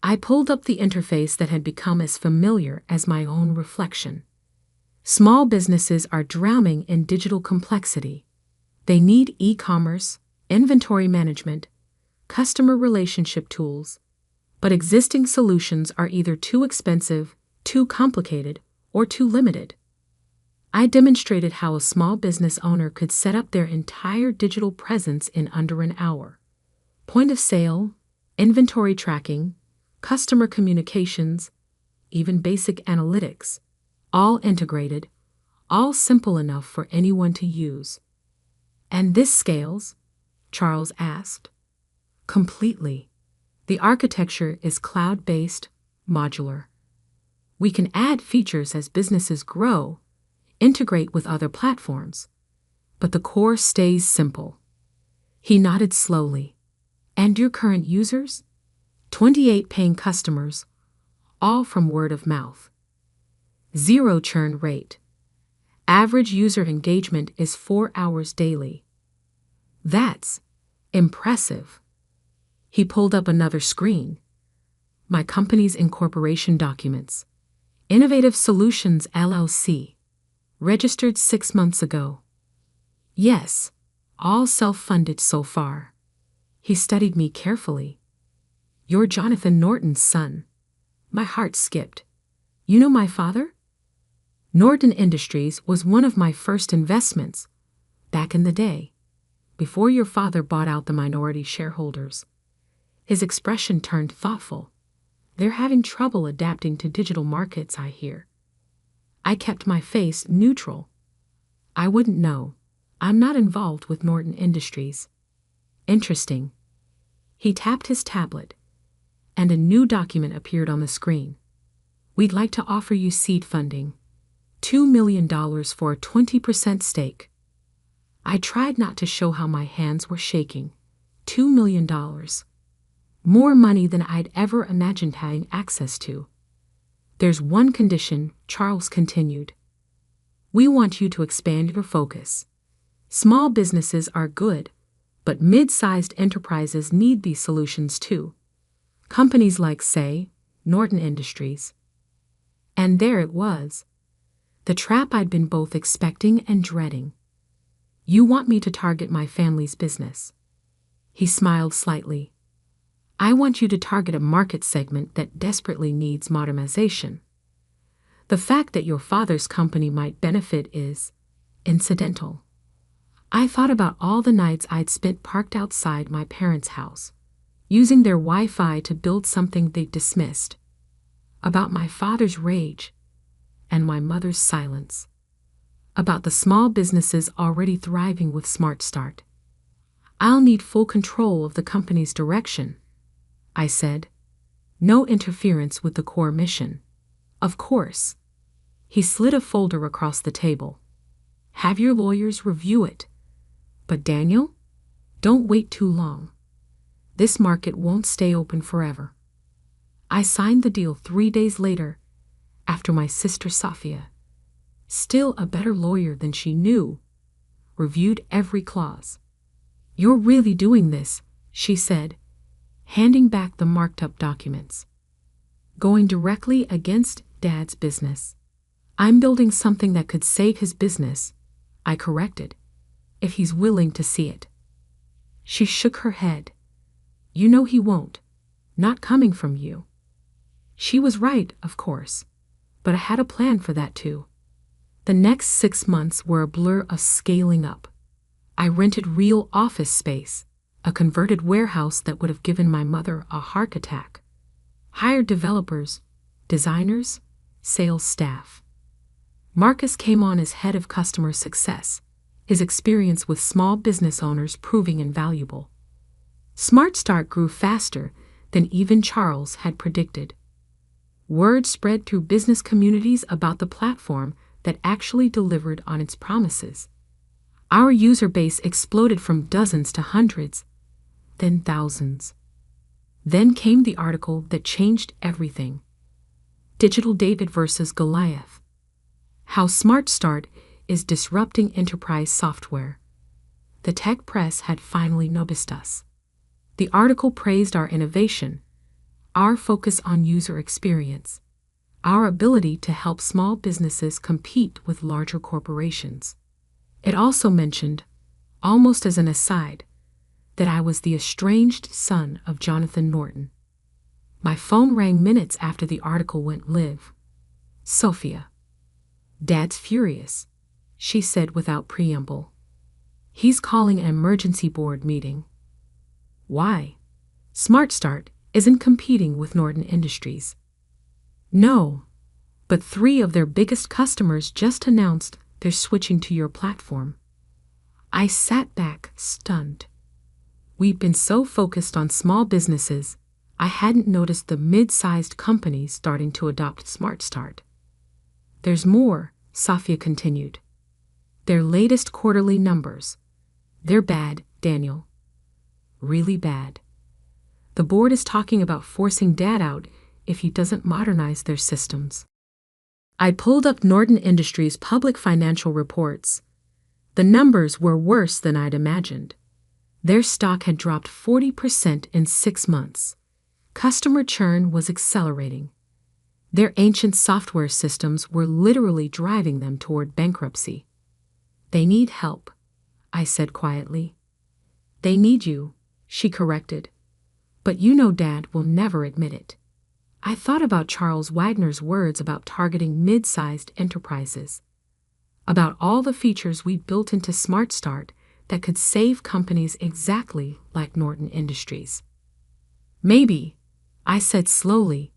I pulled up the interface that had become as familiar as my own reflection. Small businesses are drowning in digital complexity. They need e-commerce, inventory management, customer relationship tools, but existing solutions are either too expensive, too complicated, or too limited. I demonstrated how a small business owner could set up their entire digital presence in under an hour. Point of sale, inventory tracking, customer communications, even basic analytics, all integrated, all simple enough for anyone to use. "And this scales?" Charles asked. "Completely. The architecture is cloud-based, modular. We can add features as businesses grow, integrate with other platforms, but the core stays simple." He nodded slowly. "And your current users?" 28 paying customers, all from word of mouth. 0 churn rate. Average user engagement is 4 hours daily. "That's impressive." He pulled up another screen. My company's incorporation documents. Innovative Solutions LLC. Registered 6 months ago. "Yes, all self-funded so far." He studied me carefully. "You're Jonathan Norton's son." My heart skipped. "You know my father?" Norton Industries was one of my first investments, back in the day, before your father bought out the minority shareholders. His expression turned thoughtful. "They're having trouble adapting to digital markets, I hear." I kept my face neutral. "I wouldn't know. I'm not involved with Norton Industries." "Interesting." He tapped his tablet, and a new document appeared on the screen. "We'd like to offer you seed funding. $2 million for a 20% stake." I tried not to show how my hands were shaking. $2 million. More money than I'd ever imagined having access to. "There's one condition," Charles continued. "We want you to expand your focus. Small businesses are good, but mid-sized enterprises need these solutions too. Companies like, say, Norton Industries." And there it was. The trap I'd been both expecting and dreading. "You want me to target my family's business." He smiled slightly. "I want you to target a market segment that desperately needs modernization. The fact that your father's company might benefit is incidental." I thought about all the nights I'd spent parked outside my parents' house, using their Wi-Fi to build something they'd dismissed. About my father's rage and my mother's silence. About the small businesses already thriving with Smart Start. "I'll need full control of the company's direction," I said. "No interference with the core mission." "Of course." He slid a folder across the table. "Have your lawyers review it. But Daniel, don't wait too long. This market won't stay open forever." I signed the deal 3 days later, after my sister Safia, still a better lawyer than she knew, reviewed every clause. "You're really doing this," she said, handing back the marked-up documents. "Going directly against Dad's business." "I'm building something that could save his business," I corrected, "if he's willing to see it." She shook her head. "You know he won't. Not coming from you." She was right, of course, but I had a plan for that too. The next 6 months were a blur of scaling up. I rented real office space, a converted warehouse that would have given my mother a heart attack. Hired developers, designers, sales staff. Marcus came on as head of customer success, his experience with small business owners proving invaluable. Smart Start grew faster than even Charles had predicted. Word spread through business communities about the platform that actually delivered on its promises. Our user base exploded from dozens to hundreds, then thousands. Then came the article that changed everything. Digital David versus Goliath. How Smart Start is disrupting enterprise software. The tech press had finally noticed us. The article praised our innovation, our focus on user experience, our ability to help small businesses compete with larger corporations. It also mentioned, almost as an aside, that I was the estranged son of Jonathan Norton. My phone rang minutes after the article went live. Sophia. Dad's furious, she said without preamble. He's calling an emergency board meeting. Why? Smart Start isn't competing with Norton Industries. No, but 3 of their biggest customers just announced they're switching to your platform. I sat back, stunned. We've been so focused on small businesses, I hadn't noticed the mid-sized companies starting to adopt Smart Start. There's more, Sophia continued. Their latest quarterly numbers. They're bad, Daniel. Really bad. The board is talking about forcing Dad out if he doesn't modernize their systems. I pulled up Norton Industries' public financial reports. The numbers were worse than I'd imagined. Their stock had dropped 40% in 6 months. Customer churn was accelerating. Their ancient software systems were literally driving them toward bankruptcy. They need help, I said quietly. They need you, she corrected. But you know Dad will never admit it. I thought about Charles Wagner's words about targeting mid-sized enterprises, about all the features we'd built into Smart Start that could save companies exactly like Norton Industries. Maybe, I said slowly,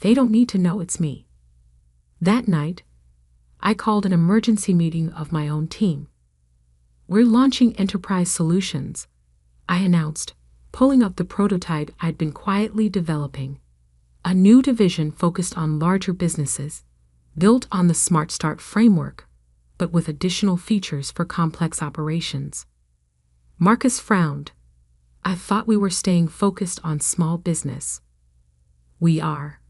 they don't need to know it's me. That night, I called an emergency meeting of my own team. We're launching enterprise solutions, I announced, pulling up the prototype I'd been quietly developing. A new division focused on larger businesses, built on the Smart Start framework, but with additional features for complex operations. Marcus frowned. I thought we were staying focused on small business. We are.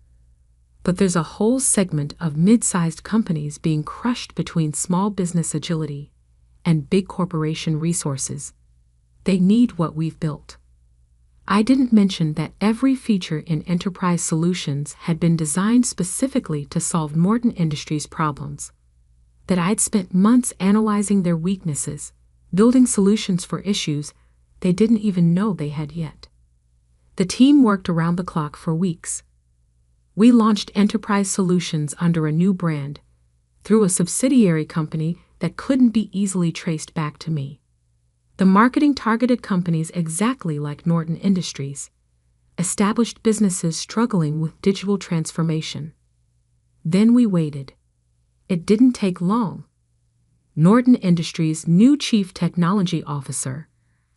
But there's a whole segment of mid-sized companies being crushed between small business agility and big corporation resources. They need what we've built. I didn't mention that every feature in Enterprise Solutions had been designed specifically to solve Norton Industries' problems, that I'd spent months analyzing their weaknesses, building solutions for issues they didn't even know they had yet. The team worked around the clock for weeks. We launched Enterprise Solutions under a new brand, through a subsidiary company that couldn't be easily traced back to me. The marketing targeted companies exactly like Norton Industries, established businesses struggling with digital transformation. Then we waited. It didn't take long. Norton Industries' new chief technology officer,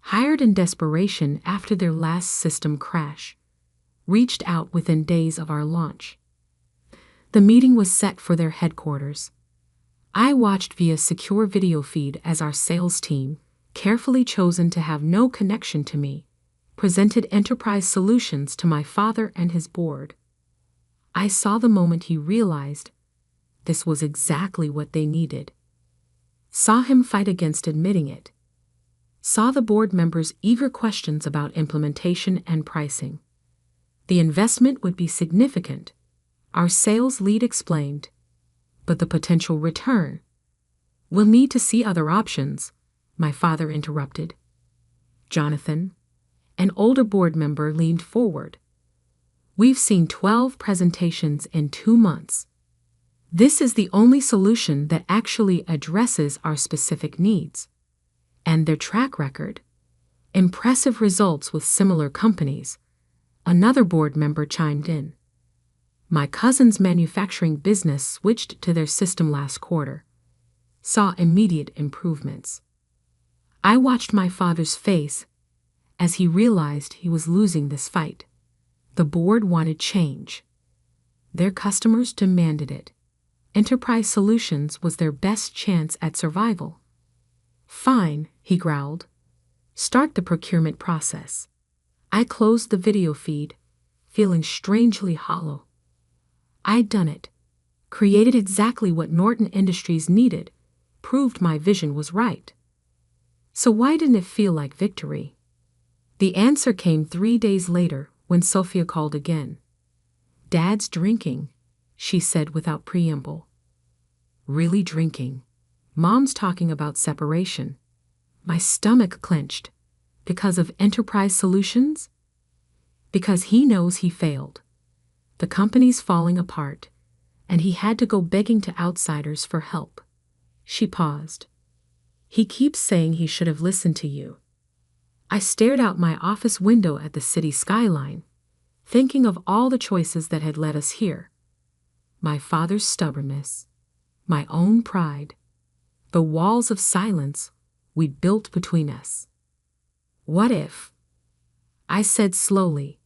hired in desperation after their last system crash, reached out within days of our launch. The meeting was set for their headquarters. I watched via secure video feed as our sales team, carefully chosen to have no connection to me, presented Enterprise Solutions to my father and his board. I saw the moment he realized this was exactly what they needed. Saw him fight against admitting it. Saw the board members' eager questions about implementation and pricing. The investment would be significant, our sales lead explained, but the potential return. We'll need to see other options, my father interrupted. Jonathan, an older board member, leaned forward. We've seen 12 presentations in 2 months. This is the only solution that actually addresses our specific needs. And their track record. Impressive results with similar companies. Another board member chimed in. My cousin's manufacturing business switched to their system last quarter. Saw immediate improvements. I watched my father's face as he realized he was losing this fight. The board wanted change. Their customers demanded it. Enterprise Solutions was their best chance at survival. Fine, he growled. Start the procurement process. I closed the video feed, feeling strangely hollow. I'd done it. Created exactly what Norton Industries needed. Proved my vision was right. So why didn't it feel like victory? The answer came 3 days later when Sophia called again. Dad's drinking, she said without preamble. Really drinking. Mom's talking about separation. My stomach clenched. Because of Enterprise Solutions? Because he knows he failed. The company's falling apart, and he had to go begging to outsiders for help. She paused. He keeps saying he should have listened to you. I stared out my office window at the city skyline, thinking of all the choices that had led us here. My father's stubbornness, my own pride, the walls of silence we'd built between us. What if? I said slowly.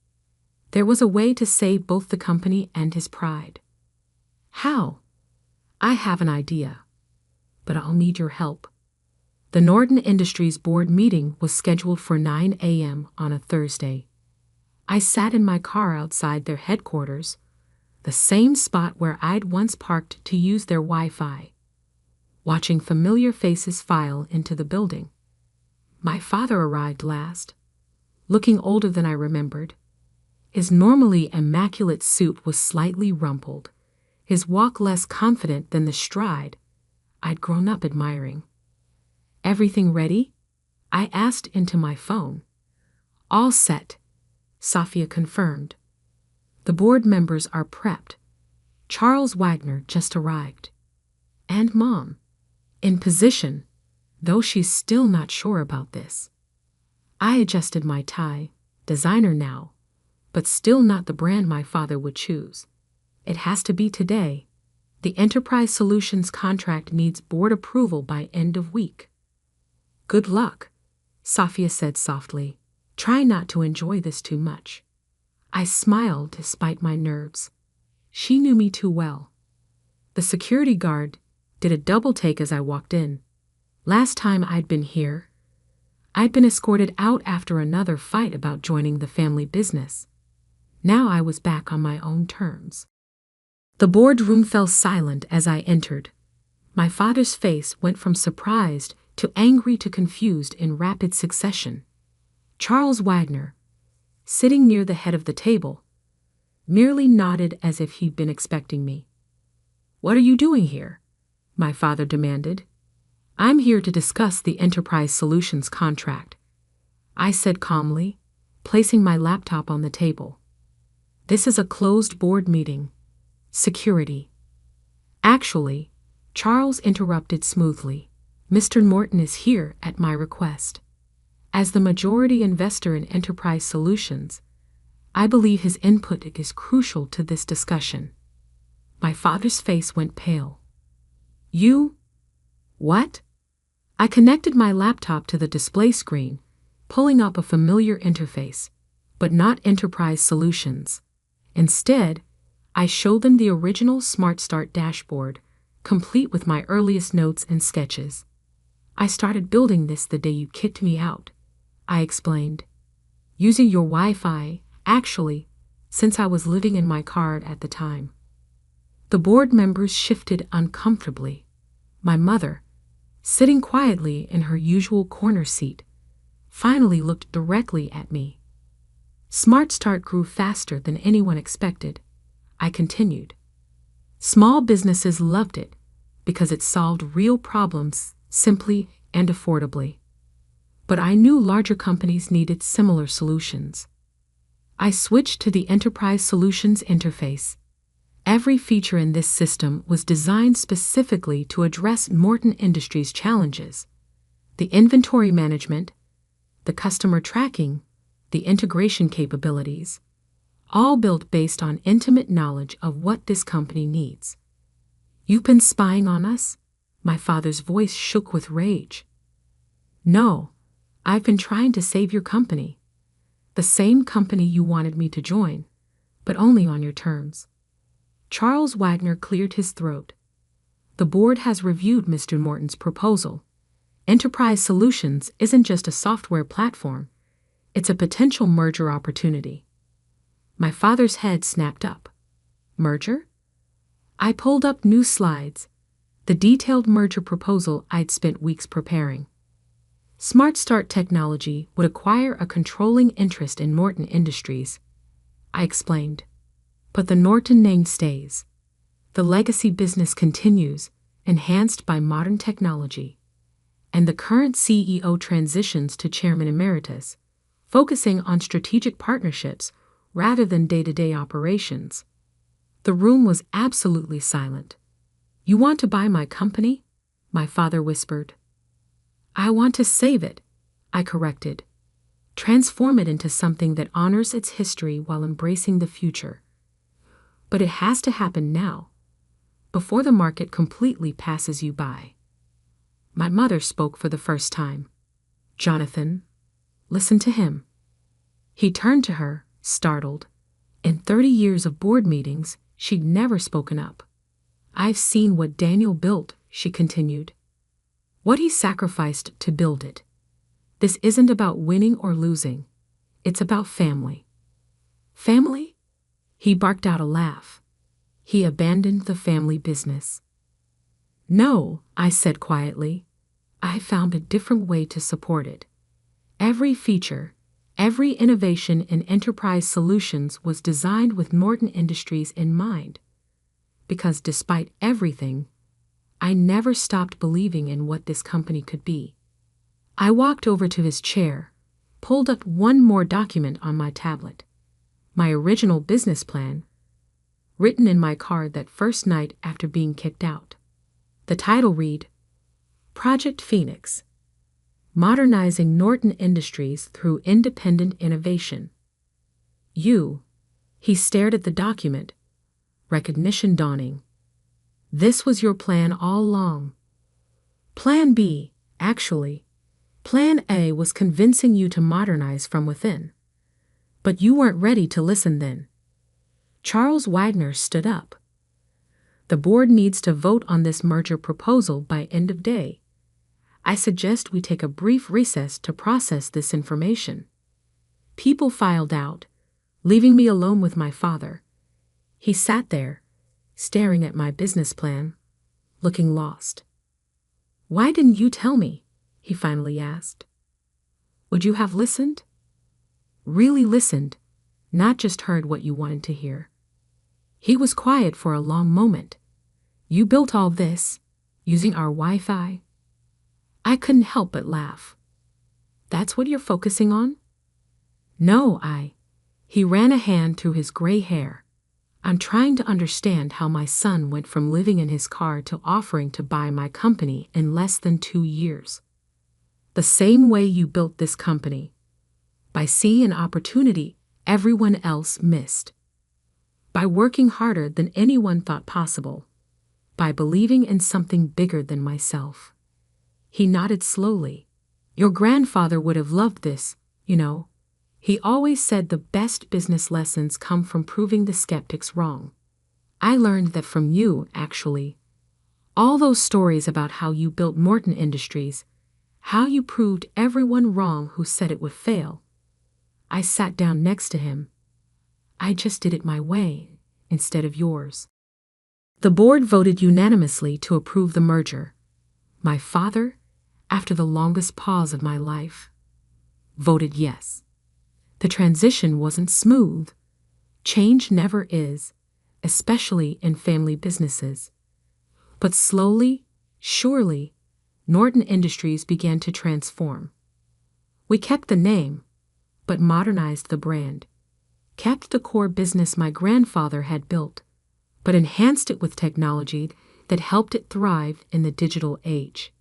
There was a way to save both the company and his pride. How? I have an idea, but I'll need your help. The Norton Industries board meeting was scheduled for 9 a.m. on a Thursday. I sat in my car outside their headquarters, the same spot where I'd once parked to use their Wi-Fi, watching familiar faces file into the building. My father arrived last, looking older than I remembered. His normally immaculate suit was slightly rumpled, his walk less confident than the stride I'd grown up admiring. Everything ready? I asked into my phone. All set, Sophia confirmed. The board members are prepped. Charles Wagner just arrived. And Mom, in position, though she's still not sure about this. I adjusted my tie, designer now, but still not the brand my father would choose. It has to be today. The Enterprise Solutions contract needs board approval by end of week. Good luck, Sophia said softly. Try not to enjoy this too much. I smiled despite my nerves. She knew me too well. The security guard did a double take as I walked in. Last time I'd been here, I'd been escorted out after another fight about joining the family business. Now I was back on my own terms. The boardroom fell silent as I entered. My father's face went from surprised to angry to confused in rapid succession. Charles Wagner, sitting near the head of the table, merely nodded as if he'd been expecting me. What are you doing here? My father demanded. I'm here to discuss the Enterprise Solutions contract, I said calmly, placing my laptop on the table. This is a closed board meeting. Security. Actually, Charles interrupted smoothly. Mr. Norton is here at my request. As the majority investor in Enterprise Solutions, I believe his input is crucial to this discussion. My father's face went pale. You? What? I connected my laptop to the display screen, pulling up a familiar interface, but not Enterprise Solutions. Instead, I showed them the original Smart Start dashboard, complete with my earliest notes and sketches. I started building this the day you kicked me out, I explained. Using your Wi-Fi, actually, since I was living in my car at the time. The board members shifted uncomfortably. My mother, sitting quietly in her usual corner seat, finally looked directly at me. Smart Start grew faster than anyone expected, I continued. Small businesses loved it because it solved real problems simply and affordably. But I knew larger companies needed similar solutions. I switched to the Enterprise Solutions interface, Every feature in this system was designed specifically to address Norton Industries' challenges: the inventory management, the customer tracking, the integration capabilities, all built based on intimate knowledge of what this company needs. "You've been spying on us?" My father's voice shook with rage. "No, I've been trying to save your company. The same company you wanted me to join, but only on your terms." Charles Wagner cleared his throat. "The board has reviewed Mr. Morton's proposal. Enterprise Solutions isn't just a software platform, it's a potential merger opportunity." My father's head snapped up. Merger? I pulled up new slides, the detailed merger proposal I'd spent weeks preparing. Smart Start Technology would acquire a controlling interest in Norton Industries, I explained. But the Norton name stays. The legacy business continues, enhanced by modern technology. And the current CEO transitions to Chairman Emeritus, focusing on strategic partnerships rather than day-to-day operations. The room was absolutely silent. "You want to buy my company?" my father whispered. "I want to save it," I corrected. "Transform it into something that honors its history while embracing the future. But it has to happen now, before the market completely passes you by." My mother spoke for the first time. "Jonathan, listen to him." He turned to her, startled. In 30 years of board meetings, she'd never spoken up. "I've seen what Daniel built," she continued. "What he sacrificed to build it. This isn't about winning or losing. It's about family." "Family?" He barked out a laugh. He abandoned the family business. "No," I said quietly. "I found a different way to support it. Every feature, every innovation in Enterprise Solutions was designed with Norton Industries in mind. Because despite everything, I never stopped believing in what this company could be." I walked over to his chair, pulled up one more document on my tablet. My original business plan, written in my car that first night after being kicked out. The title read, "Project Phoenix, Modernizing Norton Industries Through Independent Innovation." He stared at the document, recognition dawning. "This was your plan all along." "Plan B, actually. Plan A was convincing you to modernize from within. But you weren't ready to listen then." Charles Wagner stood up. "The board needs to vote on this merger proposal by end of day. I suggest we take a brief recess to process this information." People filed out, leaving me alone with my father. He sat there, staring at my business plan, looking lost. "Why didn't you tell me?" he finally asked. "Would you have listened? Really listened, not just heard what you wanted to hear?" He was quiet for a long moment. "You built all this, using our Wi-Fi?" I couldn't help but laugh. "That's what you're focusing on?" "No, He ran a hand through his gray hair. "I'm trying to understand how my son went from living in his car to offering to buy my company in less than 2 years. The same way you built this company, by seeing an opportunity everyone else missed. By working harder than anyone thought possible. By believing in something bigger than myself." He nodded slowly. "Your grandfather would have loved this, you know. He always said the best business lessons come from proving the skeptics wrong. I learned that from you, actually. All those stories about how you built Norton Industries, how you proved everyone wrong who said it would fail." I sat down next to him. "I just did it my way, instead of yours." The board voted unanimously to approve the merger. My father, after the longest pause of my life, voted yes. The transition wasn't smooth. Change never is, especially in family businesses. But slowly, surely, Norton Industries began to transform. We kept the name, but modernized the brand, kept the core business my grandfather had built, but enhanced it with technology that helped it thrive in the digital age.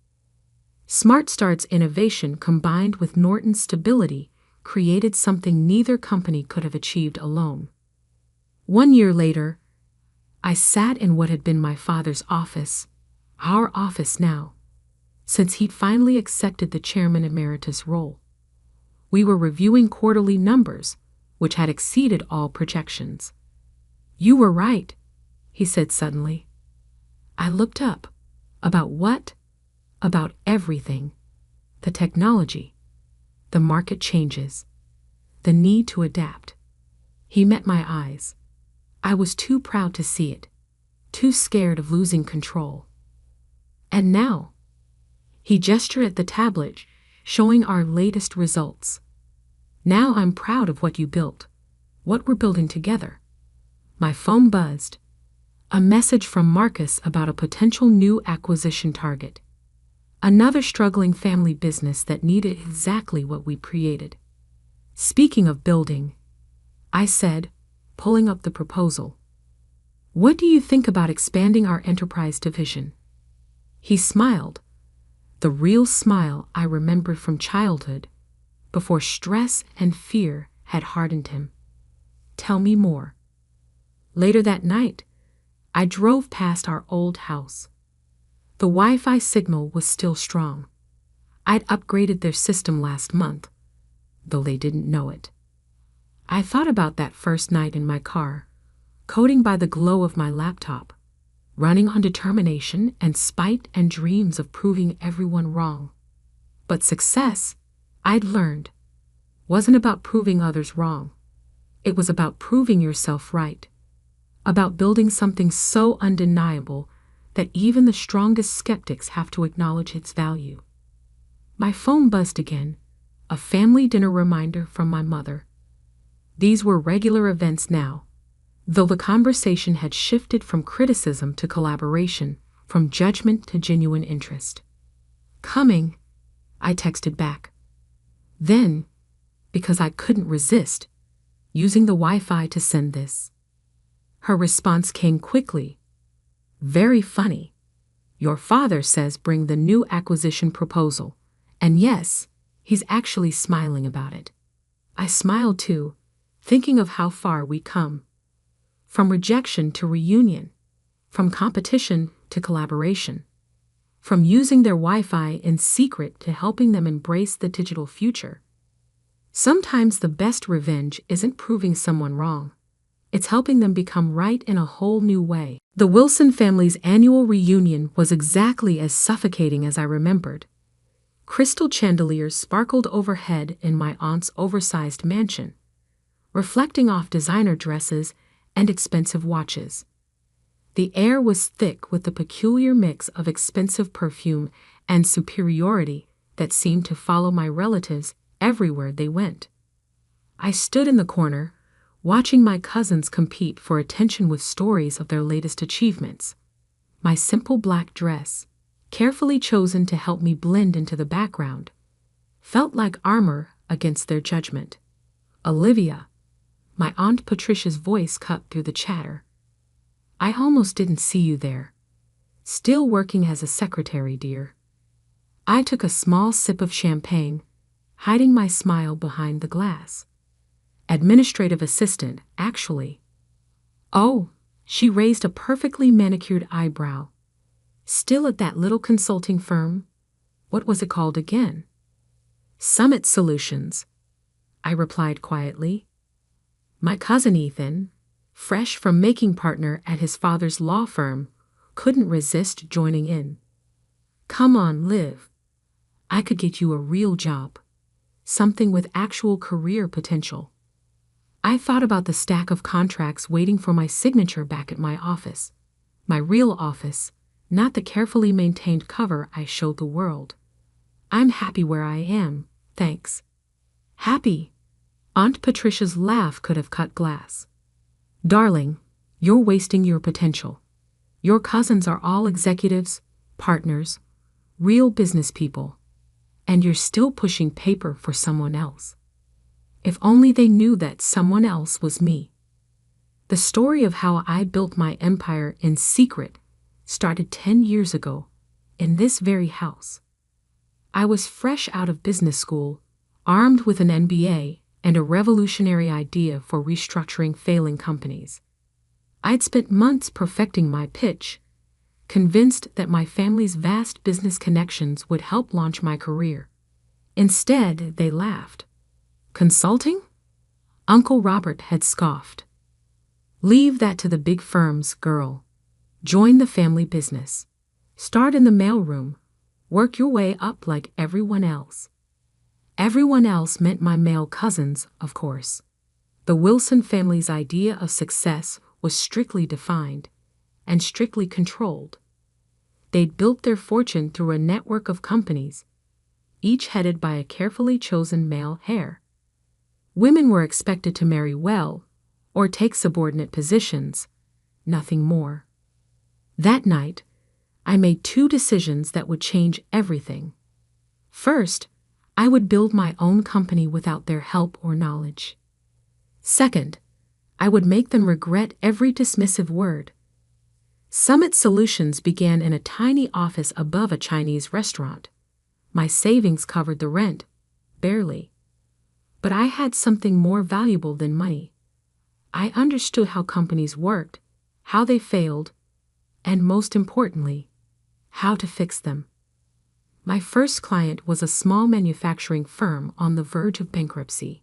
Smart Start's innovation combined with Norton's stability created something neither company could have achieved alone. 1 year later, I sat in what had been my father's office, our office now, since he'd finally accepted the chairman emeritus role. We were reviewing quarterly numbers, which had exceeded all projections. "You were right," he said suddenly. I looked up. About what? About everything. The technology, the market changes, the need to adapt. He met my eyes. I was too proud to see it, too scared of losing control. "And now," he gestured at the tablet, showing our latest results. "Now I'm proud of what you built, what we're building together." My phone buzzed. A message from Marcus about a potential new acquisition target. Another struggling family business that needed exactly what we created. "Speaking of building," I said, pulling up the proposal, "what do you think about expanding our enterprise division?" He smiled, the real smile I remembered from childhood, before stress and fear had hardened him. "Tell me more." Later that night, I drove past our old house. The Wi-Fi signal was still strong. I'd upgraded their system last month, though they didn't know it. I thought about that first night in my car, coding by the glow of my laptop, running on determination and spite and dreams of proving everyone wrong. But success, I'd learned, wasn't about proving others wrong. It was about proving yourself right. About building something so undeniable that even the strongest skeptics have to acknowledge its value. My phone buzzed again, a family dinner reminder from my mother. These were regular events now, though the conversation had shifted from criticism to collaboration, from judgment to genuine interest. "Coming," I texted back. Then, because I couldn't resist, using the Wi-Fi to send this. Her response came quickly. "Very funny. Your father says bring the new acquisition proposal. And yes, he's actually smiling about it." I smiled too, thinking of how far we'd come. From rejection to reunion, from competition to collaboration, from using their Wi-Fi in secret to helping them embrace the digital future. Sometimes the best revenge isn't proving someone wrong. It's helping them become right in a whole new way. The Wilson family's annual reunion was exactly as suffocating as I remembered. Crystal chandeliers sparkled overhead in my aunt's oversized mansion, reflecting off designer dresses and expensive watches. The air was thick with the peculiar mix of expensive perfume and superiority that seemed to follow my relatives everywhere they went. I stood in the corner, watching my cousins compete for attention with stories of their latest achievements. My simple black dress, carefully chosen to help me blend into the background, felt like armor against their judgment. "Olivia," my Aunt Patricia's voice cut through the chatter. "I almost didn't see you there. Still working as a secretary, dear." I took a small sip of champagne, hiding my smile behind the glass. "Administrative assistant, actually." "Oh," she raised a perfectly manicured eyebrow. "Still at that little consulting firm? What was it called again?" "Summit Solutions," I replied quietly. My cousin Ethan, fresh from making partner at his father's law firm, couldn't resist joining in. "Come on, Liv. I could get you a real job. Something with actual career potential." I thought about the stack of contracts waiting for my signature back at my office. My real office, not the carefully maintained cover I showed the world. "I'm happy where I am, thanks." "Happy?" Aunt Patricia's laugh could have cut glass. "Darling, you're wasting your potential. Your cousins are all executives, partners, real business people, and you're still pushing paper for someone else. If only they knew that someone else was me." The story of how I built my empire in secret started 10 years ago in this very house. I was fresh out of business school, armed with an MBA and a revolutionary idea for restructuring failing companies. I'd spent months perfecting my pitch, convinced that my family's vast business connections would help launch my career. Instead, they laughed. Consulting? Uncle Robert had scoffed. Leave that to the big firms, girl. Join the family business. Start in the mailroom. Work your way up like everyone else. Everyone else meant my male cousins, of course. The Wilson family's idea of success was strictly defined and strictly controlled. They'd built their fortune through a network of companies, each headed by a carefully chosen male heir. Women were expected to marry well or take subordinate positions, nothing more. That night, I made 2 decisions that would change everything. First, I would build my own company without their help or knowledge. Second, I would make them regret every dismissive word. Summit Solutions began in a tiny office above a Chinese restaurant. My savings covered the rent, barely. But I had something more valuable than money. I understood how companies worked, how they failed, and most importantly, how to fix them. My first client was a small manufacturing firm on the verge of bankruptcy.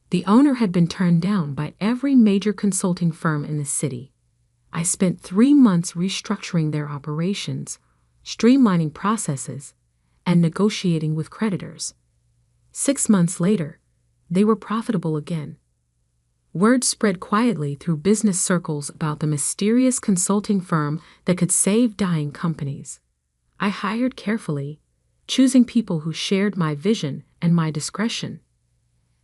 The owner had been turned down by every major consulting firm in the city. I spent 3 months restructuring their operations, streamlining processes, and negotiating with creditors. 6 months later, they were profitable again. Word spread quietly through business circles about the mysterious consulting firm that could save dying companies. I hired carefully, choosing people who shared my vision and my discretion.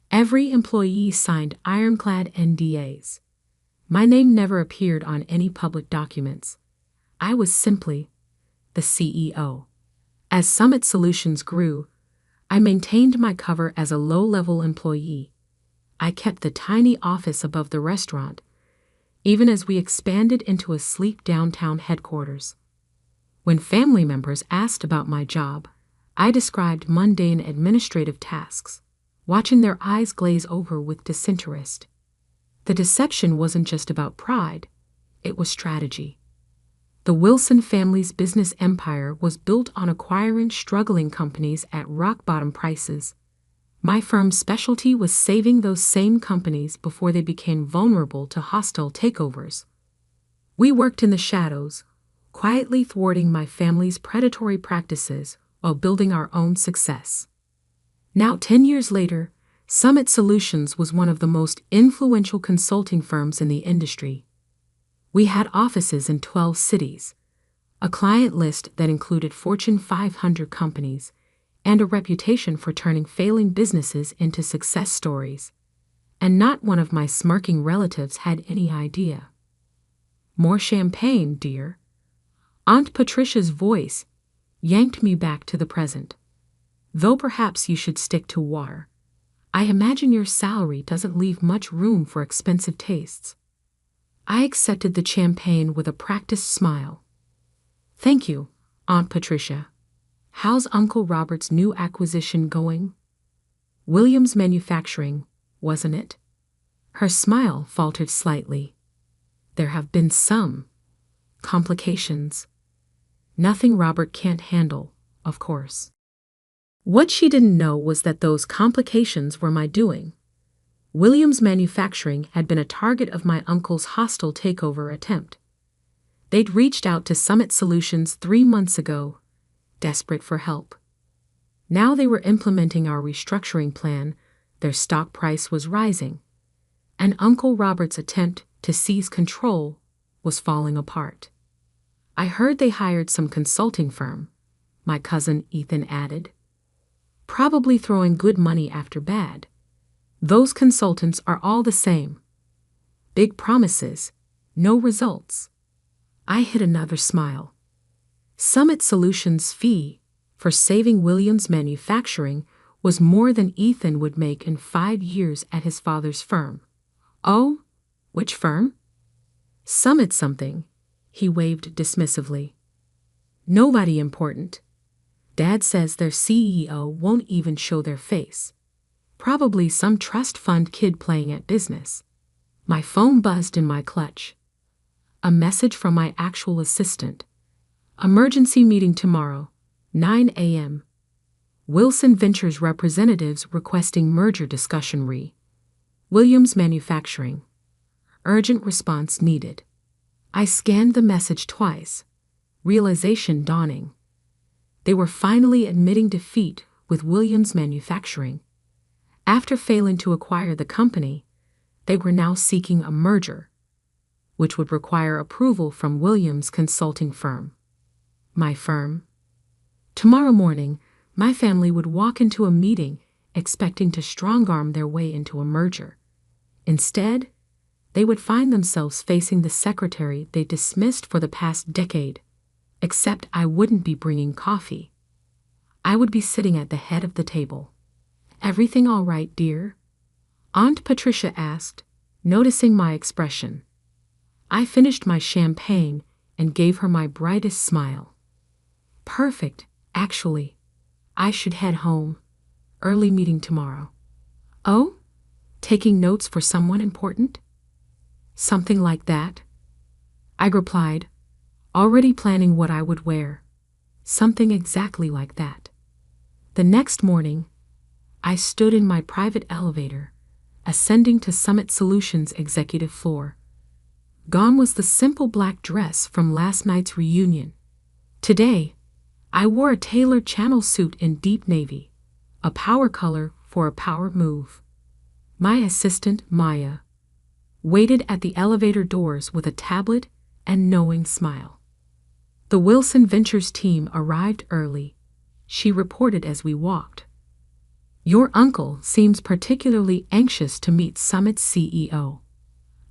Every employee signed ironclad NDAs. My name never appeared on any public documents. I was simply the CEO. As Summit Solutions grew, I maintained my cover as a low-level employee. I kept the tiny office above the restaurant, even as we expanded into a sleek downtown headquarters. When family members asked about my job, I described mundane administrative tasks, watching their eyes glaze over with disinterest. The deception wasn't just about pride, it was strategy. The Wilson family's business empire was built on acquiring struggling companies at rock-bottom prices. My firm's specialty was saving those same companies before they became vulnerable to hostile takeovers. We worked in the shadows, quietly thwarting my family's predatory practices while building our own success. Now, 10 years later, Summit Solutions was one of the most influential consulting firms in the industry. We had offices in 12 cities, a client list that included Fortune 500 companies, and a reputation for turning failing businesses into success stories. And not one of my smirking relatives had any idea. More champagne, dear. Aunt Patricia's voice yanked me back to the present. Though perhaps you should stick to water. I imagine your salary doesn't leave much room for expensive tastes. I accepted the champagne with a practiced smile. Thank you, Aunt Patricia. How's Uncle Robert's new acquisition going? Williams Manufacturing, wasn't it? Her smile faltered slightly. There have been some complications. Nothing Robert can't handle, of course. What she didn't know was that those complications were my doing. Williams Manufacturing had been a target of my uncle's hostile takeover attempt. They'd reached out to Summit Solutions 3 months ago, desperate for help. Now they were implementing our restructuring plan, their stock price was rising, and Uncle Robert's attempt to seize control was falling apart. I heard they hired some consulting firm, my cousin Ethan added. Probably throwing good money after bad. Those consultants are all the same. Big promises, no results. I hid another smile. Summit Solutions' fee for saving Williams Manufacturing was more than Ethan would make in 5 years at his father's firm. Oh, which firm? Summit something, he waved dismissively. Nobody important. Dad says their CEO won't even show their face. Probably some trust fund kid playing at business. My phone buzzed in my clutch. A message from my actual assistant. Emergency meeting tomorrow, 9 a.m. Wilson Ventures representatives requesting merger discussion Williams Manufacturing. Urgent response needed. I scanned the message twice. Realization dawning. They were finally admitting defeat with Williams Manufacturing. After failing to acquire the company, they were now seeking a merger, which would require approval from Williams Consulting Firm. My firm. Tomorrow morning, my family would walk into a meeting expecting to strong-arm their way into a merger. Instead, they would find themselves facing the secretary they dismissed for the past decade, except I wouldn't be bringing coffee. I would be sitting at the head of the table. Everything all right, dear? Aunt Patricia asked, noticing my expression. I finished my champagne and gave her my brightest smile. Perfect, actually. I should head home. Early meeting tomorrow. Oh? Taking notes for someone important? Something like that. I replied, already planning what I would wear. Something exactly like that. The next morning, I stood in my private elevator, ascending to Summit Solutions' executive floor. Gone was the simple black dress from last night's reunion. Today, I wore a tailored channel suit in deep navy, a power color for a power move. My assistant, Maya, waited at the elevator doors with a tablet and knowing smile. The Wilson Ventures team arrived early, she reported as we walked. Your uncle seems particularly anxious to meet Summit's CEO.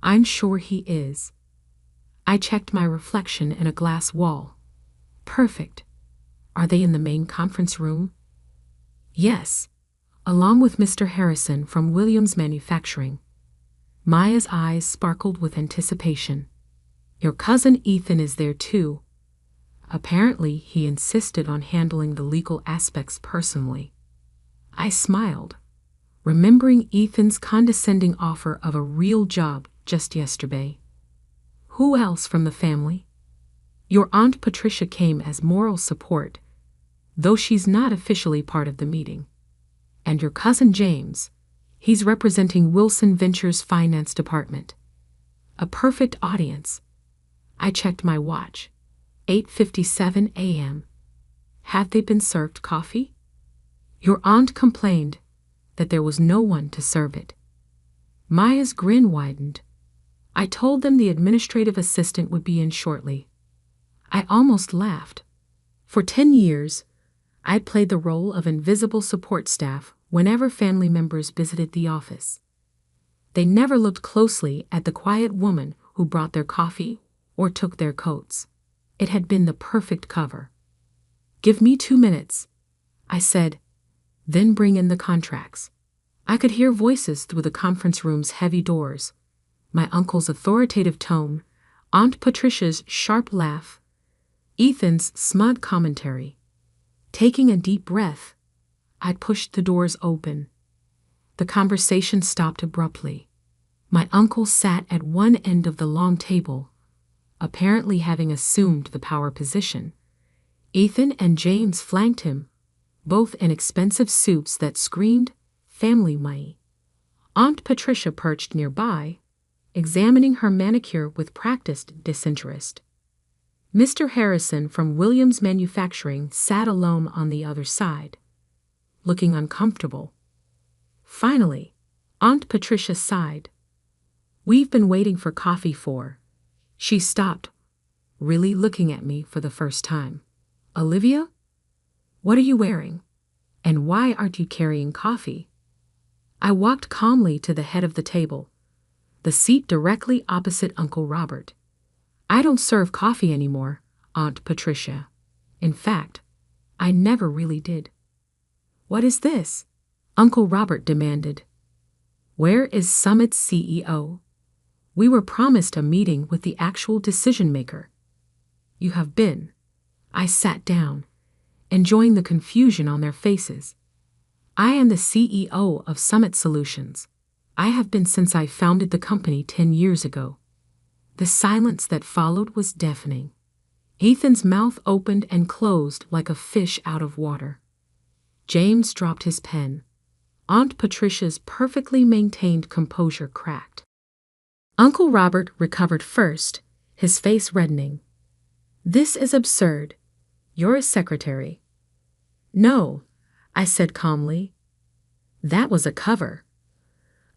I'm sure he is. I checked my reflection in a glass wall. Perfect. Are they in the main conference room? Yes, along with Mr. Harrison from Williams Manufacturing. Maya's eyes sparkled with anticipation. Your cousin Ethan is there too. Apparently, he insisted on handling the legal aspects personally. I smiled, remembering Ethan's condescending offer of a real job just yesterday. Who else from the family? Your Aunt Patricia came as moral support, though she's not officially part of the meeting. And your cousin James, he's representing Wilson Ventures' finance department. A perfect audience. I checked my watch. 8:57 a.m. Had they been served coffee? Your aunt complained that there was no one to serve it. Maya's grin widened. I told them the administrative assistant would be in shortly. I almost laughed. For 10 years, I'd played the role of invisible support staff whenever family members visited the office. They never looked closely at the quiet woman who brought their coffee or took their coats. It had been the perfect cover. Give me 2 minutes, I said, then bring in the contracts. I could hear voices through the conference room's heavy doors, my uncle's authoritative tone, Aunt Patricia's sharp laugh, Ethan's smug commentary. Taking a deep breath, I pushed the doors open. The conversation stopped abruptly. My uncle sat at one end of the long table, apparently having assumed the power position. Ethan and James flanked him, both in expensive suits that screamed family money. Aunt Patricia perched nearby, examining her manicure with practiced disinterest. Mr. Harrison from Williams Manufacturing sat alone on the other side, looking uncomfortable. Finally, Aunt Patricia sighed. We've been waiting for coffee for. She stopped, really looking at me for the first time. Olivia? What are you wearing? And why aren't you carrying coffee? I walked calmly to the head of the table, the seat directly opposite Uncle Robert. I don't serve coffee anymore, Aunt Patricia. In fact, I never really did. What is this? Uncle Robert demanded. Where is Summit's CEO? We were promised a meeting with the actual decision maker. You have been. I sat down, enjoying the confusion on their faces. I am the CEO of Summit Solutions. I have been since I founded the company 10 years ago. The silence that followed was deafening. Ethan's mouth opened and closed like a fish out of water. James dropped his pen. Aunt Patricia's perfectly maintained composure cracked. Uncle Robert recovered first, his face reddening. This is absurd. You're a secretary. No, I said calmly. That was a cover.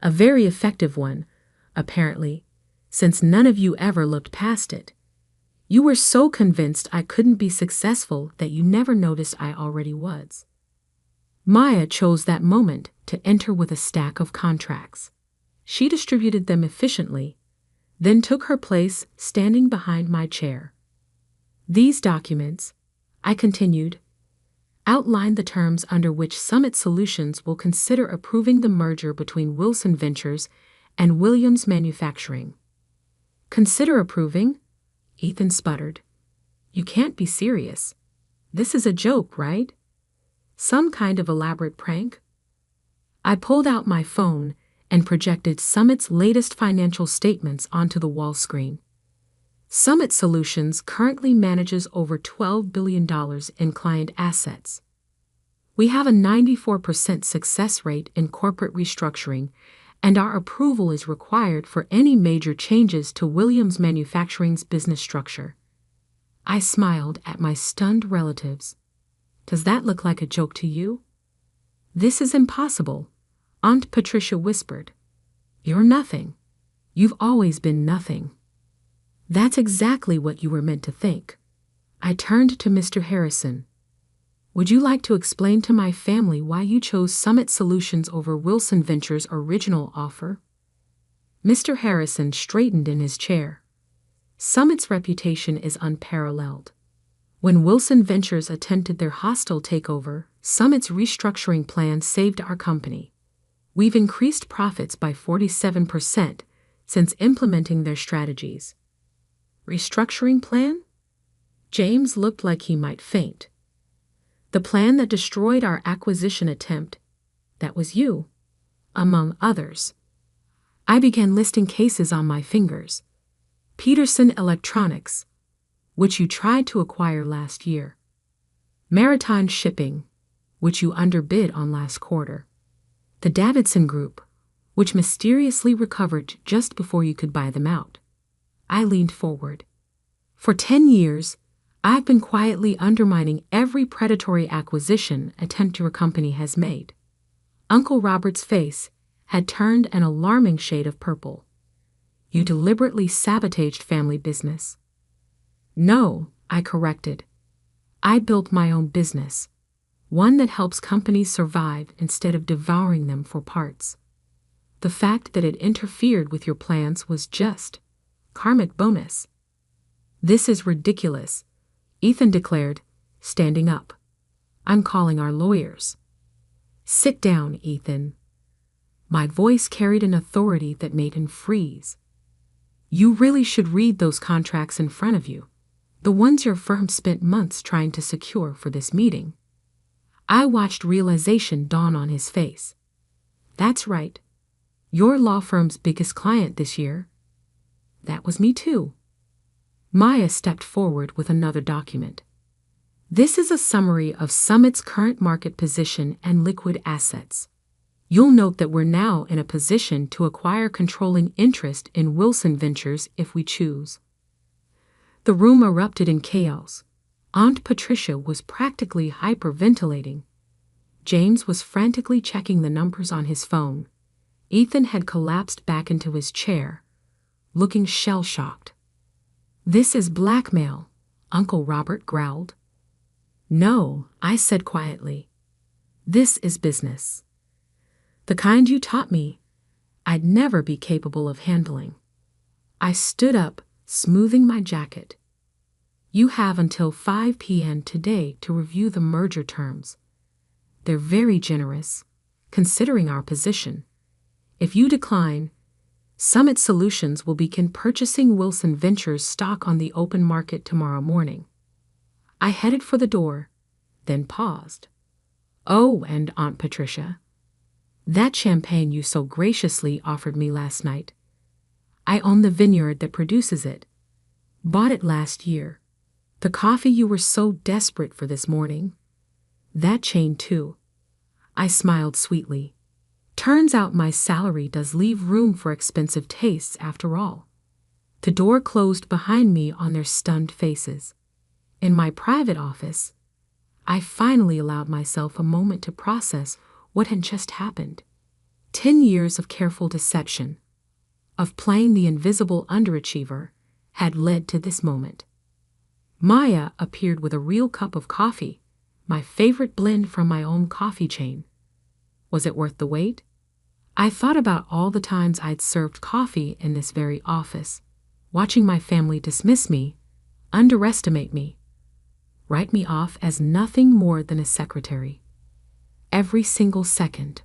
A very effective one, apparently, since none of you ever looked past it. You were so convinced I couldn't be successful that you never noticed I already was. Maya chose that moment to enter with a stack of contracts. She distributed them efficiently, then took her place standing behind my chair. These documents, I continued, outline the terms under which Summit Solutions will consider approving the merger between Wilson Ventures and Williams Manufacturing. Consider approving? Ethan sputtered. You can't be serious. This is a joke, right? Some kind of elaborate prank? I pulled out my phone and projected Summit's latest financial statements onto the wall screen. Summit Solutions currently manages over $12 billion in client assets. We have a 94% success rate in corporate restructuring, and our approval is required for any major changes to Williams Manufacturing's business structure. I smiled at my stunned relatives. Does that look like a joke to you? This is impossible, Aunt Patricia whispered. You're nothing. You've always been nothing. That's exactly what you were meant to think. I turned to Mr. Harrison. Would you like to explain to my family why you chose Summit Solutions over Wilson Ventures' original offer? Mr. Harrison straightened in his chair. Summit's reputation is unparalleled. When Wilson Ventures attempted their hostile takeover, Summit's restructuring plan saved our company. We've increased profits by 47% since implementing their strategies. Restructuring plan? James looked like he might faint. The plan that destroyed our acquisition attempt, that was you, among others. I began listing cases on my fingers. Peterson Electronics, which you tried to acquire last year. Maritime Shipping, which you underbid on last quarter. The Davidson Group, which mysteriously recovered just before you could buy them out. I leaned forward. For 10 years, I've been quietly undermining every predatory acquisition attempt your company has made. Uncle Robert's face had turned an alarming shade of purple. You deliberately sabotaged family business. No, I corrected. I built my own business, one that helps companies survive instead of devouring them for parts. The fact that it interfered with your plans was just karmic bonus. This is ridiculous, Ethan declared, standing up. I'm calling our lawyers. Sit down, Ethan. My voice carried an authority that made him freeze. You really should read those contracts in front of you, the ones your firm spent months trying to secure for this meeting. I watched realization dawn on his face. That's right. Your law firm's biggest client this year. That was me too. Maya stepped forward with another document. This is a summary of Summit's current market position and liquid assets. You'll note that we're now in a position to acquire controlling interest in Wilson Ventures if we choose. The room erupted in chaos. Aunt Patricia was practically hyperventilating. James was frantically checking the numbers on his phone. Ethan had collapsed back into his chair, looking shell-shocked. This is blackmail, Uncle Robert growled. No, I said quietly. This is business. The kind you taught me, I'd never be capable of handling. I stood up, smoothing my jacket. You have until 5 p.m. today to review the merger terms. They're very generous, considering our position. If you decline, Summit Solutions will begin purchasing Wilson Ventures stock on the open market tomorrow morning. I headed for the door, then paused. Oh, and Aunt Patricia, that champagne you so graciously offered me last night. I own the vineyard that produces it. Bought it last year. The coffee you were so desperate for this morning. That chain too. I smiled sweetly. Turns out my salary does leave room for expensive tastes after all. The door closed behind me on their stunned faces. In my private office, I finally allowed myself a moment to process what had just happened. 10 years of careful deception, of playing the invisible underachiever, had led to this moment. Maya appeared with a real cup of coffee, my favorite blend from my own coffee chain. Was it worth the wait? I thought about all the times I'd served coffee in this very office, watching my family dismiss me, underestimate me, write me off as nothing more than a secretary. Every single second.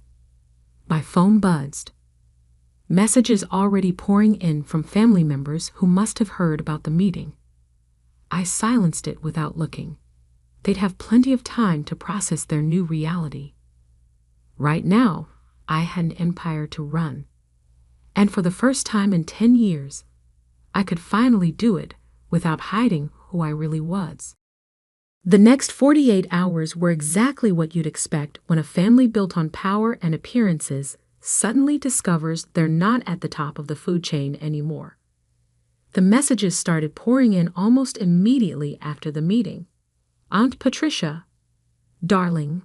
My phone buzzed. Messages already pouring in from family members who must have heard about the meeting. I silenced it without looking. They'd have plenty of time to process their new reality. Right now, I had an empire to run. And for the first time in 10 years, I could finally do it without hiding who I really was. The next 48 hours were exactly what you'd expect when a family built on power and appearances suddenly discovers they're not at the top of the food chain anymore. The messages started pouring in almost immediately after the meeting. Aunt Patricia, darling,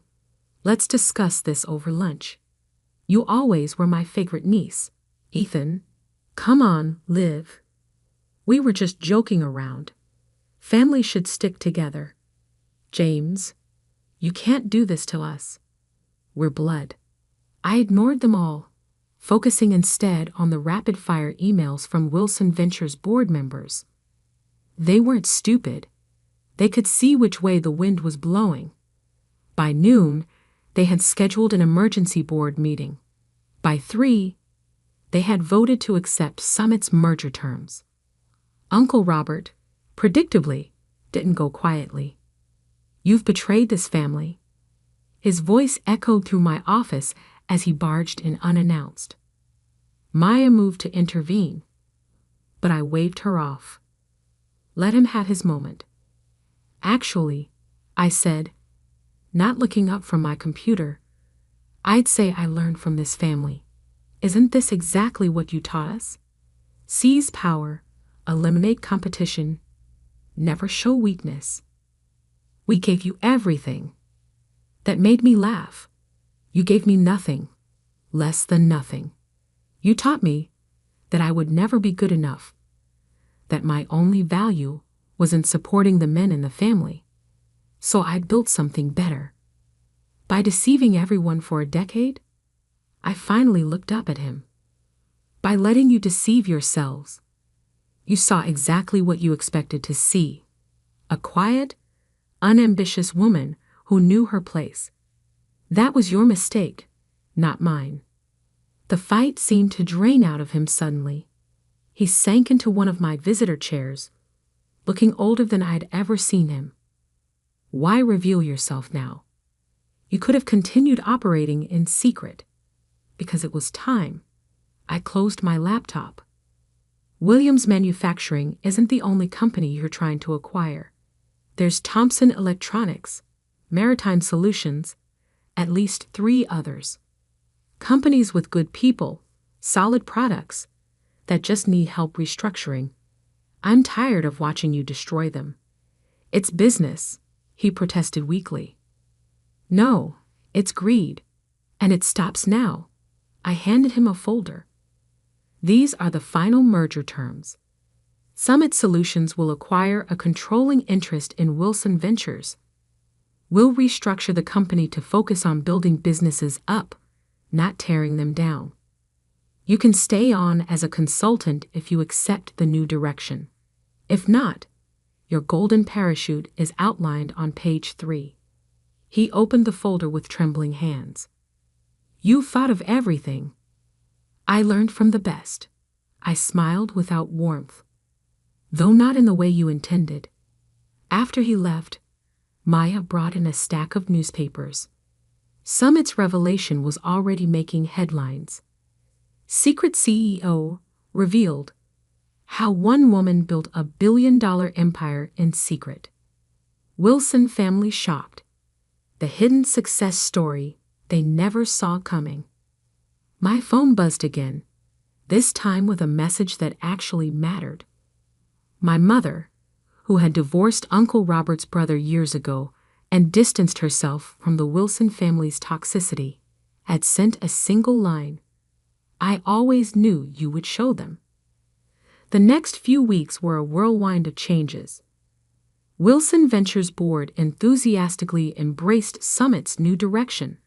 let's discuss this over lunch. You always were my favorite niece. Ethan, come on, Liv. We were just joking around. Families should stick together. James, you can't do this to us. We're blood. I ignored them all, focusing instead on the rapid-fire emails from Wilson Ventures board members. They weren't stupid. They could see which way the wind was blowing. By noon, they had scheduled an emergency board meeting. By 3, they had voted to accept Summit's merger terms. Uncle Robert, predictably, didn't go quietly. You've betrayed this family. His voice echoed through my office as he barged in unannounced. Maya moved to intervene, but I waved her off. Let him have his moment. Actually, I said, not looking up from my computer, I'd say I learned from this family. Isn't this exactly what you taught us? Seize power, eliminate competition, never show weakness. We gave you everything. That made me laugh. You gave me nothing, less than nothing. You taught me that I would never be good enough, that my only value was in supporting the men in the family. So I built something better. By deceiving everyone for a decade, I finally looked up at him. By letting you deceive yourselves, you saw exactly what you expected to see. A quiet, unambitious woman who knew her place. That was your mistake, not mine. The fight seemed to drain out of him suddenly. He sank into one of my visitor chairs, looking older than I'd ever seen him. Why reveal yourself now? You could have continued operating in secret. Because it was time. I closed my laptop. Williams Manufacturing isn't the only company you're trying to acquire. There's Thompson Electronics, Maritime Solutions, at least 3 others. Companies with good people, solid products, that just need help restructuring. I'm tired of watching you destroy them. It's business, he protested weakly. No, it's greed, and it stops now. I handed him a folder. These are the final merger terms. Summit Solutions will acquire a controlling interest in Wilson Ventures. We'll restructure the company to focus on building businesses up, not tearing them down. You can stay on as a consultant if you accept the new direction. If not, your golden parachute is outlined on page 3. He opened the folder with trembling hands. You thought of everything. I learned from the best. I smiled without warmth, though not in the way you intended. After he left, Maya brought in a stack of newspapers. Summit's revelation was already making headlines. Secret CEO revealed how one woman built a billion-dollar empire in secret. Wilson family shocked. The hidden success story they never saw coming. My phone buzzed again, this time with a message that actually mattered. My mother, who had divorced Uncle Robert's brother years ago and distanced herself from the Wilson family's toxicity, had sent a single line. I always knew you would show them. The next few weeks were a whirlwind of changes. Wilson Ventures board enthusiastically embraced Summit's new direction.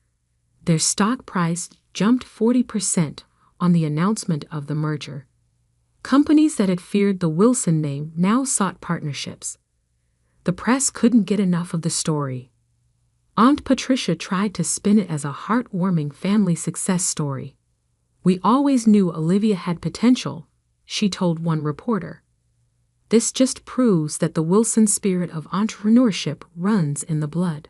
Their stock price jumped 40% on the announcement of the merger. Companies that had feared the Wilson name now sought partnerships. The press couldn't get enough of the story. Aunt Patricia tried to spin it as a heartwarming family success story. "We always knew Olivia had potential," she told one reporter. "This just proves that the Wilson spirit of entrepreneurship runs in the blood."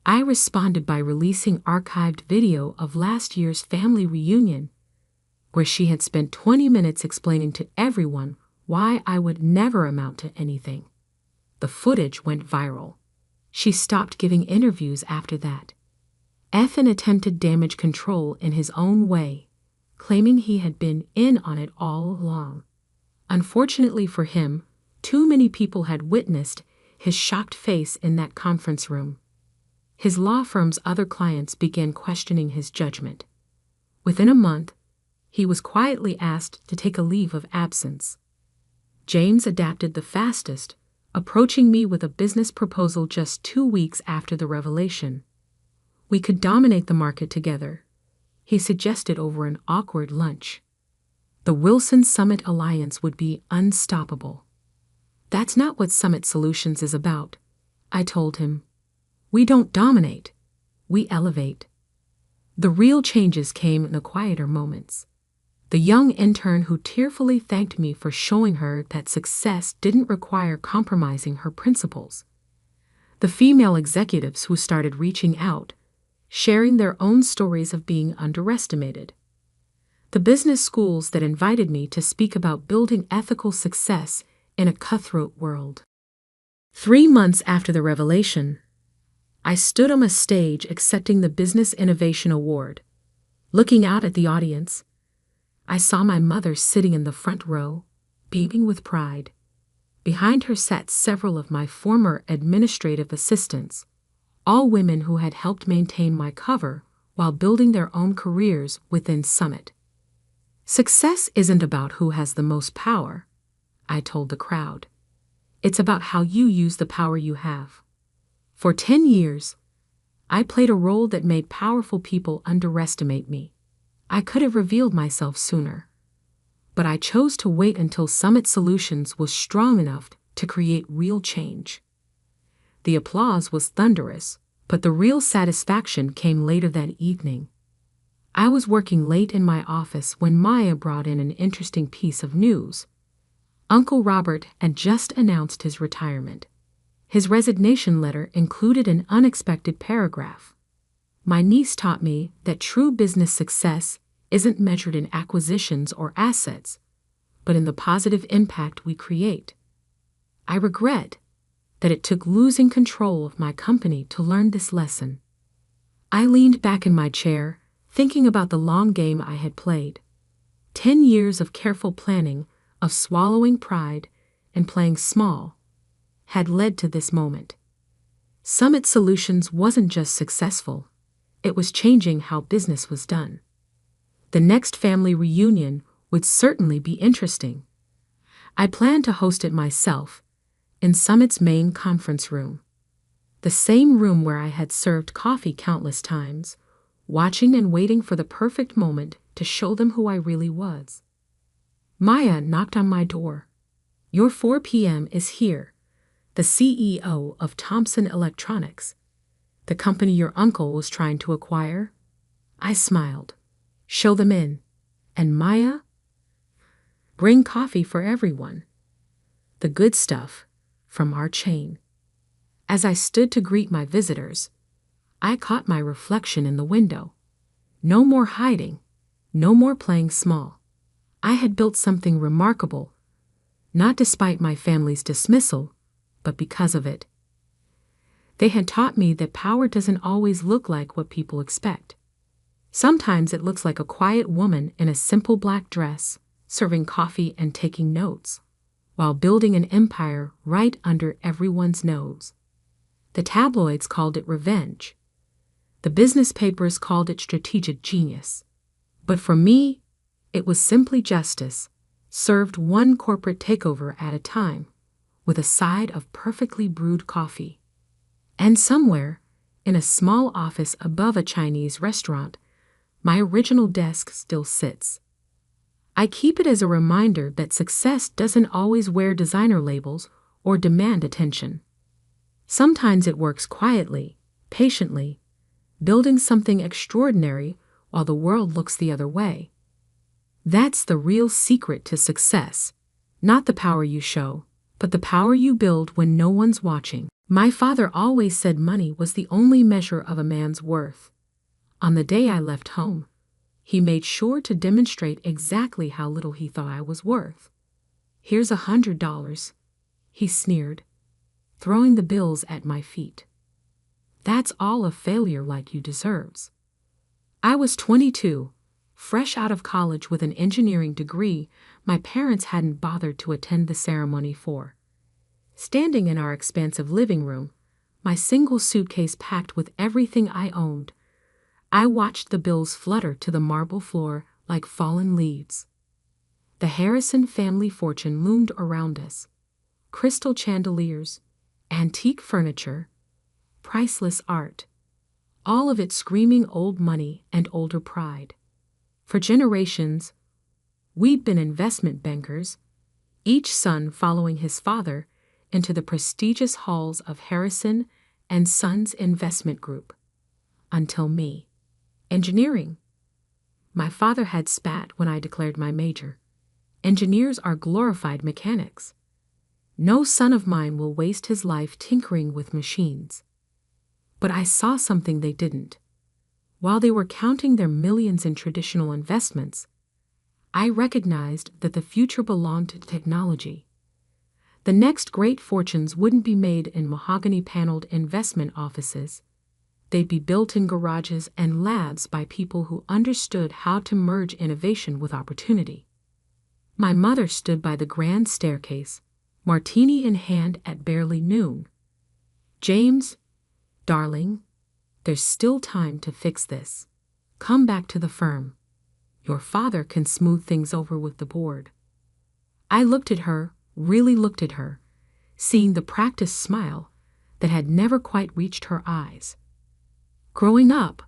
I responded by releasing archived video of last year's family reunion, where she had spent 20 minutes explaining to everyone why I would never amount to anything. The footage went viral. She stopped giving interviews after that. Ethan attempted damage control in his own way, claiming he had been in on it all along. Unfortunately for him, too many people had witnessed his shocked face in that conference room. His law firm's other clients began questioning his judgment. Within a month, he was quietly asked to take a leave of absence. James adapted the fastest, approaching me with a business proposal just 2 weeks after the revelation. We could dominate the market together, he suggested over an awkward lunch. The Wilson Summit Alliance would be unstoppable. "That's not what Summit Solutions is about," I told him. "We don't dominate, we elevate." The real changes came in the quieter moments. The young intern who tearfully thanked me for showing her that success didn't require compromising her principles. The female executives who started reaching out, sharing their own stories of being underestimated. The business schools that invited me to speak about building ethical success in a cutthroat world. 3 months after the revelation, I stood on a stage accepting the Business Innovation Award. Looking out at the audience, I saw my mother sitting in the front row, beaming with pride. Behind her sat several of my former administrative assistants, all women who had helped maintain my cover while building their own careers within Summit. "Success isn't about who has the most power," I told the crowd. "It's about how you use the power you have." For 10 years, I played a role that made powerful people underestimate me. I could have revealed myself sooner, but I chose to wait until Summit Solutions was strong enough to create real change. The applause was thunderous, but the real satisfaction came later that evening. I was working late in my office when Maya brought in an interesting piece of news. Uncle Robert had just announced his retirement. His resignation letter included an unexpected paragraph. My niece taught me that true business success isn't measured in acquisitions or assets, but in the positive impact we create. I regret that it took losing control of my company to learn this lesson. I leaned back in my chair, thinking about the long game I had played. 10 years of careful planning, of swallowing pride and playing small, had led to this moment. Summit Solutions wasn't just successful, it was changing how business was done. The next family reunion would certainly be interesting. I planned to host it myself, in Summit's main conference room. The same room where I had served coffee countless times, watching and waiting for the perfect moment to show them who I really was. Maya knocked on my door. "Your 4 p.m. is here, the CEO of Thomson Electronics, the company your uncle was trying to acquire." I smiled. "Show them in." "And Maya?" Bring coffee for everyone. The good stuff from our chain. As I stood to greet my visitors, I caught my reflection in the window. No more hiding, no more playing small. I had built something remarkable, not despite my family's dismissal, but because of it. They had taught me that power doesn't always look like what people expect. Sometimes it looks like a quiet woman in a simple black dress, serving coffee and taking notes, while building an empire right under everyone's nose. The tabloids called it revenge. The business papers called it strategic genius. But for me, it was simply justice, served one corporate takeover at a time, with a side of perfectly brewed coffee. And somewhere, in a small office above a Chinese restaurant, my original desk still sits. I keep it as a reminder that success doesn't always wear designer labels or demand attention. Sometimes it works quietly, patiently, building something extraordinary while the world looks the other way. That's the real secret to success, not the power you show, but the power you build when no one's watching. My father always said money was the only measure of a man's worth. On the day I left home, he made sure to demonstrate exactly how little he thought I was worth. "Here's $100, he sneered, throwing the bills at my feet. "That's all a failure like you deserves." I was 22, fresh out of college with an engineering degree my parents hadn't bothered to attend the ceremony for. Standing in our expansive living room, my single suitcase packed with everything I owned, I watched the bills flutter to the marble floor like fallen leaves. The Harrison family fortune loomed around us. Crystal chandeliers, antique furniture, priceless art, all of it screaming old money and older pride. For generations, we'd been investment bankers, each son following his father into the prestigious halls of Harrison and Sons Investment Group. Until me. Engineering. My father had spat when I declared my major. Engineers are glorified mechanics. No son of mine will waste his life tinkering with machines. But I saw something they didn't. While they were counting their millions in traditional investments, I recognized that the future belonged to technology. The next great fortunes wouldn't be made in mahogany-paneled investment offices. They'd be built in garages and labs by people who understood how to merge innovation with opportunity. My mother stood by the grand staircase, martini in hand at barely noon. "James, darling, there's still time to fix this. Come back to the firm. Your father can smooth things over with the board." I looked at her, really looked at her, seeing the practiced smile that had never quite reached her eyes. Growing up,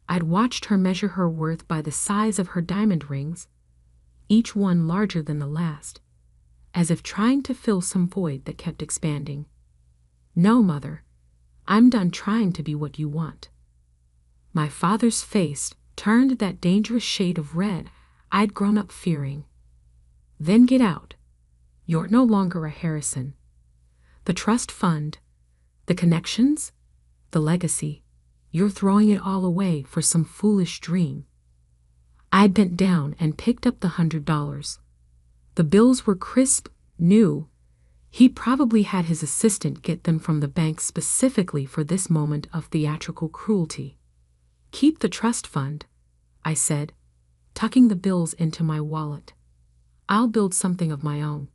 I'd watched her measure her worth by the size of her diamond rings, each one larger than the last, as if trying to fill some void that kept expanding. "No, Mother, I'm done trying to be what you want." My father's face turned that dangerous shade of red I'd grown up fearing. "Then get out. You're no longer a Harrison. The trust fund, the connections, the legacy, you're throwing it all away for some foolish dream." I bent down and picked up the $100. The bills were crisp, new. He probably had his assistant get them from the bank specifically for this moment of theatrical cruelty. "Keep the trust fund," I said, tucking the bills into my wallet. "I'll build something of my own."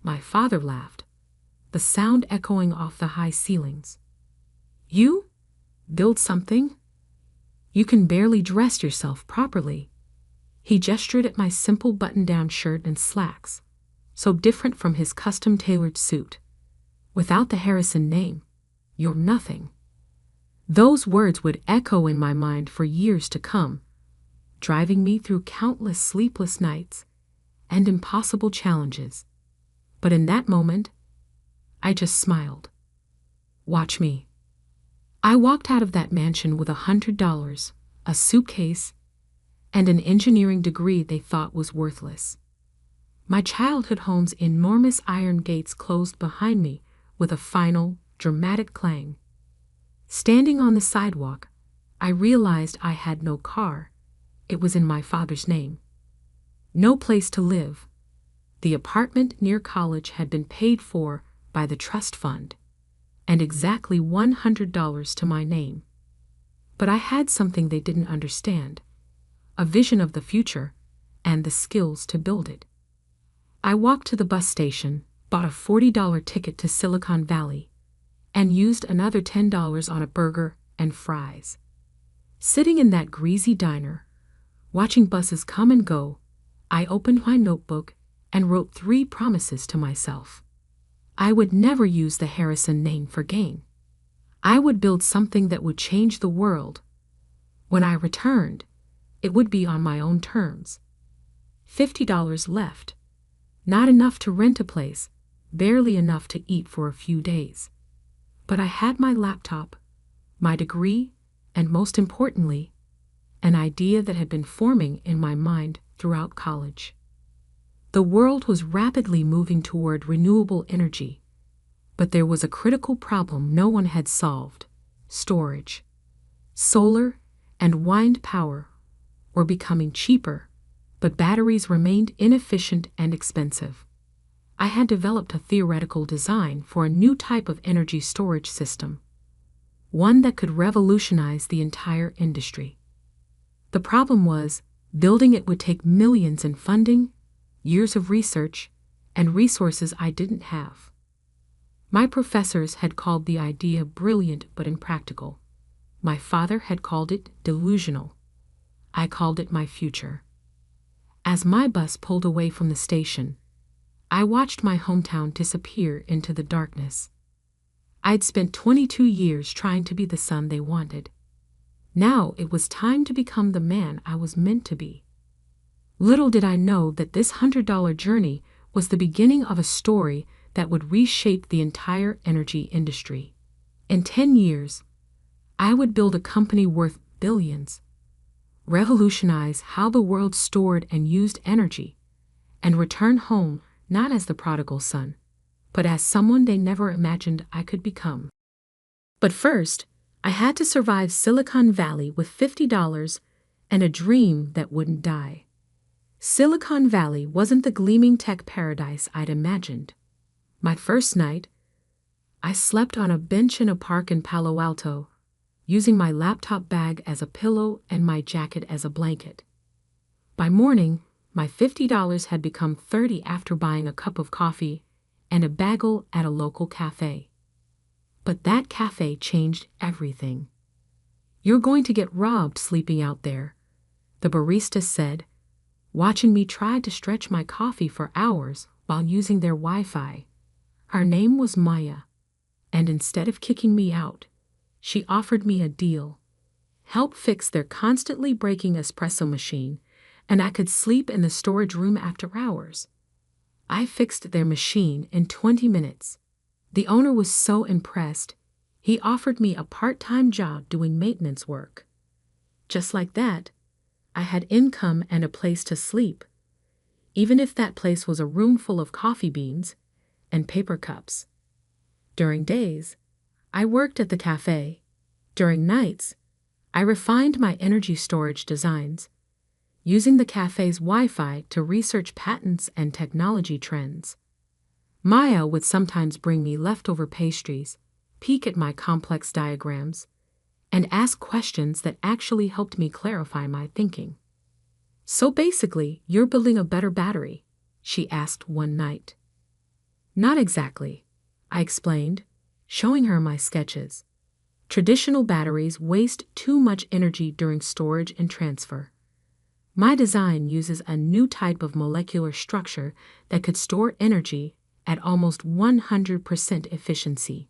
My father laughed, the sound echoing off the high ceilings. "You? Build something? You can barely dress yourself properly." He gestured at my simple button-down shirt and slacks, so different from his custom-tailored suit. "Without the Harrison name, you're nothing." Those words would echo in my mind for years to come, driving me through countless sleepless nights and impossible challenges. But in that moment, I just smiled. "Watch me." I walked out of that mansion with $100, a suitcase, and an engineering degree they thought was worthless. My childhood home's enormous iron gates closed behind me with a final, dramatic clang. Standing on the sidewalk, I realized I had no car. It was in my father's name. No place to live. The apartment near college had been paid for by the trust fund, and exactly $100 to my name. But I had something they didn't understand, a vision of the future and the skills to build it. I walked to the bus station, bought a $40 ticket to Silicon Valley, and used another $10 on a burger and fries. Sitting in that greasy diner, watching buses come and go, I opened my notebook and wrote 3 promises to myself. I would never use the Harrison name for gain. I would build something that would change the world. When I returned, it would be on my own terms. $50 left. Not enough to rent a place, barely enough to eat for a few days. But I had my laptop, my degree, and most importantly, an idea that had been forming in my mind throughout college. The world was rapidly moving toward renewable energy, but there was a critical problem no one had solved: storage. Solar and wind power were becoming cheaper, but batteries remained inefficient and expensive. I had developed a theoretical design for a new type of energy storage system, one that could revolutionize the entire industry. The problem was, building it would take millions in funding, years of research, and resources I didn't have. My professors had called the idea brilliant but impractical. My father had called it delusional. I called it my future. As my bus pulled away from the station, I watched my hometown disappear into the darkness. I'd spent 22 years trying to be the son they wanted. Now it was time to become the man I was meant to be. Little did I know that this $100 journey was the beginning of a story that would reshape the entire energy industry. In 10 years, I would build a company worth billions, revolutionize how the world stored and used energy, and return home not as the prodigal son, but as someone they never imagined I could become. But first, I had to survive Silicon Valley with $50 and a dream that wouldn't die. Silicon Valley wasn't the gleaming tech paradise I'd imagined. My first night, I slept on a bench in a park in Palo Alto, using my laptop bag as a pillow and my jacket as a blanket. By morning, my $50 had become $30 after buying a cup of coffee and a bagel at a local cafe. But that cafe changed everything. "You're going to get robbed sleeping out there," the barista said, watching me try to stretch my coffee for hours while using their Wi-Fi. Her name was Maya, and instead of kicking me out, she offered me a deal: help fix their constantly breaking espresso machine, and I could sleep in the storage room after hours. I fixed their machine in 20 minutes. The owner was so impressed, he offered me a part-time job doing maintenance work. Just like that, I had income and a place to sleep, even if that place was a room full of coffee beans and paper cups. During days, I worked at the cafe. During nights, I refined my energy storage designs, using the cafe's Wi-Fi to research patents and technology trends. Maya would sometimes bring me leftover pastries, peek at my complex diagrams, and ask questions that actually helped me clarify my thinking. "So basically, you're building a better battery?" she asked one night. "Not exactly," I explained, showing her my sketches. "Traditional batteries waste too much energy during storage and transfer. My design uses a new type of molecular structure that could store energy at almost 100% efficiency."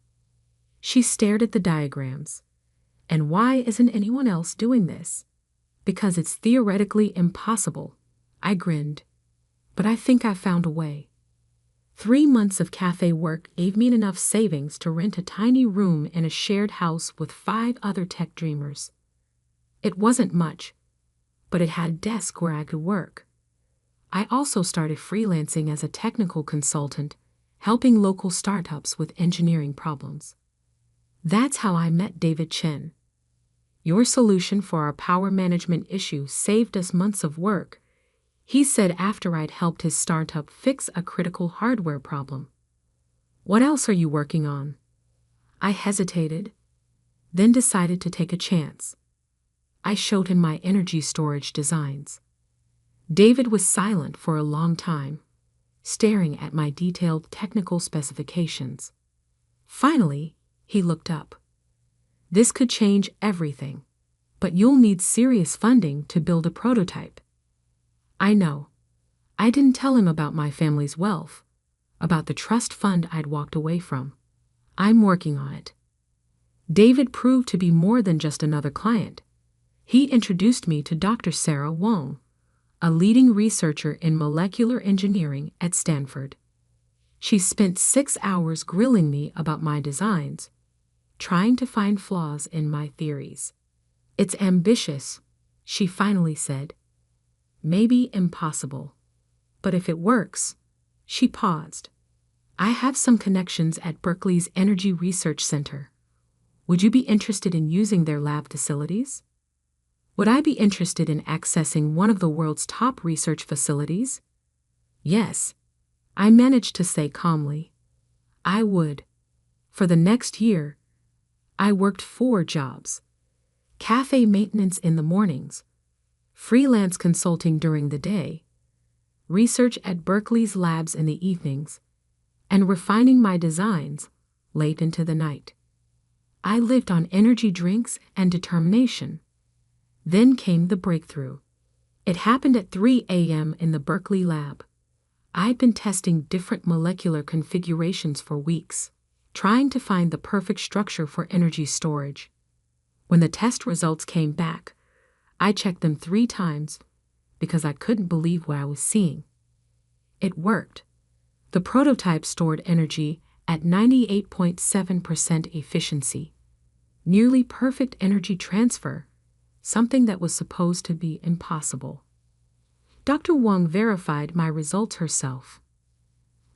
She stared at the diagrams. "And why isn't anyone else doing this?" "Because it's theoretically impossible," I grinned. "But I think I found a way." 3 months of cafe work gave me enough savings to rent a tiny room in a shared house with 5 other tech dreamers. It wasn't much, but it had a desk where I could work. I also started freelancing as a technical consultant, helping local startups with engineering problems. That's how I met David Chen. Your solution for our power management issue saved us months of work, he said after I'd helped his startup fix a critical hardware problem. What else are you working on? I hesitated, then decided to take a chance. I showed him my energy storage designs. David was silent for a long time, staring at my detailed technical specifications. Finally, he looked up. This could change everything, but you'll need serious funding to build a prototype. I know. I didn't tell him about my family's wealth, about the trust fund I'd walked away from. I'm working on it. David proved to be more than just another client. He introduced me to Dr. Sarah Wong, a leading researcher in molecular engineering at Stanford. She spent 6 hours grilling me about my designs, trying to find flaws in my theories. It's ambitious, she finally said. Maybe impossible. But if it works, she paused. I have some connections at Berkeley's Energy Research Center. Would you be interested in using their lab facilities? Would I be interested in accessing one of the world's top research facilities? Yes, I managed to say calmly. I would. For the next year, I worked 4 jobs: cafe maintenance in the mornings, freelance consulting during the day, research at Berkeley's labs in the evenings, and refining my designs late into the night. I lived on energy drinks and determination. Then came the breakthrough. It happened at 3 a.m. in the Berkeley lab. I'd been testing different molecular configurations for weeks, trying to find the perfect structure for energy storage. When the test results came back, I checked them 3 times because I couldn't believe what I was seeing. It worked. The prototype stored energy at 98.7% efficiency, nearly perfect energy transfer, something that was supposed to be impossible. Dr. Wong verified my results herself.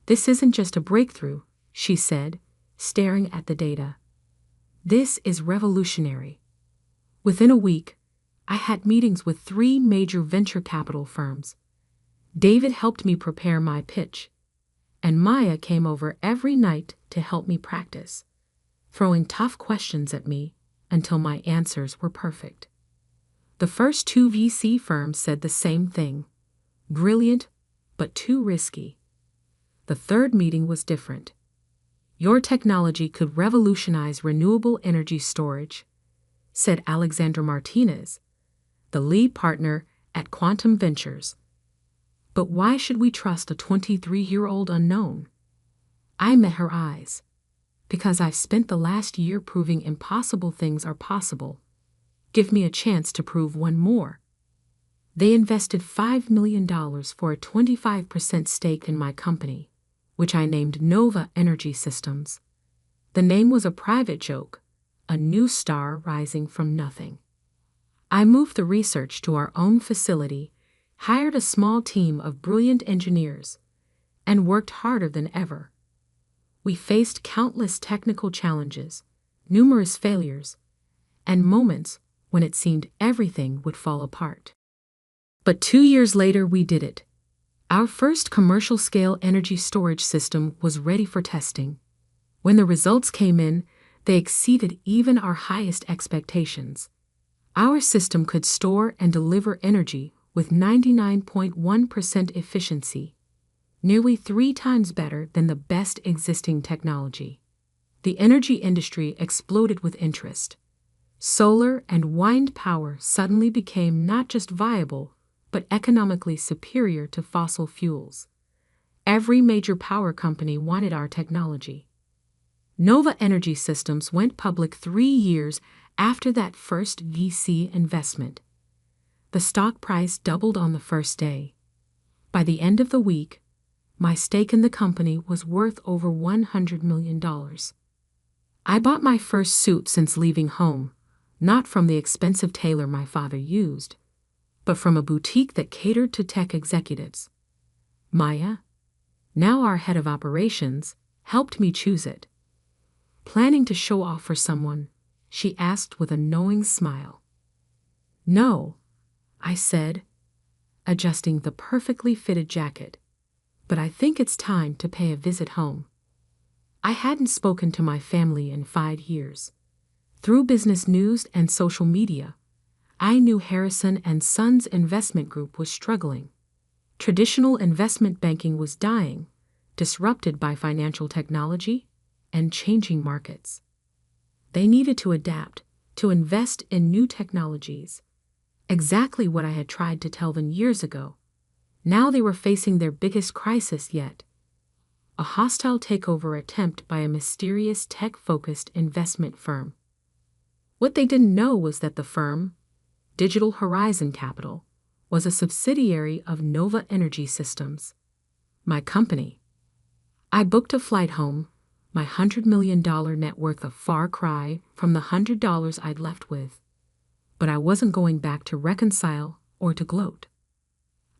This isn't just a breakthrough, she said, staring at the data. This is revolutionary. Within a week, I had meetings with 3 major venture capital firms. David helped me prepare my pitch, and Maya came over every night to help me practice, throwing tough questions at me until my answers were perfect. The first 2 VC firms said the same thing. Brilliant, but too risky. The third meeting was different. Your technology could revolutionize renewable energy storage, said Alexandra Martinez, the lead partner at Quantum Ventures. But why should we trust a 23-year-old unknown? I met her eyes. Because I've spent the last year proving impossible things are possible. Give me a chance to prove one more. They invested $5 million for a 25% stake in my company, which I named Nova Energy Systems. The name was a private joke, a new star rising from nothing. I moved the research to our own facility, hired a small team of brilliant engineers, and worked harder than ever. We faced countless technical challenges, numerous failures, and moments when it seemed everything would fall apart. But 2 years later, we did it. Our first commercial-scale energy storage system was ready for testing. When the results came in, they exceeded even our highest expectations. Our system could store and deliver energy with 99.1% efficiency, nearly 3 times better than the best existing technology. The energy industry exploded with interest. Solar and wind power suddenly became not just viable, but economically superior to fossil fuels. Every major power company wanted our technology. Nova Energy Systems went public 3 years after that first VC investment. The stock price doubled on the first day. By the end of the week, my stake in the company was worth over $100 million. I bought my first suit since leaving home, not from the expensive tailor my father used, but from a boutique that catered to tech executives. Maya, now our head of operations, helped me choose it. Planning to show off for someone, she asked with a knowing smile. No, I said, adjusting the perfectly fitted jacket. But I think it's time to pay a visit home. I hadn't spoken to my family in 5 years. Through business news and social media, I knew Harrison and Sons Investment Group was struggling. Traditional investment banking was dying, disrupted by financial technology and changing markets. They needed to adapt, to invest in new technologies. Exactly what I had tried to tell them years ago. Now they were facing their biggest crisis yet. A hostile takeover attempt by a mysterious tech-focused investment firm. What they didn't know was that the firm, Digital Horizon Capital, was a subsidiary of Nova Energy Systems, my company. I booked a flight home, my $100 million net worth a far cry from the $100 I'd left with. But I wasn't going back to reconcile or to gloat.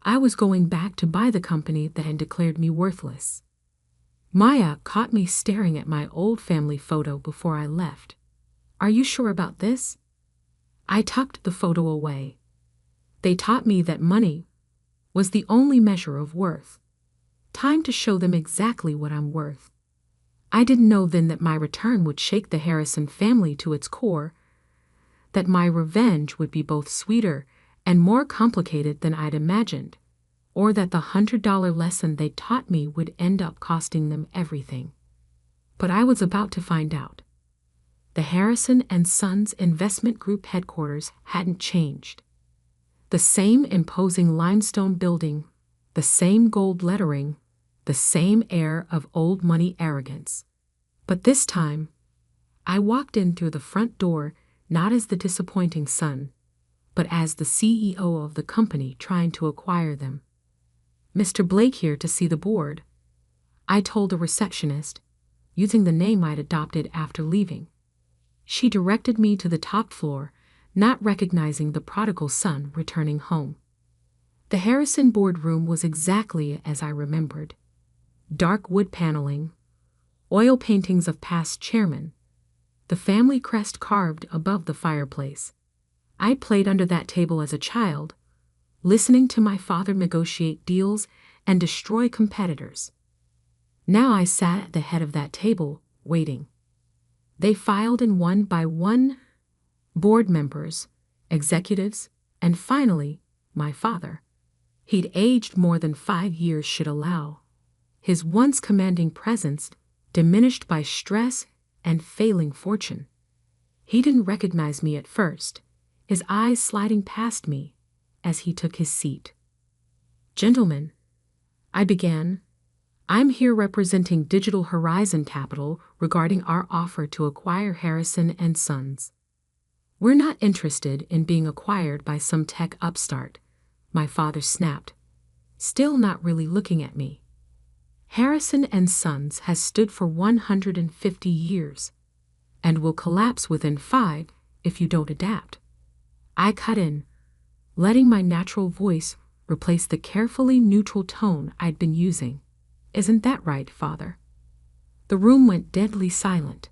I was going back to buy the company that had declared me worthless. Maya caught me staring at my old family photo before I left. Are you sure about this? I tucked the photo away. They taught me that money was the only measure of worth. Time to show them exactly what I'm worth. I didn't know then that my return would shake the Harrison family to its core, that my revenge would be both sweeter and more complicated than I'd imagined, or that the $100 lesson they taught me would end up costing them everything. But I was about to find out. The Harrison and Sons Investment Group headquarters hadn't changed. The same imposing limestone building, the same gold lettering, the same air of old money arrogance. But this time, I walked in through the front door not as the disappointing son, but as the CEO of the company trying to acquire them. Mr. Blake here to see the board, I told a receptionist, using the name I'd adopted after leaving. She directed me to the top floor, not recognizing the prodigal son returning home. The Harrison boardroom was exactly as I remembered. Dark wood paneling, oil paintings of past chairmen, the family crest carved above the fireplace. I played under that table as a child, listening to my father negotiate deals and destroy competitors. Now I sat at the head of that table, waiting. They filed in one by one, board members, executives, and finally, my father. He'd aged more than 5 years should allow. His once commanding presence diminished by stress and failing fortune. He didn't recognize me at first, his eyes sliding past me as he took his seat. Gentlemen, I began, I'm here representing Digital Horizon Capital regarding our offer to acquire Harrison and Sons. We're not interested in being acquired by some tech upstart, my father snapped, still not really looking at me. Harrison and Sons has stood for 150 years and will collapse within 5 if you don't adapt. I cut in, letting my natural voice replace the carefully neutral tone I'd been using. Isn't that right, Father? The room went deadly silent.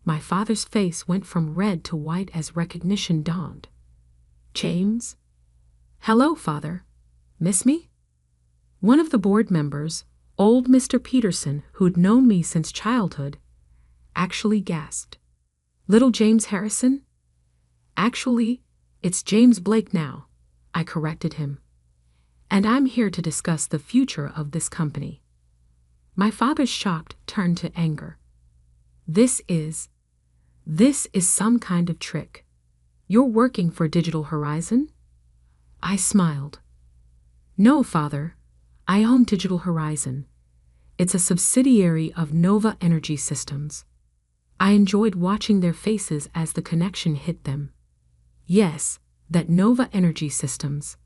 My father's face went from red to white as recognition dawned. James? Hello, Father. Miss me? One of the board members, old Mr. Peterson, who'd known me since childhood, actually gasped. Little James Harrison? Actually, it's James Blake now, I corrected him. And I'm here to discuss the future of this company. My father's shock turned to anger. This is some kind of trick. You're working for Digital Horizon? I smiled. No, Father, I own Digital Horizon. It's a subsidiary of Nova Energy Systems. I enjoyed watching their faces as the connection hit them. Yes, that Nova Energy Systems.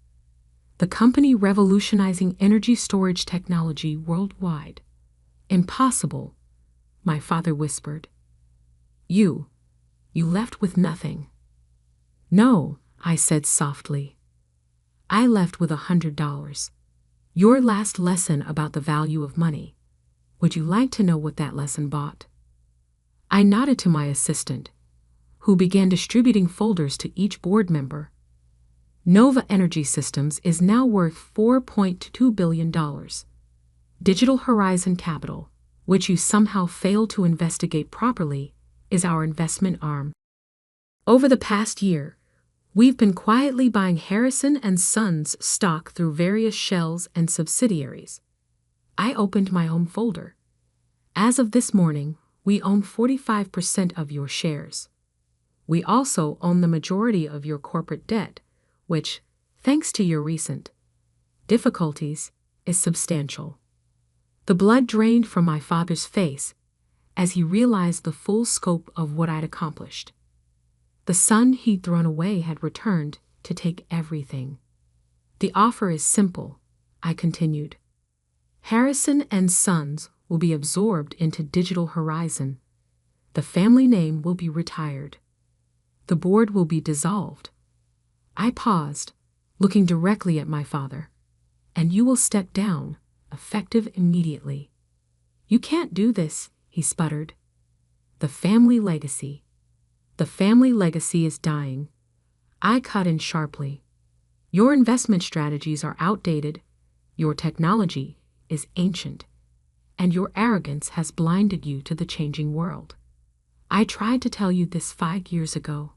The company revolutionizing energy storage technology worldwide. Impossible, my father whispered. You left with nothing. No, I said softly. I left with $100. Your last lesson about the value of money. Would you like to know what that lesson bought? I nodded to my assistant, who began distributing folders to each board member. Nova Energy Systems is now worth $4.2 billion. Digital Horizon Capital, which you somehow failed to investigate properly, is our investment arm. Over the past year, we've been quietly buying Harrison and Sons stock through various shells and subsidiaries. I opened my own folder. As of this morning, we own 45% of your shares. We also own the majority of your corporate debt, which, thanks to your recent difficulties, is substantial. The blood drained from my father's face as he realized the full scope of what I'd accomplished. The son he'd thrown away had returned to take everything. The offer is simple, I continued. Harrison and Sons will be absorbed into Digital Horizon. The family name will be retired. The board will be dissolved. I paused, looking directly at my father. And you will step down, effective immediately. You can't do this, he sputtered. The family legacy. The family legacy is dying. I cut in sharply. Your investment strategies are outdated, your technology is ancient, and your arrogance has blinded you to the changing world. I tried to tell you this 5 years ago,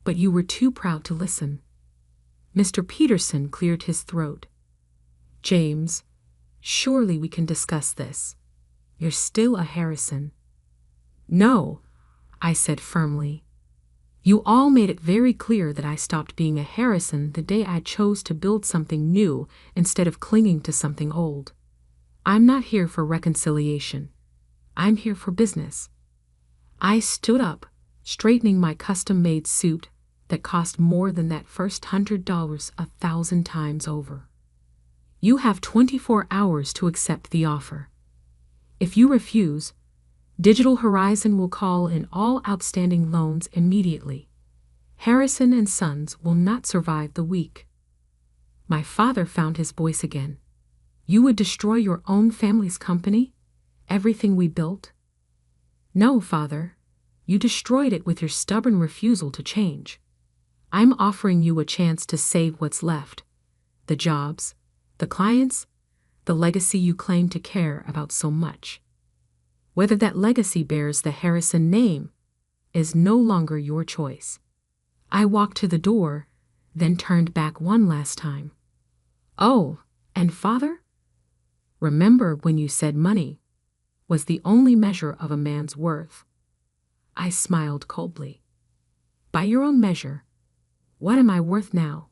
but you were too proud to listen. Mr. Peterson cleared his throat. James, surely we can discuss this. You're still a Harrison. No, I said firmly. You all made it very clear that I stopped being a Harrison the day I chose to build something new instead of clinging to something old. I'm not here for reconciliation. I'm here for business. I stood up, straightening my custom-made suit that cost more than that first $100 1,000 times over. You have 24 hours to accept the offer. If you refuse, Digital Horizon will call in all outstanding loans immediately. Harrison and Sons will not survive the week. My father found his voice again. You would destroy your own family's company? Everything we built? No, father. You destroyed it with your stubborn refusal to change. I'm offering you a chance to save what's left. The jobs, the clients, the legacy you claim to care about so much. Whether that legacy bears the Harrison name is no longer your choice. I walked to the door, then turned back one last time. Oh, and father? Remember when you said money was the only measure of a man's worth? I smiled coldly. By your own measure, what am I worth now?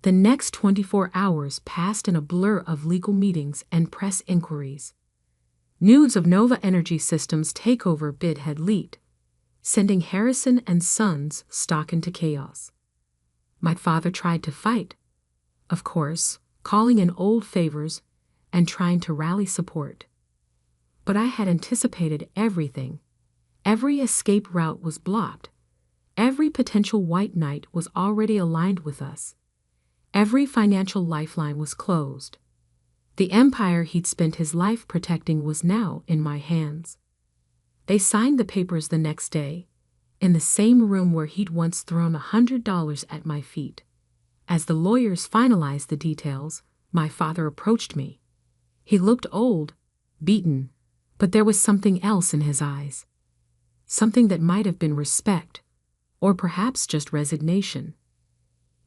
The next 24 hours passed in a blur of legal meetings and press inquiries. News of Nova Energy Systems' takeover bid had leaked, sending Harrison and Sons stock into chaos. My father tried to fight, of course, calling in old favors and trying to rally support. But I had anticipated everything. Every escape route was blocked. Every potential white knight was already aligned with us. Every financial lifeline was closed. The empire he'd spent his life protecting was now in my hands. They signed the papers the next day, in the same room where he'd once thrown $100 at my feet. As the lawyers finalized the details, my father approached me. He looked old, beaten, but there was something else in his eyes. Something that might have been respect, or perhaps just resignation.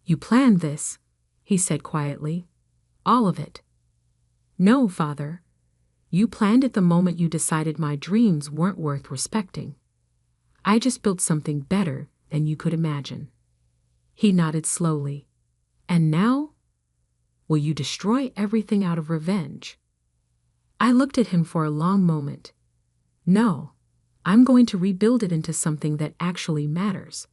You planned this, he said quietly. All of it. No, father. You planned it the moment you decided my dreams weren't worth respecting. I just built something better than you could imagine. He nodded slowly. And now? Will you destroy everything out of revenge? I looked at him for a long moment. No, I'm going to rebuild it into something that actually matters.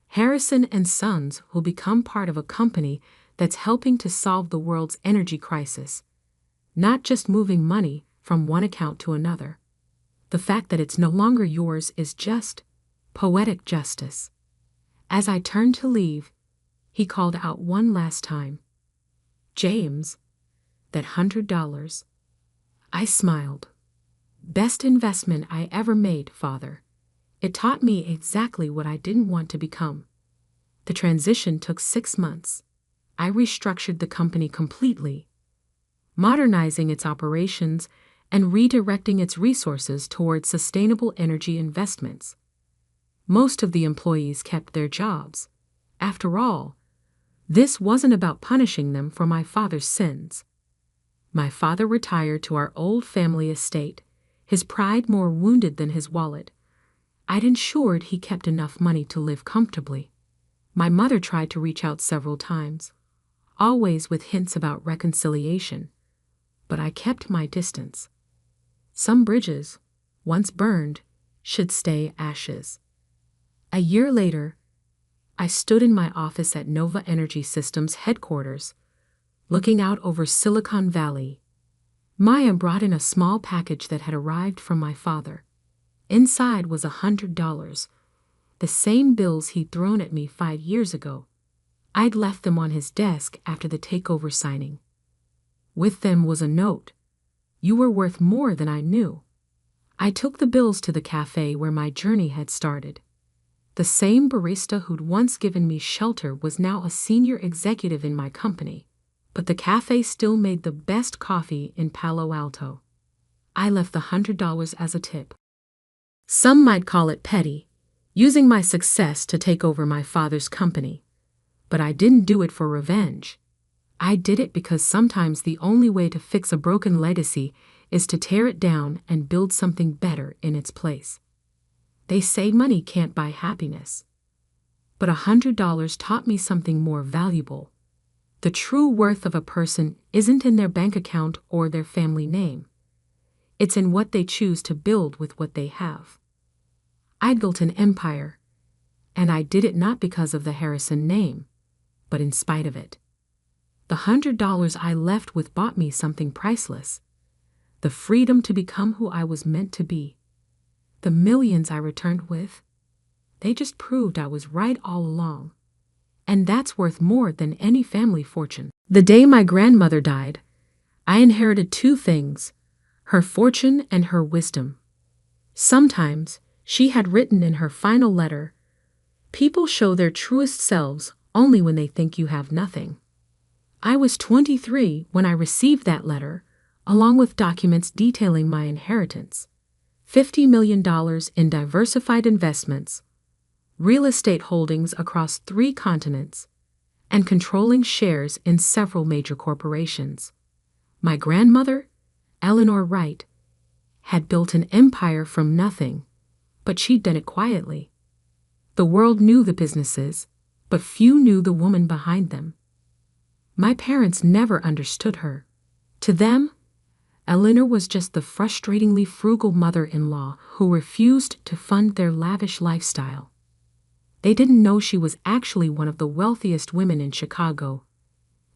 Harrison and Sons will become part of a company that's helping to solve the world's energy crisis, not just moving money from one account to another. The fact that it's no longer yours is just poetic justice. As I turned to leave, he called out one last time. James, That $100. I smiled. Best investment I ever made, Father. It taught me exactly what I didn't want to become. The transition took 6 months. I restructured the company completely, modernizing its operations and redirecting its resources towards sustainable energy investments. Most of the employees kept their jobs. After all, this wasn't about punishing them for my father's sins. My father retired to our old family estate, his pride more wounded than his wallet. I'd ensured he kept enough money to live comfortably. My mother tried to reach out several times, always with hints about reconciliation, but I kept my distance. Some bridges, once burned, should stay ashes. A year later, I stood in my office at Nova Energy Systems headquarters, looking out over Silicon Valley. Maya brought in a small package that had arrived from my father. Inside was $100, the same bills he'd thrown at me 5 years ago. I'd left them on his desk after the takeover signing. With them was a note. You were worth more than I knew. I took the bills to the cafe where my journey had started. The same barista who'd once given me shelter was now a senior executive in my company, but the cafe still made the best coffee in Palo Alto. I left the $100 as a tip. Some might call it petty, using my success to take over my father's company. But I didn't do it for revenge. I did it because sometimes the only way to fix a broken legacy is to tear it down and build something better in its place. They say money can't buy happiness. But $100 taught me something more valuable. The true worth of a person isn't in their bank account or their family name. It's in what they choose to build with what they have. I built an empire, and I did it not because of the Harrison name, but in spite of it. The $100 I left with bought me something priceless. The freedom to become who I was meant to be. The millions I returned with, they just proved I was right all along. And that's worth more than any family fortune. The day my grandmother died, I inherited 2 things, her fortune and her wisdom. Sometimes, she had written in her final letter, people show their truest selves only when they think you have nothing. I was 23 when I received that letter, along with documents detailing my inheritance. $50 million in diversified investments, real estate holdings across 3 continents, and controlling shares in several major corporations. My grandmother, Eleanor Wright, had built an empire from nothing, but she'd done it quietly. The world knew the businesses, but few knew the woman behind them. My parents never understood her. To them, Eleanor was just the frustratingly frugal mother-in-law who refused to fund their lavish lifestyle. They didn't know she was actually one of the wealthiest women in Chicago.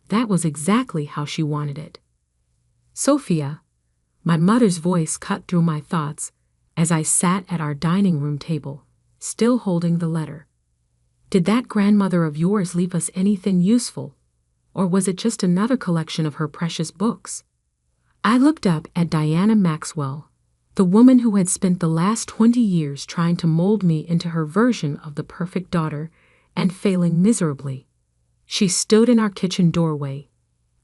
That was exactly how she wanted it. Sophia, my mother's voice cut through my thoughts as I sat at our dining room table, still holding the letter. Did that grandmother of yours leave us anything useful, or was it just another collection of her precious books? I looked up at Diana Maxwell, the woman who had spent the last 20 years trying to mold me into her version of the perfect daughter and failing miserably. She stood in our kitchen doorway,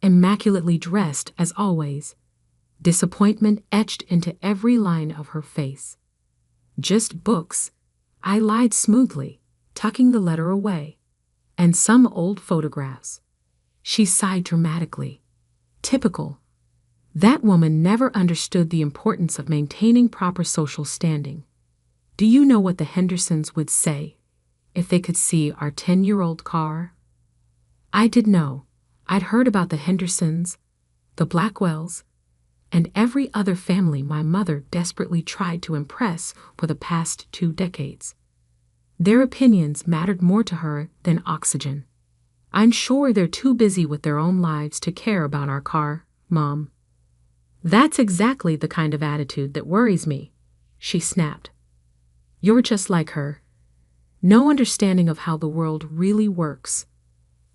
immaculately dressed as always, disappointment etched into every line of her face. Just books, I lied smoothly, tucking the letter away, and some old photographs. She sighed dramatically. Typical. That woman never understood the importance of maintaining proper social standing. Do you know what the Hendersons would say if they could see our 10-year-old car? I did know. I'd heard about the Hendersons, the Blackwells, and every other family my mother desperately tried to impress for the past 2 decades. Their opinions mattered more to her than oxygen. I'm sure they're too busy with their own lives to care about our car, Mom. That's exactly the kind of attitude that worries me, she snapped. You're just like her. No understanding of how the world really works.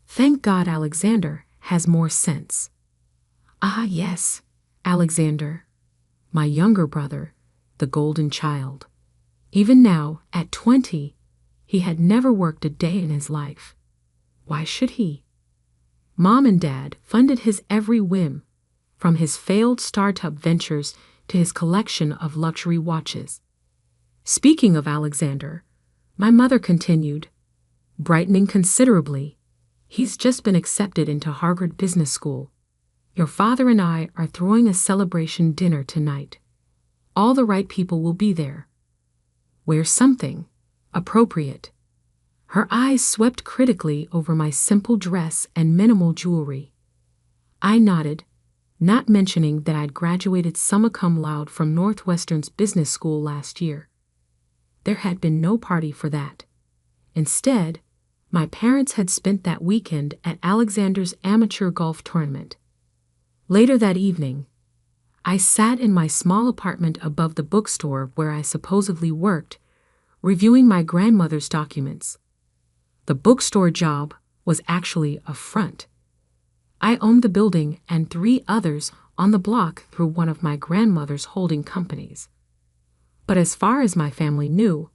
Thank God Alexander has more sense. Ah, yes, Alexander, my younger brother, the golden child. Even now, at 20, he had never worked a day in his life. Why should he? Mom and Dad funded his every whim, from his failed startup ventures to his collection of luxury watches. Speaking of Alexander, my mother continued, brightening considerably, he's just been accepted into Harvard Business School. Your father and I are throwing a celebration dinner tonight. All the right people will be there. Wear something appropriate. Her eyes swept critically over my simple dress and minimal jewelry. I nodded, not mentioning that I'd graduated summa cum laude from Northwestern's business school last year. There had been no party for that. Instead, my parents had spent that weekend at Alexander's amateur golf tournament. Later that evening, I sat in my small apartment above the bookstore where I supposedly worked, reviewing my grandmother's documents. The bookstore job was actually a front. I owned the building and 3 others on the block through one of my grandmother's holding companies. But as far as my family knew,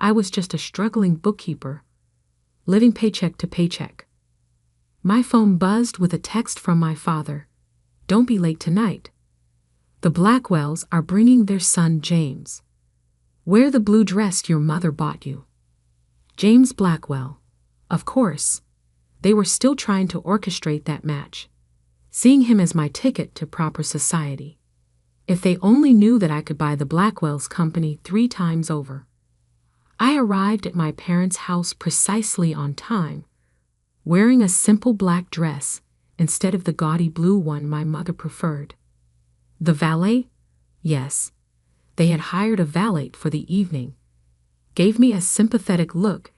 I was just a struggling bookkeeper, living paycheck to paycheck. My phone buzzed with a text from my father. Don't be late tonight. The Blackwells are bringing their son James. Wear the blue dress your mother bought you. James Blackwell. Of course. They were still trying to orchestrate that match, seeing him as my ticket to proper society. If they only knew that I could buy the Blackwells company 3 times over. I arrived at my parents' house precisely on time, wearing a simple black dress instead of the gaudy blue one my mother preferred. The valet? Yes, they had hired a valet for the evening, gave me a sympathetic look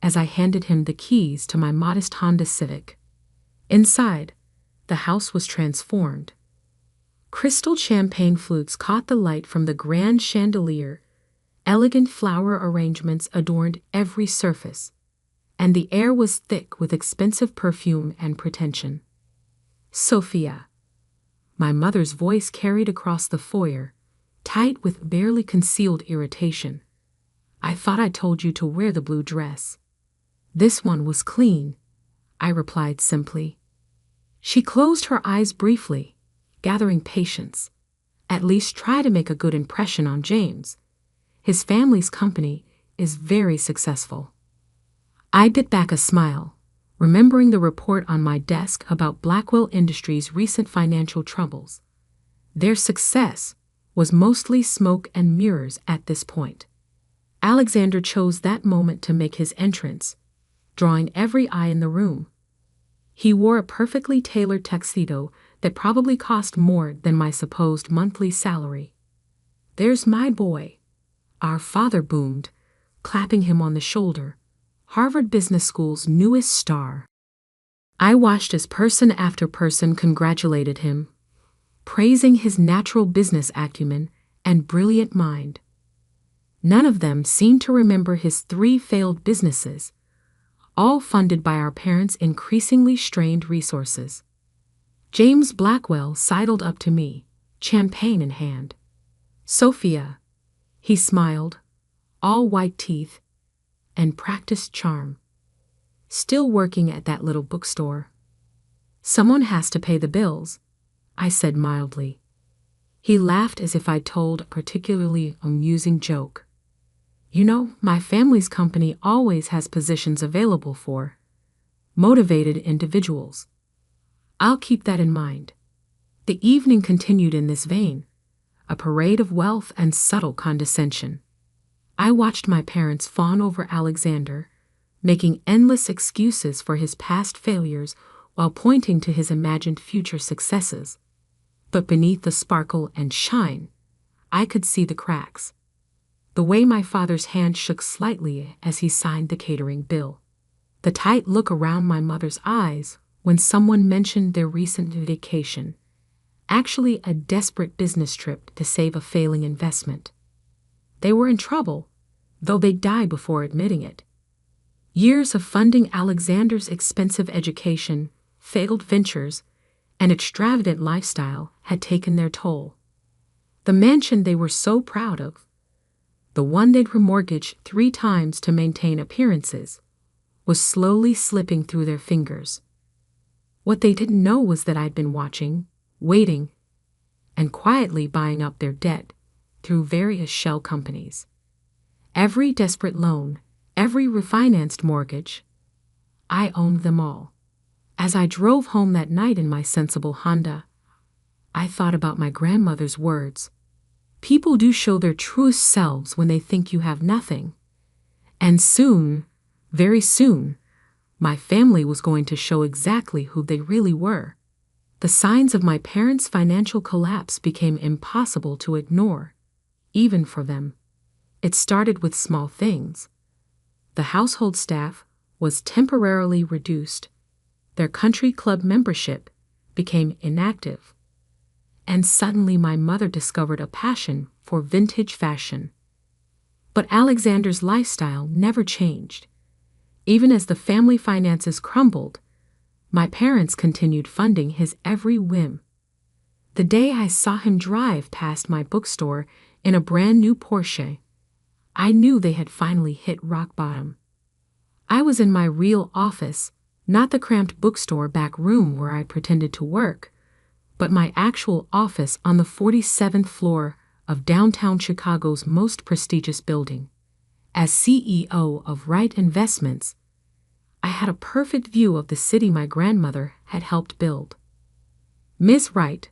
as I handed him the keys to my modest Honda Civic. Inside, the house was transformed. Crystal champagne flutes caught the light from the grand chandelier, elegant flower arrangements adorned every surface, and the air was thick with expensive perfume and pretension. Sophia. My mother's voice carried across the foyer, tight with barely concealed irritation. I thought I told you to wear the blue dress. This one was clean, I replied simply. She closed her eyes briefly, gathering patience. At least try to make a good impression on James. His family's company is very successful. I bit back a smile, remembering the report on my desk about Blackwell Industries' recent financial troubles. Their success was mostly smoke and mirrors at this point. Alexander chose that moment to make his entrance, drawing every eye in the room. He wore a perfectly tailored tuxedo that probably cost more than my supposed monthly salary. There's my boy, our father boomed, clapping him on the shoulder, Harvard Business School's newest star. I watched as person after person congratulated him, praising his natural business acumen and brilliant mind. None of them seemed to remember his 3 failed businesses, all funded by our parents' increasingly strained resources. James Blackwell sidled up to me, champagne in hand. Sophia, he smiled, all white teeth, and practiced charm. Still working at that little bookstore. Someone has to pay the bills, I said mildly. He laughed as if I'd told a particularly amusing joke. You know, my family's company always has positions available for motivated individuals. I'll keep that in mind. The evening continued in this vein, a parade of wealth and subtle condescension. I watched my parents fawn over Alexander, making endless excuses for his past failures while pointing to his imagined future successes. But beneath the sparkle and shine, I could see the cracks. The way my father's hand shook slightly as he signed the catering bill. The tight look around my mother's eyes when someone mentioned their recent vacation, actually a desperate business trip to save a failing investment. They were in trouble, though they'd die before admitting it. Years of funding Alexander's expensive education, failed ventures, and extravagant lifestyle had taken their toll. The mansion they were so proud of, the one they'd remortgaged 3 times to maintain appearances, was slowly slipping through their fingers. What they didn't know was that I'd been watching, waiting, and quietly buying up their debt through various shell companies. Every desperate loan, every refinanced mortgage, I owned them all. As I drove home that night in my sensible Honda, I thought about my grandmother's words. People do show their truest selves when they think you have nothing. And soon, very soon, my family was going to show exactly who they really were. The signs of my parents' financial collapse became impossible to ignore, even for them. It started with small things. The household staff was temporarily reduced. Their country club membership became inactive. And suddenly my mother discovered a passion for vintage fashion. But Alexander's lifestyle never changed. Even as the family finances crumbled, my parents continued funding his every whim. The day I saw him drive past my bookstore in a brand new Porsche, I knew they had finally hit rock bottom. I was in my real office, not the cramped bookstore back room where I pretended to work, but my actual office on the 47th floor of downtown Chicago's most prestigious building. As CEO of Wright Investments, I had a perfect view of the city my grandmother had helped build. "Miss Wright,"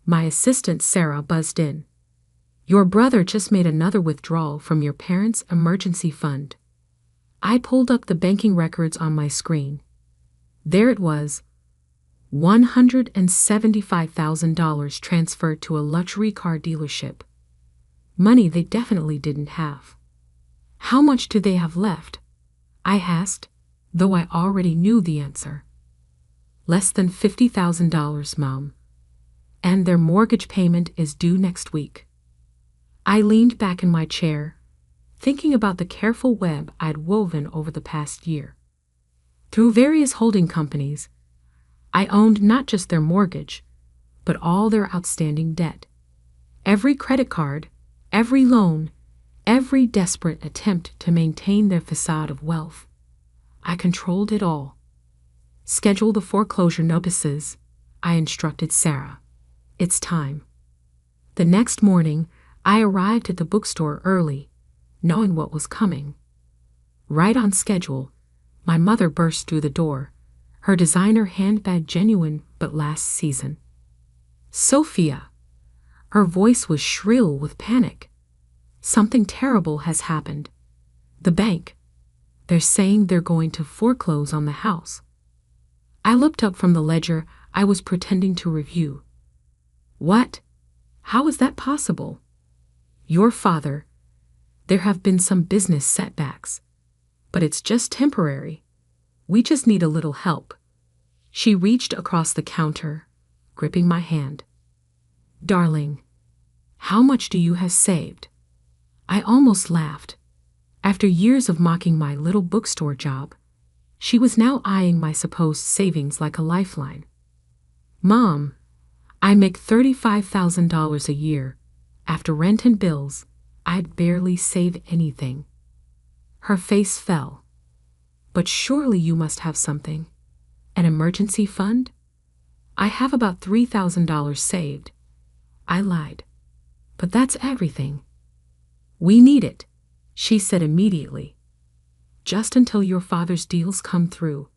my assistant Sarah buzzed in. "Your brother just made another withdrawal from your parents' emergency fund." I pulled up the banking records on my screen. There it was, $175,000 transferred to a luxury car dealership. Money they definitely didn't have. "How much do they have left?" I asked, though I already knew the answer. "Less than $50,000, Mom. And their mortgage payment is due next week." I leaned back in my chair, thinking about the careful web I'd woven over the past year. Through various holding companies, I owned not just their mortgage, but all their outstanding debt. Every credit card, every loan, every desperate attempt to maintain their facade of wealth. I controlled it all. "Schedule the foreclosure notices," I instructed Sarah. "It's time." The next morning, I arrived at the bookstore early, knowing what was coming. Right on schedule, my mother burst through the door, her designer handbag genuine but last season. "Sophia!" Her voice was shrill with panic. "Something terrible has happened. The bank. They're saying they're going to foreclose on the house." I looked up from the ledger I was pretending to review. "What? How is that possible?" "Your father. There have been some business setbacks, but it's just temporary. We just need a little help." She reached across the counter, gripping my hand. "Darling, how much do you have saved?" I almost laughed. After years of mocking my little bookstore job, she was now eyeing my supposed savings like a lifeline. "Mom, I make $35,000 a year. After rent and bills, I'd barely save anything." Her face fell. "But surely you must have something. An emergency fund?" "I have about $3,000 saved." I lied. "But that's everything." "We need it," she said immediately. "Just until your father's deals come through.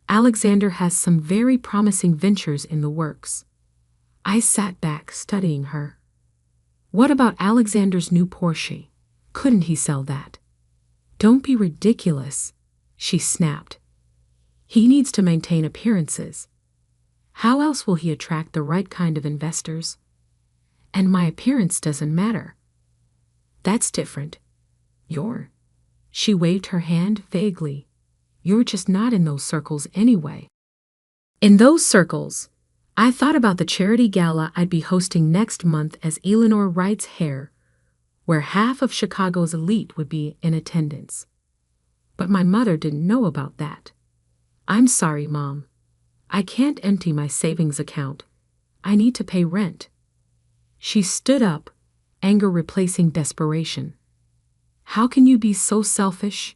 Alexander has some very promising ventures in the works." I sat back studying her. "What about Alexander's new Porsche? Couldn't he sell that?" "Don't be ridiculous," she snapped. "He needs to maintain appearances. How else will he attract the right kind of investors? And my appearance doesn't matter." "That's different. She waved her hand vaguely. "You're just not in those circles anyway." In those circles, I thought about the charity gala I'd be hosting next month as Eleanor Wright's heir, where half of Chicago's elite would be in attendance. But my mother didn't know about that. "I'm sorry, Mom. I can't empty my savings account. I need to pay rent. She stood up, anger replacing desperation. How can you be so selfish?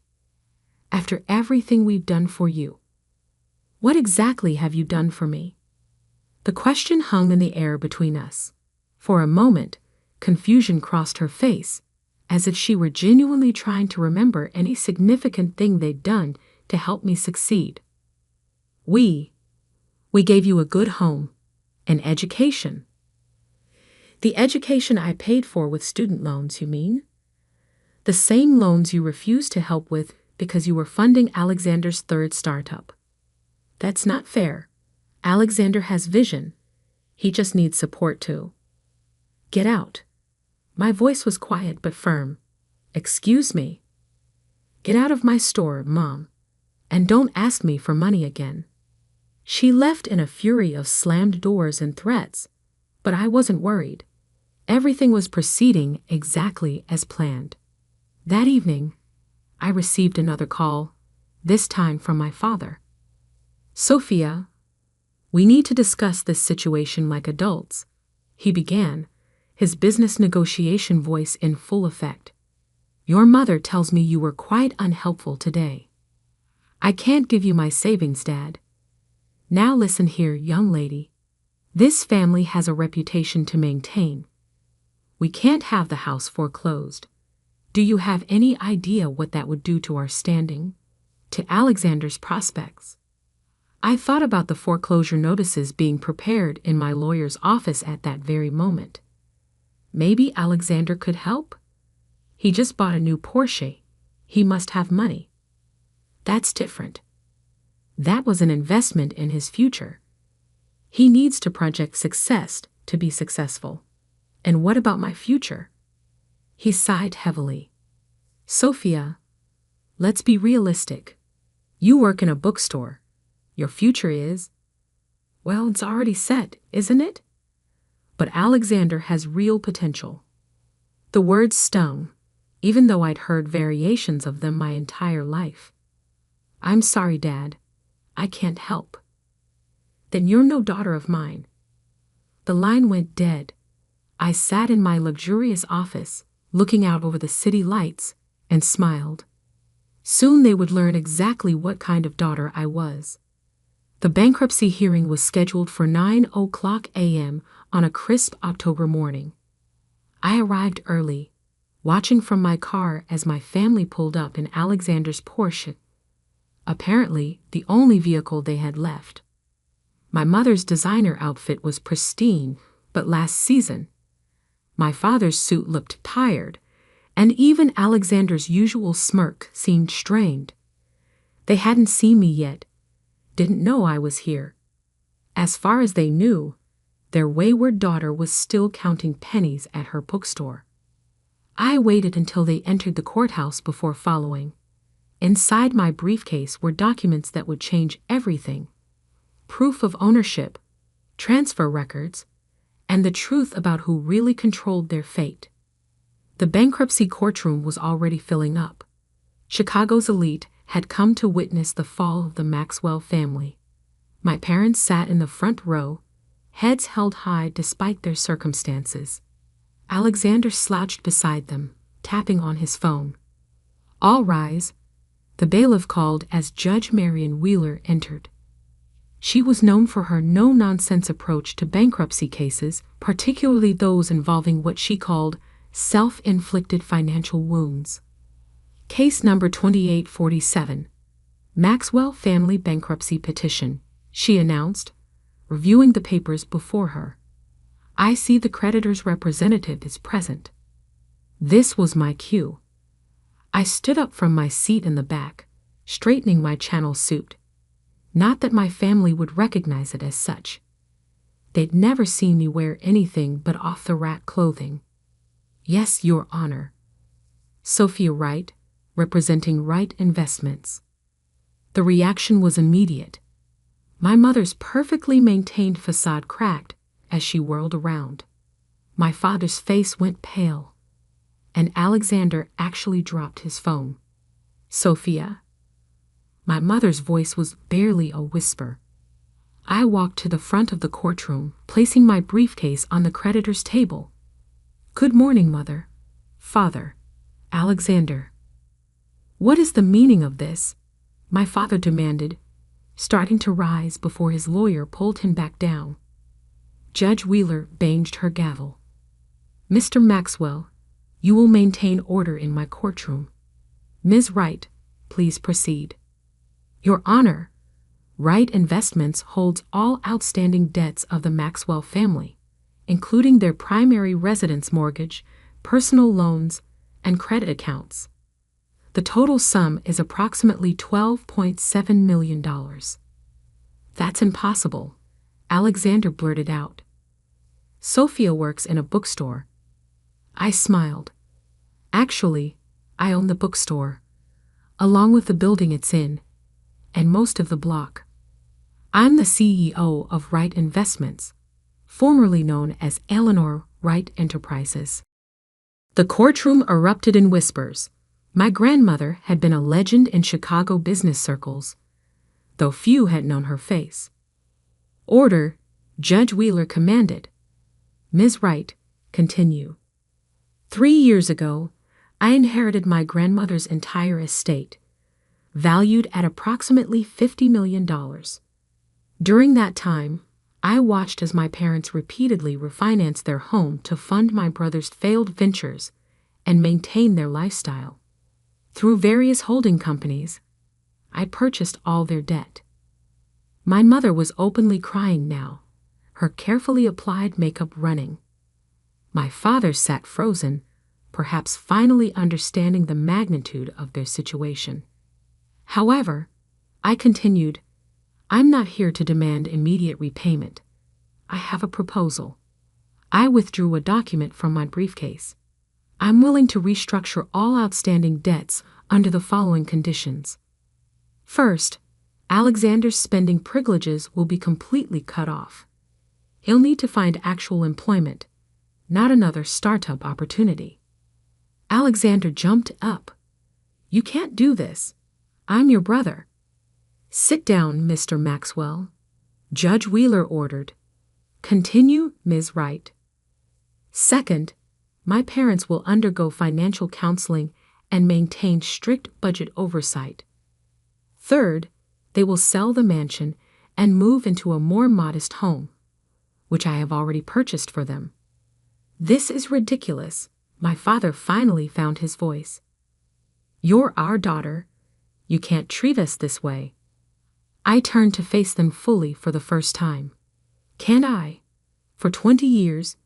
After everything we've done for you. What exactly have you done for me? The question hung in the air between us. For a moment, confusion crossed her face, as if she were genuinely trying to remember any significant thing they'd done to help me succeed. We gave you a good home, an education. The education I paid for with student loans, you mean? The same loans you refused to help with because you were funding Alexander's third startup. That's not fair. Alexander has vision. He just needs support too. Get out. My voice was quiet but firm. Excuse me. Get out of my store, Mom. And don't ask me for money again. She left in a fury of slammed doors and threats, but I wasn't worried. Everything was proceeding exactly as planned. That evening, I received another call, this time from my father. Sophia, we need to discuss this situation like adults, he began, his business negotiation voice in full effect. Your mother tells me you were quite unhelpful today. I can't give you my savings, Dad. Now listen here, young lady. This family has a reputation to maintain. We can't have the house foreclosed. Do you have any idea what that would do to our standing? To Alexander's prospects? I thought about the foreclosure notices being prepared in my lawyer's office at that very moment. Maybe Alexander could help? He just bought a new Porsche. He must have money. That's different. That was an investment in his future. He needs to project success to be successful. And what about my future? He sighed heavily. Sophia, let's be realistic. You work in a bookstore. Your future is, well, it's already set, isn't it? But Alexander has real potential. The words stung, even though I'd heard variations of them my entire life. I'm sorry, Dad. I can't help. Then you're no daughter of mine. The line went dead. I sat in my luxurious office, looking out over the city lights, and smiled. Soon they would learn exactly what kind of daughter I was. The bankruptcy hearing was scheduled for 9:00 a.m. on a crisp October morning. I arrived early, watching from my car as my family pulled up in Alexander's Porsche, apparently the only vehicle they had left. My mother's designer outfit was pristine, but last season. My father's suit looked tired, and even Alexander's usual smirk seemed strained. They hadn't seen me yet, didn't know I was here. As far as they knew, their wayward daughter was still counting pennies at her bookstore. I waited until they entered the courthouse before following. Inside my briefcase were documents that would change everything. Proof of ownership, transfer records, and the truth about who really controlled their fate. The bankruptcy courtroom was already filling up. Chicago's elite had come to witness the fall of the Maxwell family. My parents sat in the front row, heads held high despite their circumstances. Alexander slouched beside them, tapping on his phone. All rise, the bailiff called as Judge Marion Wheeler entered. She was known for her no-nonsense approach to bankruptcy cases, particularly those involving what she called self-inflicted financial wounds. Case number 2847. Maxwell Family Bankruptcy Petition, she announced, reviewing the papers before her. I see the creditor's representative is present. This was my cue. I stood up from my seat in the back, straightening my channel suit. Not that my family would recognize it as such. They'd never seen me wear anything but off-the-rack clothing. Yes, Your Honor. Sophia Wright, representing Wright Investments. The reaction was immediate. My mother's perfectly maintained facade cracked as she whirled around. My father's face went pale, and Alexander actually dropped his phone. Sophia. My mother's voice was barely a whisper. I walked to the front of the courtroom, placing my briefcase on the creditor's table. "Good morning, Mother. Father. Alexander." "What is the meaning of this?" my father demanded, starting to rise before his lawyer pulled him back down. Judge Wheeler banged her gavel. "Mr. Maxwell, you will maintain order in my courtroom. Ms. Wright, please proceed." "Your Honor, Wright Investments holds all outstanding debts of the Maxwell family, including their primary residence mortgage, personal loans, and credit accounts. The total sum is approximately $12.7 million. "That's impossible," Alexander blurted out. "Sophia works in a bookstore." I smiled. "Actually, I own the bookstore, along with the building it's in, and most of the block. I'm the CEO of Wright Investments, formerly known as Eleanor Wright Enterprises." The courtroom erupted in whispers. My grandmother had been a legend in Chicago business circles, though few had known her face. "Order," Judge Wheeler commanded. "Ms. Wright, continue." 3 years ago, I inherited my grandmother's entire estate, valued at approximately $50 million. During that time, I watched as my parents repeatedly refinanced their home to fund my brother's failed ventures and maintain their lifestyle. Through various holding companies, I purchased all their debt. My mother was openly crying now, her carefully applied makeup running. My father sat frozen, perhaps finally understanding the magnitude of their situation. However, I continued, "I'm not here to demand immediate repayment. I have a proposal." I withdrew a document from my briefcase. "I'm willing to restructure all outstanding debts under the following conditions. First, Alexander's spending privileges will be completely cut off. He'll need to find actual employment, not another startup opportunity." Alexander jumped up. "You can't do this. I'm your brother." "Sit down, Mr. Maxwell," Judge Wheeler ordered. "Continue, Ms. Wright." "Second, my parents will undergo financial counseling and maintain strict budget oversight. Third, they will sell the mansion and move into a more modest home, which I have already purchased for them." "This is ridiculous," my father finally found his voice. "You're our daughter. You can't treat us this way." I turned to face them fully for the first time. "Can't I? For 20 years,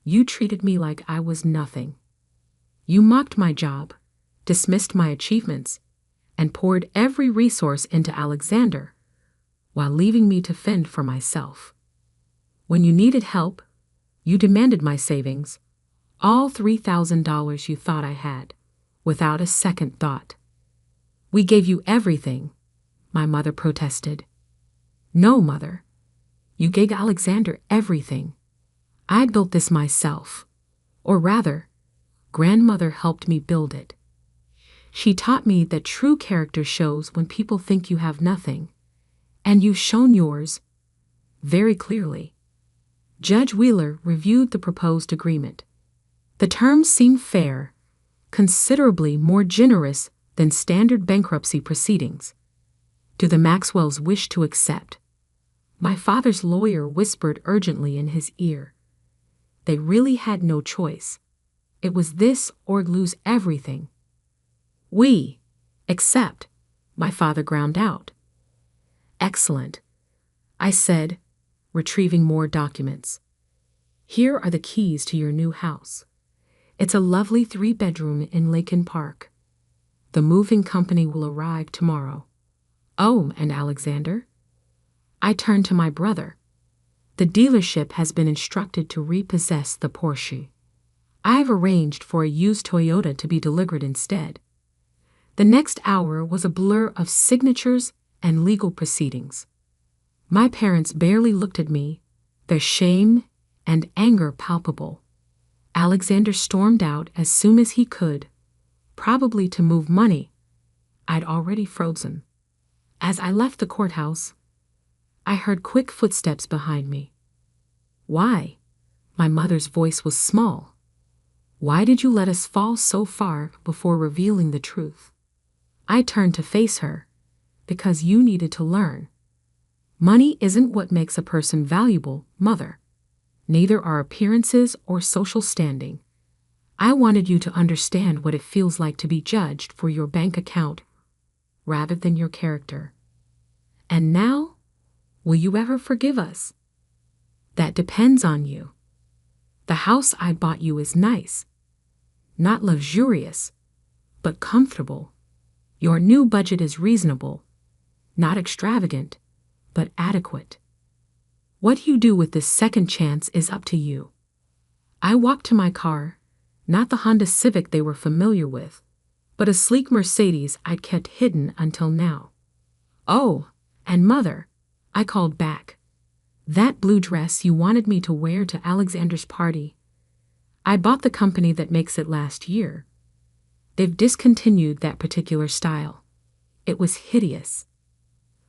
you treated me like I was nothing. You mocked my job, dismissed my achievements, and poured every resource into Alexander, while leaving me to fend for myself. When you needed help, you demanded my savings, all $3,000 you thought I had, without a second thought. We gave you everything," my mother protested. "No, Mother. You gave Alexander everything. I built this myself. Or rather, Grandmother helped me build it. She taught me that true character shows when people think you have nothing, and you've shown yours very clearly." Judge Wheeler reviewed the proposed agreement. The terms seemed fair, considerably more generous than standard bankruptcy proceedings. "Do the Maxwells wish to accept?" My father's lawyer whispered urgently in his ear. They really had no choice. It was this or lose everything. "We accept," my father ground out. "Excellent," I said, retrieving more documents. "Here are the keys to your new house. It's a lovely 3-bedroom in Lakin Park. The moving company will arrive tomorrow." "Oh, and Alexander?" I turned to my brother. "The dealership has been instructed to repossess the Porsche. I've arranged for a used Toyota to be delivered instead." The next hour was a blur of signatures and legal proceedings. My parents barely looked at me, their shame and anger palpable. Alexander stormed out as soon as he could, probably to move money I'd already frozen. As I left the courthouse, I heard quick footsteps behind me. Why? My mother's voice was small. Why did you let us fall so far before revealing the truth? I turned to face her. Because you needed to learn. Money isn't what makes a person valuable, Mother. Neither are appearances or social standing. I wanted you to understand what it feels like to be judged for your bank account rather than your character. And now, will you ever forgive us? That depends on you. The house I bought you is nice. Not luxurious, but comfortable. Your new budget is reasonable. Not extravagant, but adequate. What you do with this second chance is up to you. I walked to my car, not the Honda Civic they were familiar with, but a sleek Mercedes I'd kept hidden until now. Oh, and Mother, I called back. That blue dress you wanted me to wear to Alexander's party. I bought the company that makes it last year. They've discontinued that particular style. It was hideous.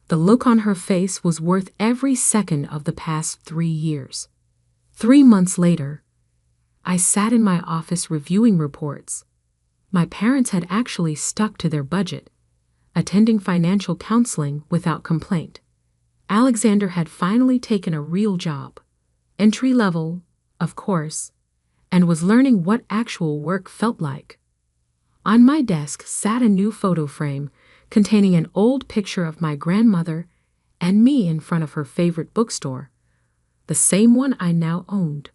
The look on her face was worth every second of the past 3 years. 3 months later, I sat in my office reviewing reports. My parents had actually stuck to their budget, attending financial counseling without complaint. Alexander had finally taken a real job, entry level, of course, and was learning what actual work felt like. On my desk sat a new photo frame containing an old picture of my grandmother and me in front of her favorite bookstore, the same one I now owned.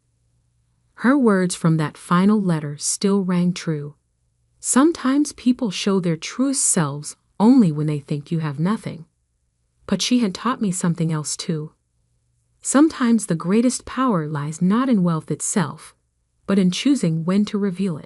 Her words from that final letter still rang true. Sometimes people show their truest selves only when they think you have nothing. But she had taught me something else too. Sometimes the greatest power lies not in wealth itself, but in choosing when to reveal it.